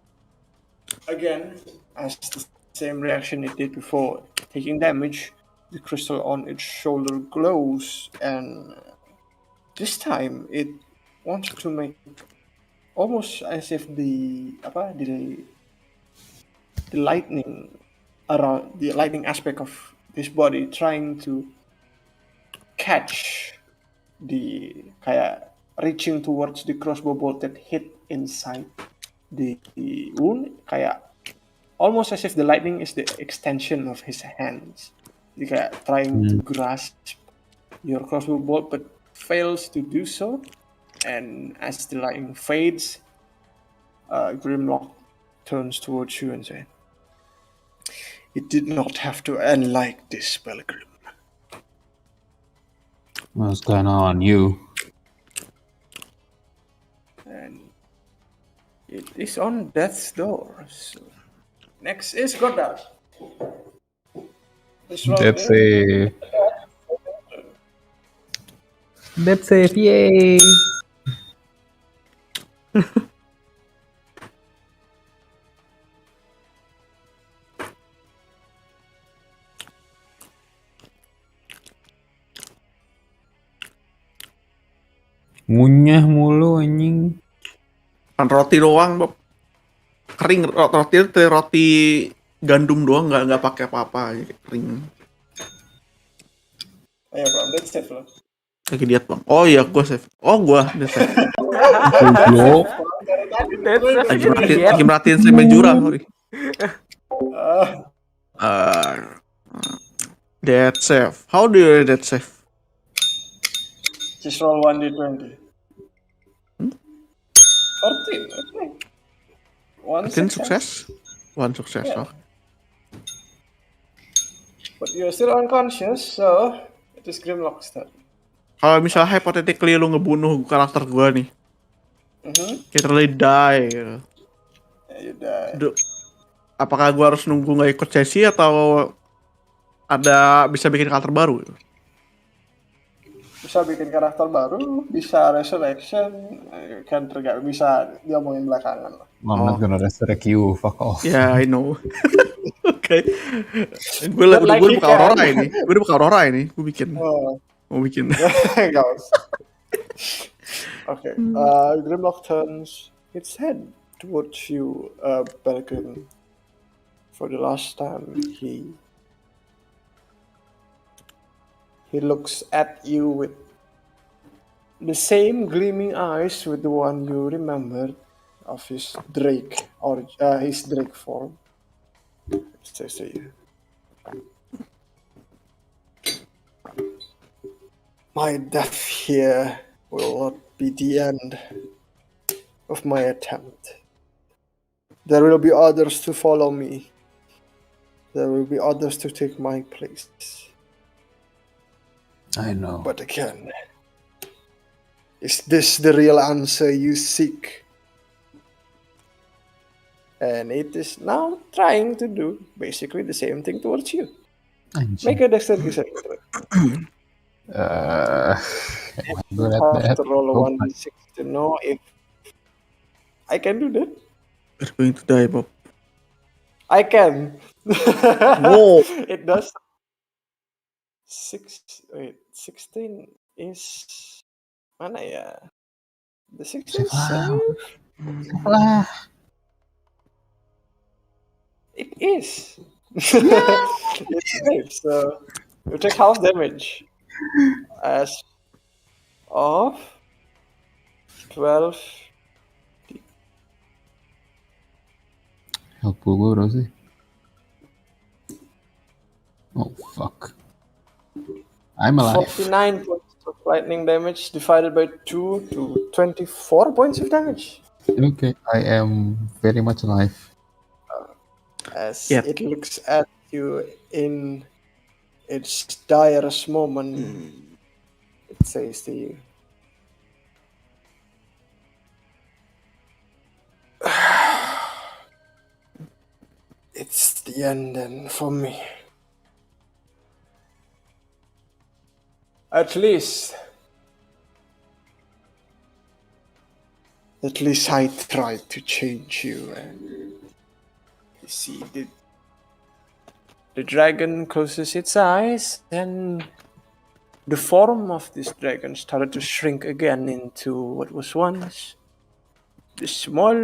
again, as the same reaction it did before taking damage, the crystal on its shoulder glows and this time it wants to make almost as if the lightning around the lightning aspect of this body trying to catch the kayak reaching towards the crossbow bolt that hit inside the wound, kayak almost as if the lightning is the extension of his hands. Dia kayak trying to grasp your crossbow bolt but fails to do so. And as the lightning fades, Grimlock turns towards you and says, "It did not have to end like this, Belgrim." What's going on, you? And it is on death's door. So next is Goddard. That's a That's safe, yay! ngunyah mulu anjing. Kan roti doang, Bob. Kering roti gandum doang, nggak pakai apa-apa, jadi kering. Ayo bro, that's safe loh. Lagi diet, Bang. Oh iya, gua save. Oh, gua udah save. Goblok. Lagi merhatiin Slim Jura, sorry. Dead save. How do you dead save? Just roll 1d20. 14, okay. One 14 sukses. One sukses, Yeah. oh. But you're still unconscious, so it is Grimlock's turn. Kalau misalnya hypothetically lu ngebunuh karakter gua nih, literally die gitu. You die. Apakah gua harus nunggu nggak ikut sesi atau ada bisa bikin karakter baru? Bisa bikin karakter baru, bisa resurrection, kan tergantung, bisa diomongin belakangan lah. I'm not gonna resurrect you, fuck off. Yeah, I know. Oke. Gue But like he buka can. Aurora ini. Gue buka Aurora ini. Gue bikin. Oh, Mau bikin. nggak usah. Okay. Grimlock turns its head towards you, Belgrim. For the last time, he looks at you with the same gleaming eyes with the one you remembered of his drake or his drake form. It says to you, "My death here will not be the end of my attempt. There will be others to follow me. There will be others to take my place. I know. But again, is this the real answer you seek?" And it is now trying to do basically the same thing towards you. Anjing. Make a dexterity saving throw. Am I good at Have that? to roll a Oh, 1d6 to know if I can do that. We're going to die, Bob. I can. Whoa. It does. 16 is mana ya? The 16 save? lah. It is. It's safe. So you take half damage as of 12. Health pool gue berapa sih? Oh fuck. I'm alive. 49 points of lightning damage divided by 2 to 24 points of damage. Okay, I am very much alive. As Yep. it looks at you in its direst moment, it says to you, "It's the end then for me. At least I tried to change you." And you see the dragon closes its eyes, and the form of this dragon started to shrink again into what was once the small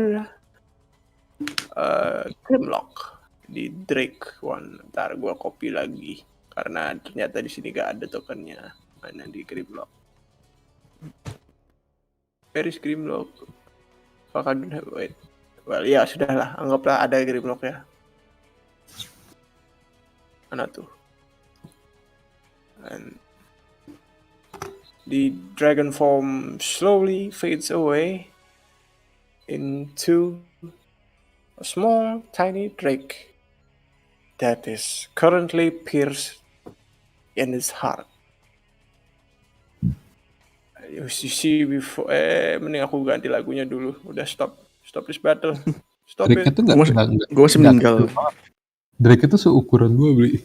Grimlock, the Drake one. Ntar gua copy lagi karena ternyata di sini gak ada tokennya. Mana di Grimlock? Where is Grimlock? Wait. Well, ya sudahlah, anggaplah ada Grimlock ya. Mana tuh? And the dragon form slowly fades away into a small, tiny drake that is currently pierced in his heart. You see before, mending aku ganti lagunya dulu. Udah stop this battle. Stop Drake it. itu nggak Gue masih meninggal. Drake itu seukuran gue beli.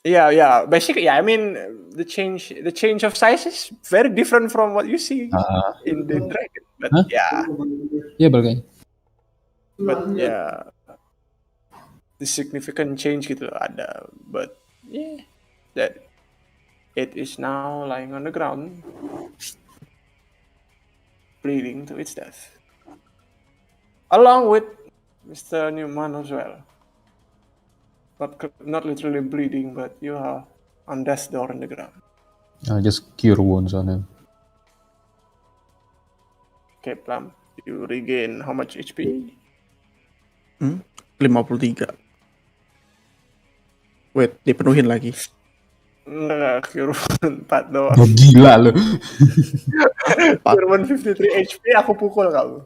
Yeah. Basically, yeah. I mean, the change of size is very different from what you see in the dragon. But Huh? yeah, Iya balik. but yeah, the significant change gitu loh ada. But yeah, that it is now lying on the ground, bleeding to its death, along with Mr. Neumann as well. Not literally bleeding, but you are on death's door on the ground. I'll just cure wounds on him. Okay, Plam, you regain how much HP? 53. Wait, dipenuhin lagi. Enggak, cure 4 doang. Oh, gila lo. Cure 53 HP, aku pukul kamu.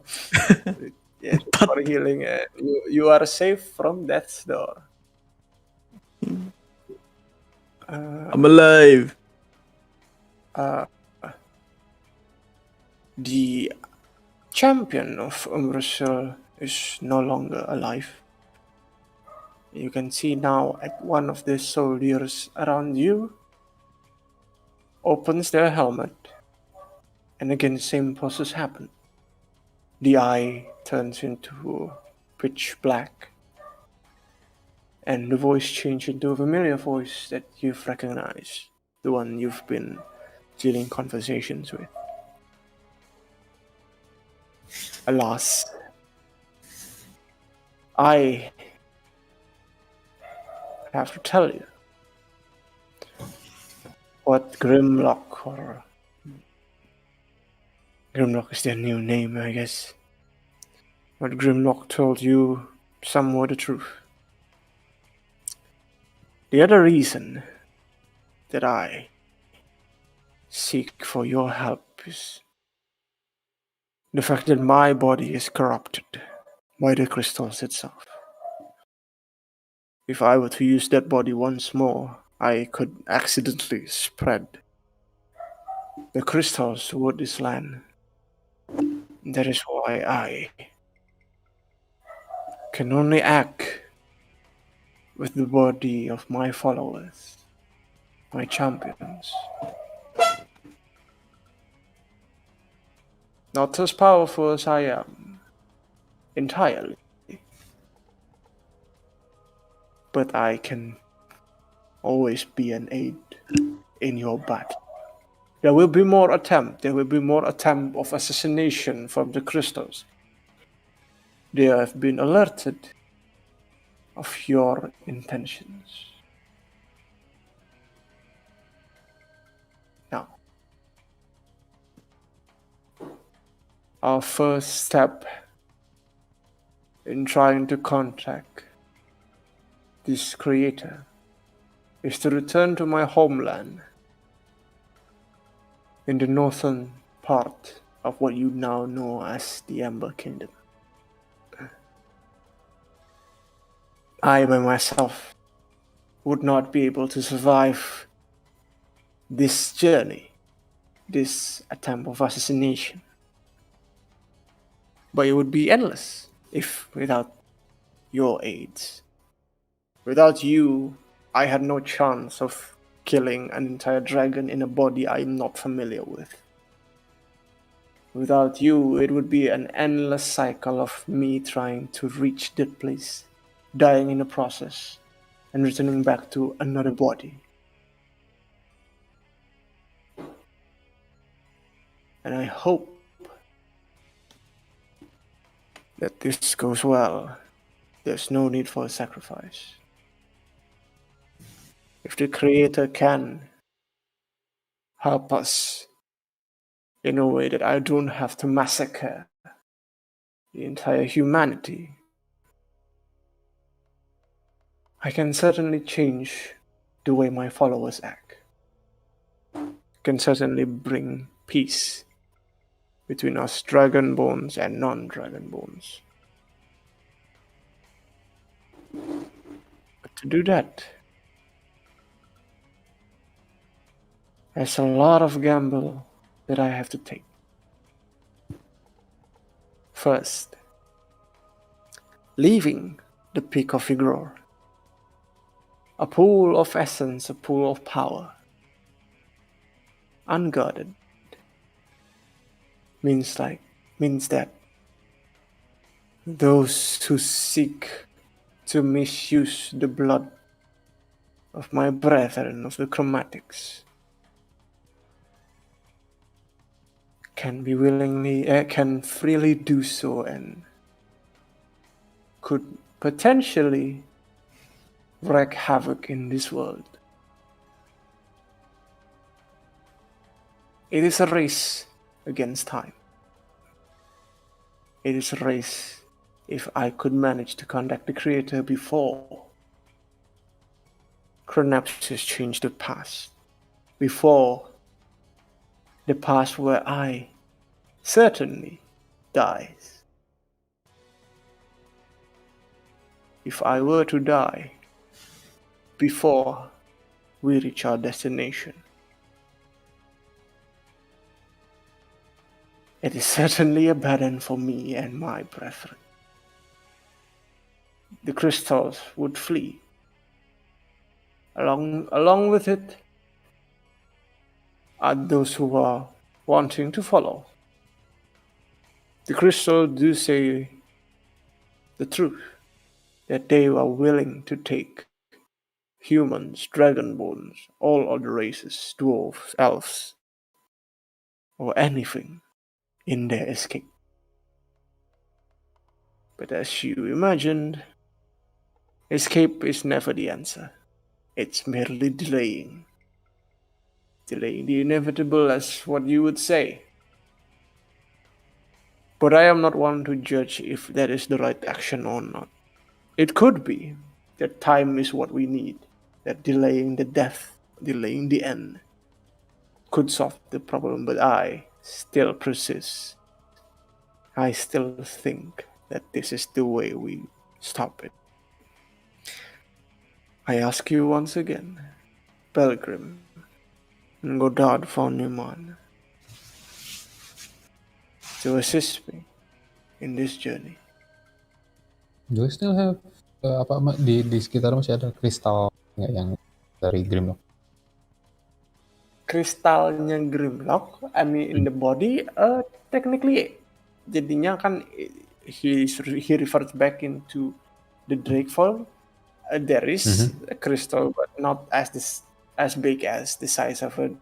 Yeah, for healing. You are safe from death's door. I'm alive. The champion of Umbrasil is no longer alive. You can see now at one of the soldiers around you opens their helmet, and again the same process happens. The eye turns into pitch black, and the voice changes into a familiar voice that you've recognized, the one you've been dealing conversations with. Alas, I have to tell you what Grimlock, or Grimlock is their new name, I guess. What Grimlock told you, some were the truth. The other reason that I seek for your help is the fact that my body is corrupted by the crystals itself. If I were to use that body once more, I could accidentally spread the crystals toward this land. That is why I can only act with the body of my followers, my champions. Not as powerful as I am, entirely, but I can always be an aid in your battle. There will be more attempt of assassination from the crystals. They have been alerted of your intentions. Now, our first step in trying to contact this creator is to return to my homeland in the northern part of what you now know as the Ember Kingdom. I by myself would not be able to survive this journey, this attempt of assassination. But it would be endless if without your aids. Without you, I had no chance of killing an entire dragon in a body I'm not familiar with. Without you, it would be an endless cycle of me trying to reach that place, dying in the process, and returning back to another body. And I hope that this goes well. There's no need for a sacrifice. If the Creator can help us in a way that I don't have to massacre the entire humanity, I can certainly change the way my followers act. Can certainly bring peace between us Dragonborns and non-Dragonborns. But to do that, there's a lot of gamble that I have to take. First, leaving the peak of Vigror, a pool of essence, a pool of power, unguarded, means that those who seek to misuse the blood of my brethren of the chromatics can freely do so and could potentially wreak havoc in this world. It is a race against time. It is a race if I could manage to contact the Creator before Chronepsis changed the past, before the past where I certainly dies. If I were to die before we reach our destination, It is certainly a burden for me and my brethren. The crystals would flee. Along with it are those who are wanting to follow. The crystals do say the truth, that they are willing to take humans, dragonborns, all other races, dwarves, elves, or anything in their escape. But as you imagined, escape is never the answer. It's merely delaying. Delaying the inevitable, as what you would say. But I am not one to judge if that is the right action or not. It could be that time is what we need, that delaying the death, delaying the end, could solve the problem, but I still persist. I still think that this is the way we stop it. I ask you once again, Belgrim and Goddard von Neumann, to assist me in this journey. Do I still have di sekitar masih ada kristal nggak yang dari Grimlock? Kristalnya Grimlock, I mean in the body, technically, jadinya kan he refers back into the Drakefall. There is a crystal, but not as big as the size of a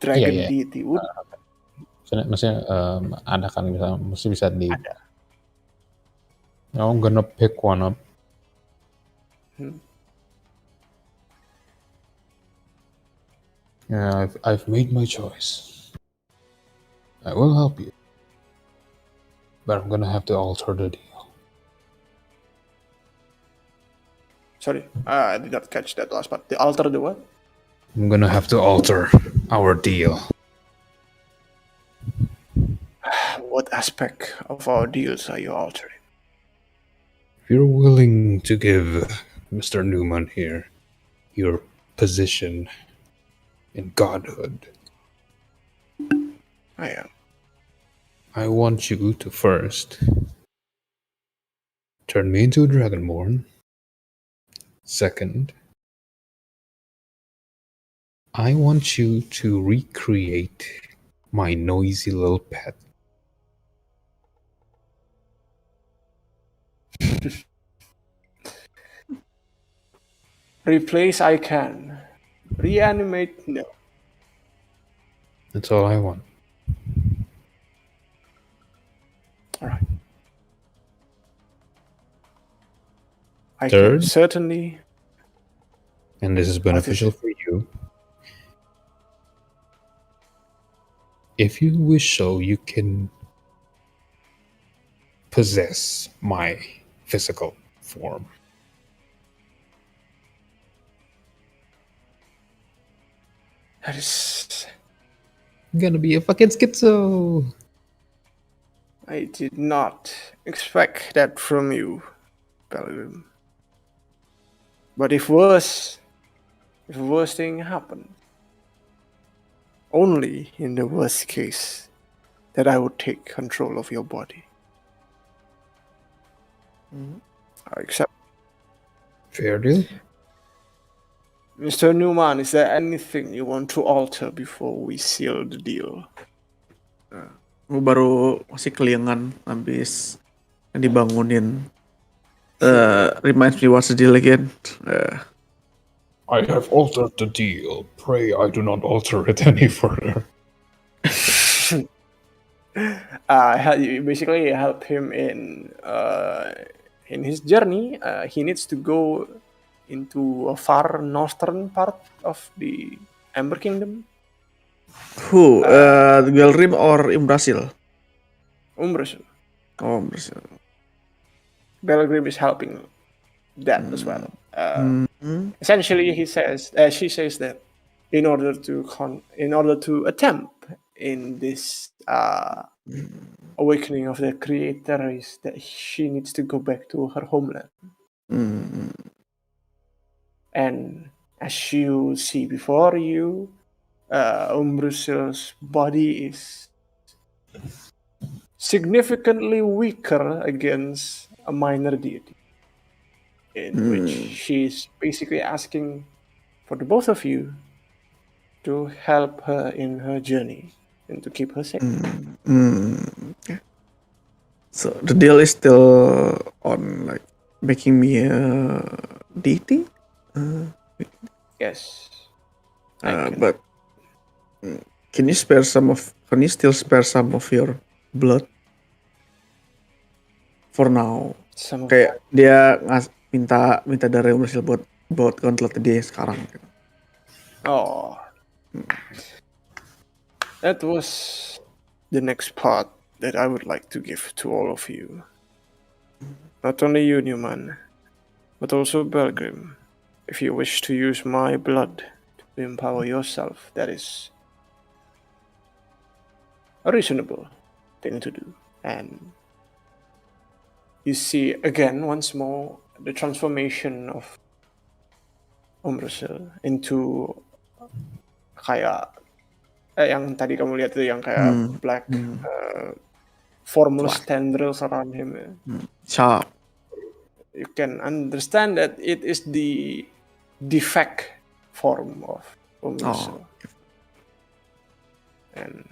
dragon Iya. deity would. Maksudnya ada kan bisa di. Ada. I'm gonna pick one up. Yeah, I've made my choice. I will help you, but I'm gonna have to alter the deal. Sorry, I did not catch that last part. The alter the what? I'm gonna have to alter our deal. What aspect of our deals are you altering? If you're willing to give Mr. Neumann here your position in godhood, I am. I want you to first turn me into a Dragonborn. Second, I want you to recreate my noisy little pet. Replace I can. Reanimate no. That's all I want. Alright. I Third? can certainly. And this is beneficial for you. If you wish so, you can possess my physical form. That is. Gonna be a fucking schizo. I did not expect that from you, Belgrim. But if worse thing happened, only in the worst case that I would take control of your body. I accept. Fair deal. Mr. Neumann, is there anything you want to alter before we seal the deal? Gue baru masih keliangan habis dibangunin. Reminds me what's the deal again? I have altered the deal. Pray I do not alter it any further. You basically help him in his journey. He needs to go into a far northern part of the Ember Kingdom. Who? Belgrim or Imbrasil? Umbrasil. Oh, Imbrasil. Belgrim is helping that as well. Essentially, she says that in order to attempt in this awakening of the creator, is that she needs to go back to her homeland. And as you see before you, Umbrasil's body is significantly weaker against a minor deity, in which she's basically asking for the both of you to help her in her journey and to keep her safe. Okay. So the deal is still on like making me a deity. Yes. I can. But can you spare some of? Can you still spare some of your blood for now? Some of Kayak dia minta darah Umbrasil buat gauntlet dia sekarang. Gitu. Oh, that was the next part that I would like to give to all of you. Not only you, Neumann, but also Belgrim. If you wish to use my blood to empower yourself, that is a reasonable thing to do. And you see again, once more, the transformation of Umbrasil into kayak yang tadi kamu lihat itu yang kayak black formless tendrils around him. Sharp. You can understand that it is the defect form of Umbrasil. And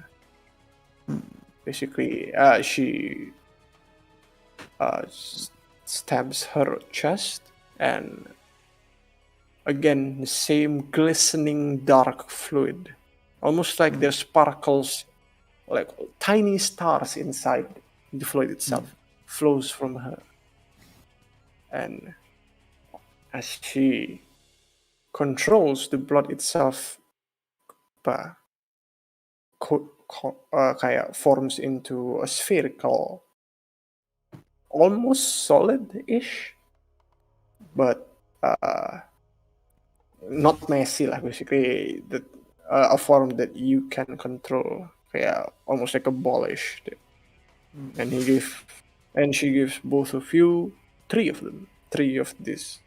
basically, she stabs her chest, and again, the same glistening dark fluid, almost like there's sparkles, like tiny stars inside the fluid itself, flows from her. And as she controls the blood itself, kayak forms into a spherical, almost solid-ish, but not messy lah. Basically, a form that you can control, kayak almost like a ballish. And she gives both of you three of these,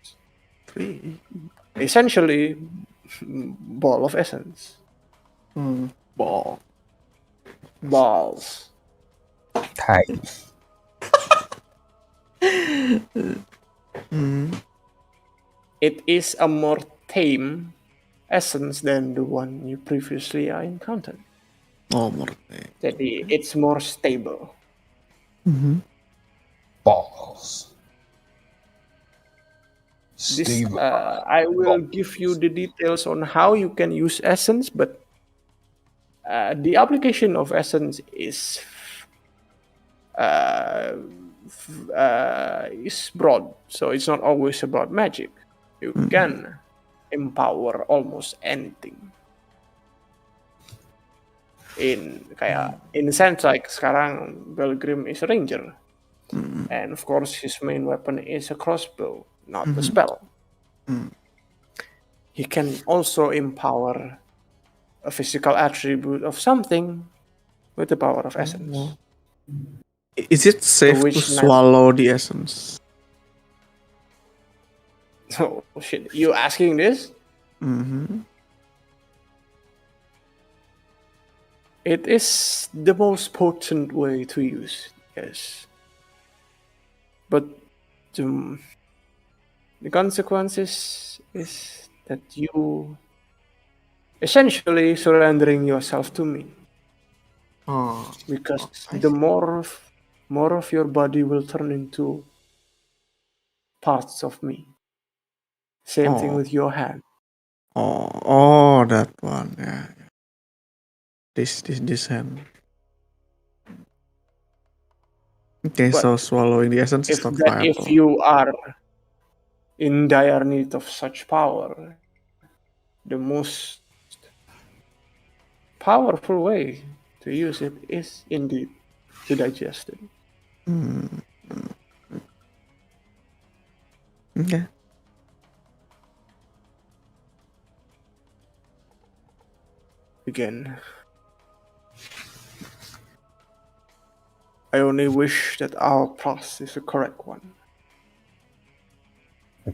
essentially ball of essence. Balls. Tight. It is a more tame essence than the one you previously encountered. Oh, more tame. Jadi it's more stable. Balls. This Stable. I will give you the details on how you can use essence, but the application of essence is broad, so it's not always about magic. You can empower almost anything. In a sense, like sekarang Belgrim is a ranger, and of course his main weapon is a crossbow, not the spell. He can also empower a physical attribute of something with the power of essence. Is it safe to swallow the essence? Oh shit! You asking this? It is the most potent way to use, yes. But the consequences is that you essentially surrendering yourself to me. Because the more of your body will turn into parts of me. Same thing with your hand. Oh, that one. Yeah. This hand. Okay, But so swallowing the essence is not viable. If you are in dire need of such power, the most powerful way to use it is indeed to digest it. Okay. Again, I only wish that our process is the correct one.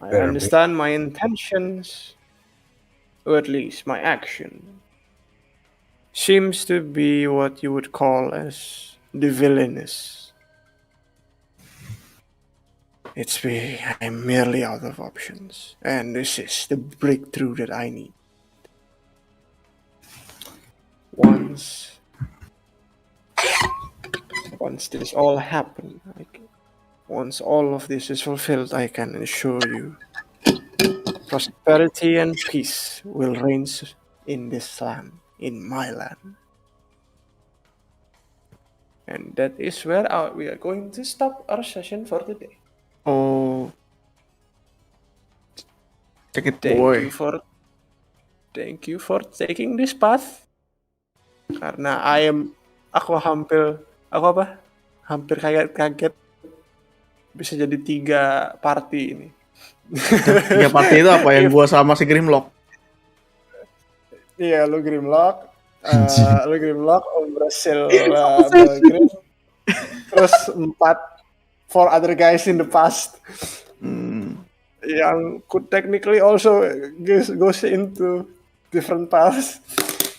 I understand my intentions, or at least my action. seems to be what you would call as the villainous. It's me. I'm merely out of options, and this is the breakthrough that I need. Once this all happened, once all of this is fulfilled, I can assure you, prosperity and peace will reign in this land, in my land. And that is where we are going to stop our session for today. Oh. Check it, boy. Thank you for taking this path. Karena aku hampir kaget bisa jadi 3 party ini. 3 party itu apa yang gua sama si Grimlock? Iya, lu Grimlock, Om Brazil, Belgrim, terus 4 other guys in the past. Yang could technically also goes into different paths.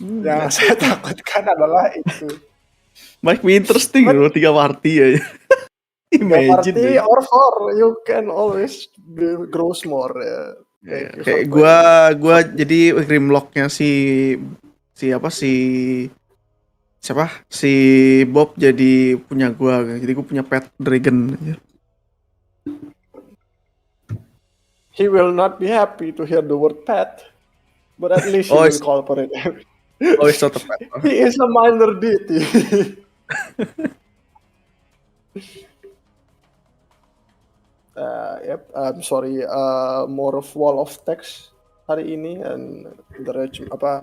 Yang saya takutkan adalah itu. Might be interesting loh 3 party aja. Imagine. 3 party or 4, you can always grow more. Kayak gua jadi Grimlocknya si Bob jadi punya gua. Jadi gua punya pet dragon. He will not be happy to hear the word pet, but at least he will cooperate. Oh, it's not a pet. He is a minor deity. Yep, I'm sorry. More of wall of text hari ini, and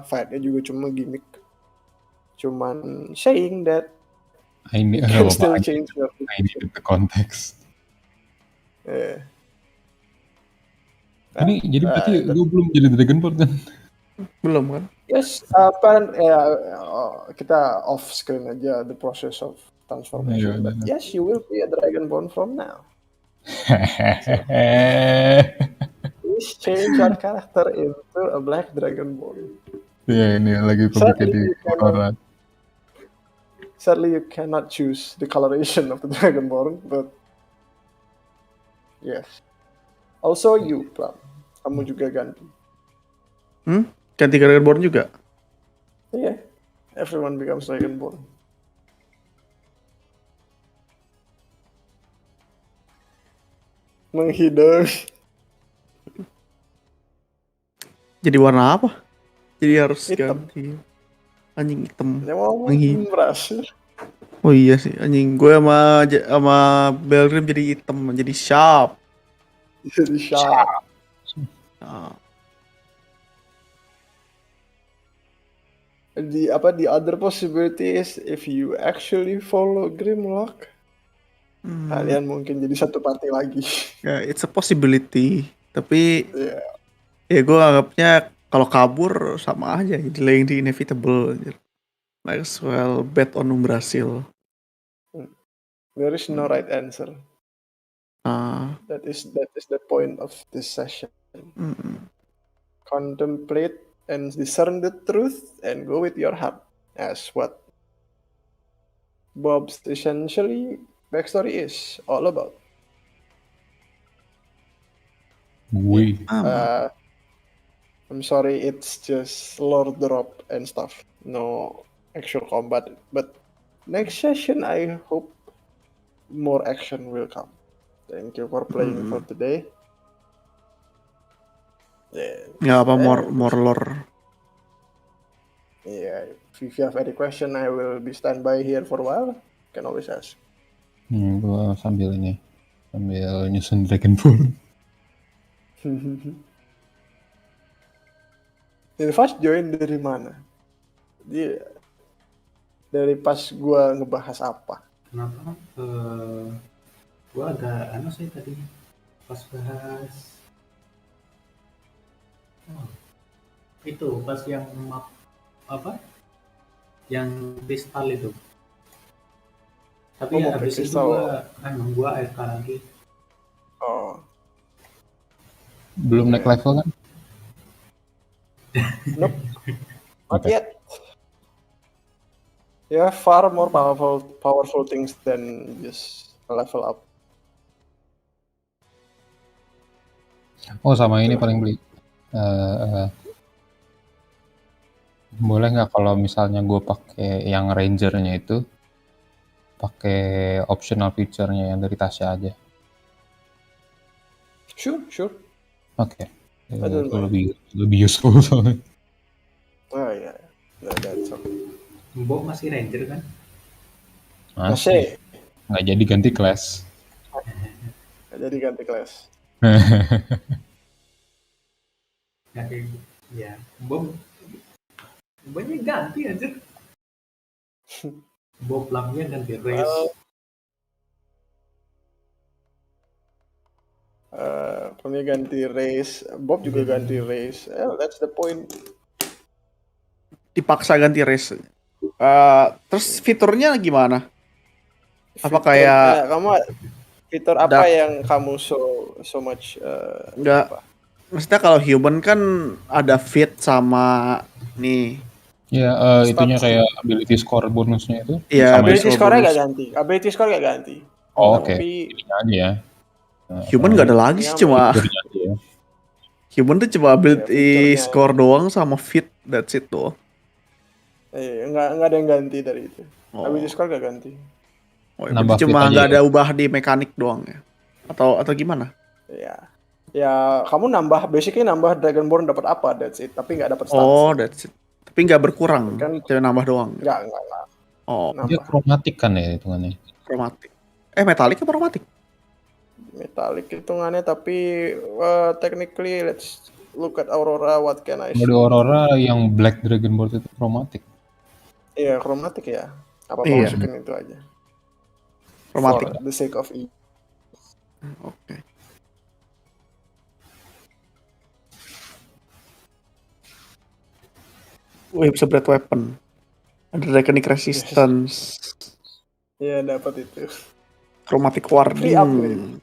fight-nya juga cuma gimmick. Cuman saying that I need still change your the context. Ini jadi berarti gue belum jadi Dragonborn kan? Belum kan? Yes, kita off screen aja the process of transformation. But yes, you will be a Dragonborn from now. Please change your character into a black Dragonborn. Ya ini lagi publiknya di koran. Sadly, you cannot choose the coloration of the Dragonborn, but yes. Also you, Plam. Kamu juga ganti. Ganti Dragonborn juga? Iya. Everyone becomes Dragonborn. Menghidang. Jadi warna apa? Jadi harus hitam. ganti. Anjing hitam. Ya mau berhasil. Oh iya sih, anjing gue sama Belgrim jadi hitam, jadi sharp. Jadi sharp. The other possibility is if you actually follow Grimlock, kalian mungkin jadi satu party lagi. Ya, it's a possibility. Tapi ya gue anggapnya kalau kabur sama aja, delaying the inevitable. Might as well bet on Brazil. There is no right answer. That is the point of this session. Contemplate and discern the truth and go with your heart, as what Bob's essentially backstory is all about. I'm sorry, it's just lore drop and stuff, no actual combat. But next session, I hope more action will come. Thank you for playing for today. More lore. Yeah, if you have any question, I will be standby here for a while. You can always ask. Gue sambil nyusun Dragonborn. Fast join dari mana? Dari pas gua ngebahas apa? Kenapa? Gua agak sih tadi pas bahas itu pas yang map yang kristal itu. Tapi habis itu gua AFK lagi. Belum naik level kan? Nope. Not yet. You have far more powerful things than just level up. Oh sama ini paling beli. Boleh nggak kalau misalnya gue pakai yang rangernya itu, pakai optional feature-nya yang dari Tasya aja. Sure. Oke. I don't Itu mind. lebih useful soalnya. Oh yeah, that's okay. Bob masih ranger kan? Masih. Nggak jadi ganti kelas. Jadi ganti kelas. Nggak kayak ya. Bobnya ganti aja. Bob Plamya ganti race. Plamya ganti race, Bob juga ganti race. That's the point. Dipaksa ganti race. Terus fiturnya gimana? Apa Fitur- kayak kamu fitur apa Dark. yang kamu so much Nggak. apa? Maksudnya kalau human kan ada fit sama nih. Ya, Stats. itunya kayak ability score bonusnya itu. Iya, sama Ability score score-nya bonus. gak ganti. Ability score gak ganti. Oh, oke. Tapi Ininya aja ya. Human nggak ada lagi sih, cuma Fiturnya aja ya. human tuh cuma ability fiturnya. score doang sama fit, that's it doang. nggak ada yang ganti dari itu. Oh. Ability score gak ganti. Oh, ya, Nambah berarti cuma fit aja nggak ya? ada ubah di mekanik doang ya? Atau gimana? Ya kamu basically nambah Dragonborn dapat apa, that's it. Tapi nggak dapat stats. Oh, that's it. Tapi nggak berkurang, Kan- cuma nambah doang. Nggak. Oh, Dia Nambah. kromatik kan ya hitungannya. kromatik. Metalik apa kromatik? Metalik hitungannya, tapi technically let's look at Aurora. What can I Kalau di show? Aurora yang Black Dragonborn itu kromatik. Iya, kromatik ya. Apa Iya. masukin itu aja. Kromatik. For the sake of E. Oke. Bisa berat weapon. Ada Draconic Resistance. Iya, dapat itu. Chromatic Warding. Free upgrade.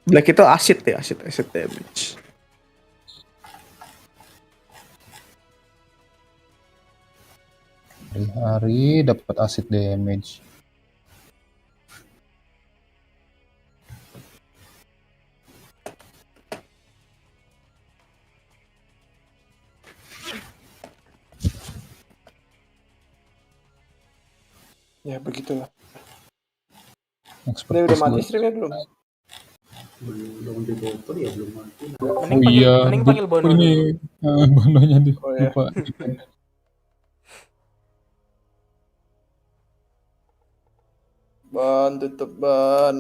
Black itu acid ya, acid damage. Hari-hari dapat acid damage. Ya, begitulah. Expert Dia udah plus mati dua. streamnya belum? Belum dibotol ya belum mati. Mending panggil Bono dulu. Ini bononya di Oh, iya. lupa. Ban, tutup ban.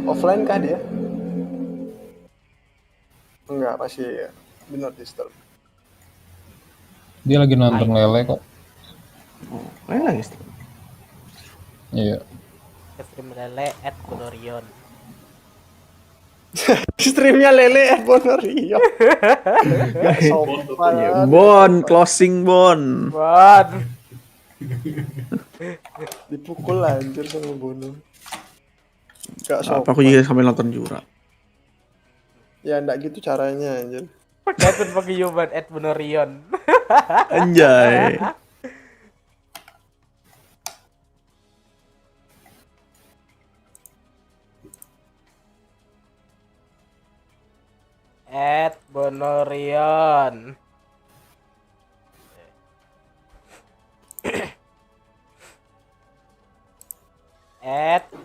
Offline kah dia? Enggak, masih do not disturb. Dia lagi nonton lele kok. Lagi. Iya. Stream lele @Bonorion. Streamnya Lele Bonorio. Gak sopan. Bon, closing Bon. Dipukul anjir sama Bono. Gak sopan. Apa aku juga sambil nonton Jura. Ya enggak gitu caranya anjir. Pakai human @Bonorion. Anjay. @Bonorion.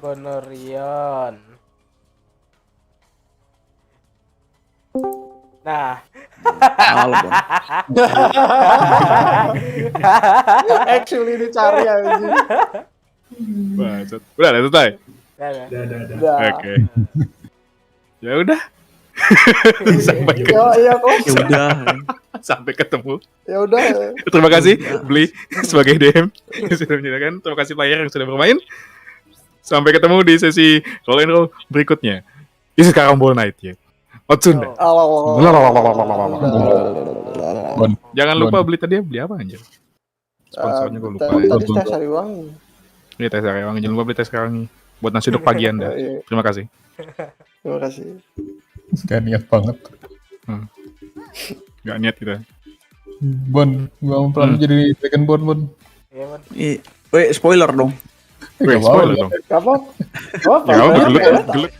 @Bonorion. Nah, Halo Bon. Actually dicari anjir. Bacot. Udah selesai. udah. Udah. Oke. Ya udah. Sampai Ya, ya kok. Ya udah. sampai ketemu. Ya udah. Terima kasih Beli sebagai DM yang sudah menyediakan. Terima kasih player yang sudah bermain. Sampai ketemu di sesi Role&Roll berikutnya. Ini sekarang Ball Night ya. Otsunda. Jangan lupa beli tadi beli apa anjir? Sponsornya gue lupa. Tadi tes cari uang. Ini tes sekarang. Jangan lupa beli tes sekarang buat nasi uduk pagi Anda. Terima kasih. Terima kasih. Gak niat banget. Gak niat kita. Bon, gua mau pelan jadi Dragonborn, Bon. Iya, Bon. Wait, spoiler dong. Gak Spoiler mau. dong. Apa? Apa? Ya, gelut.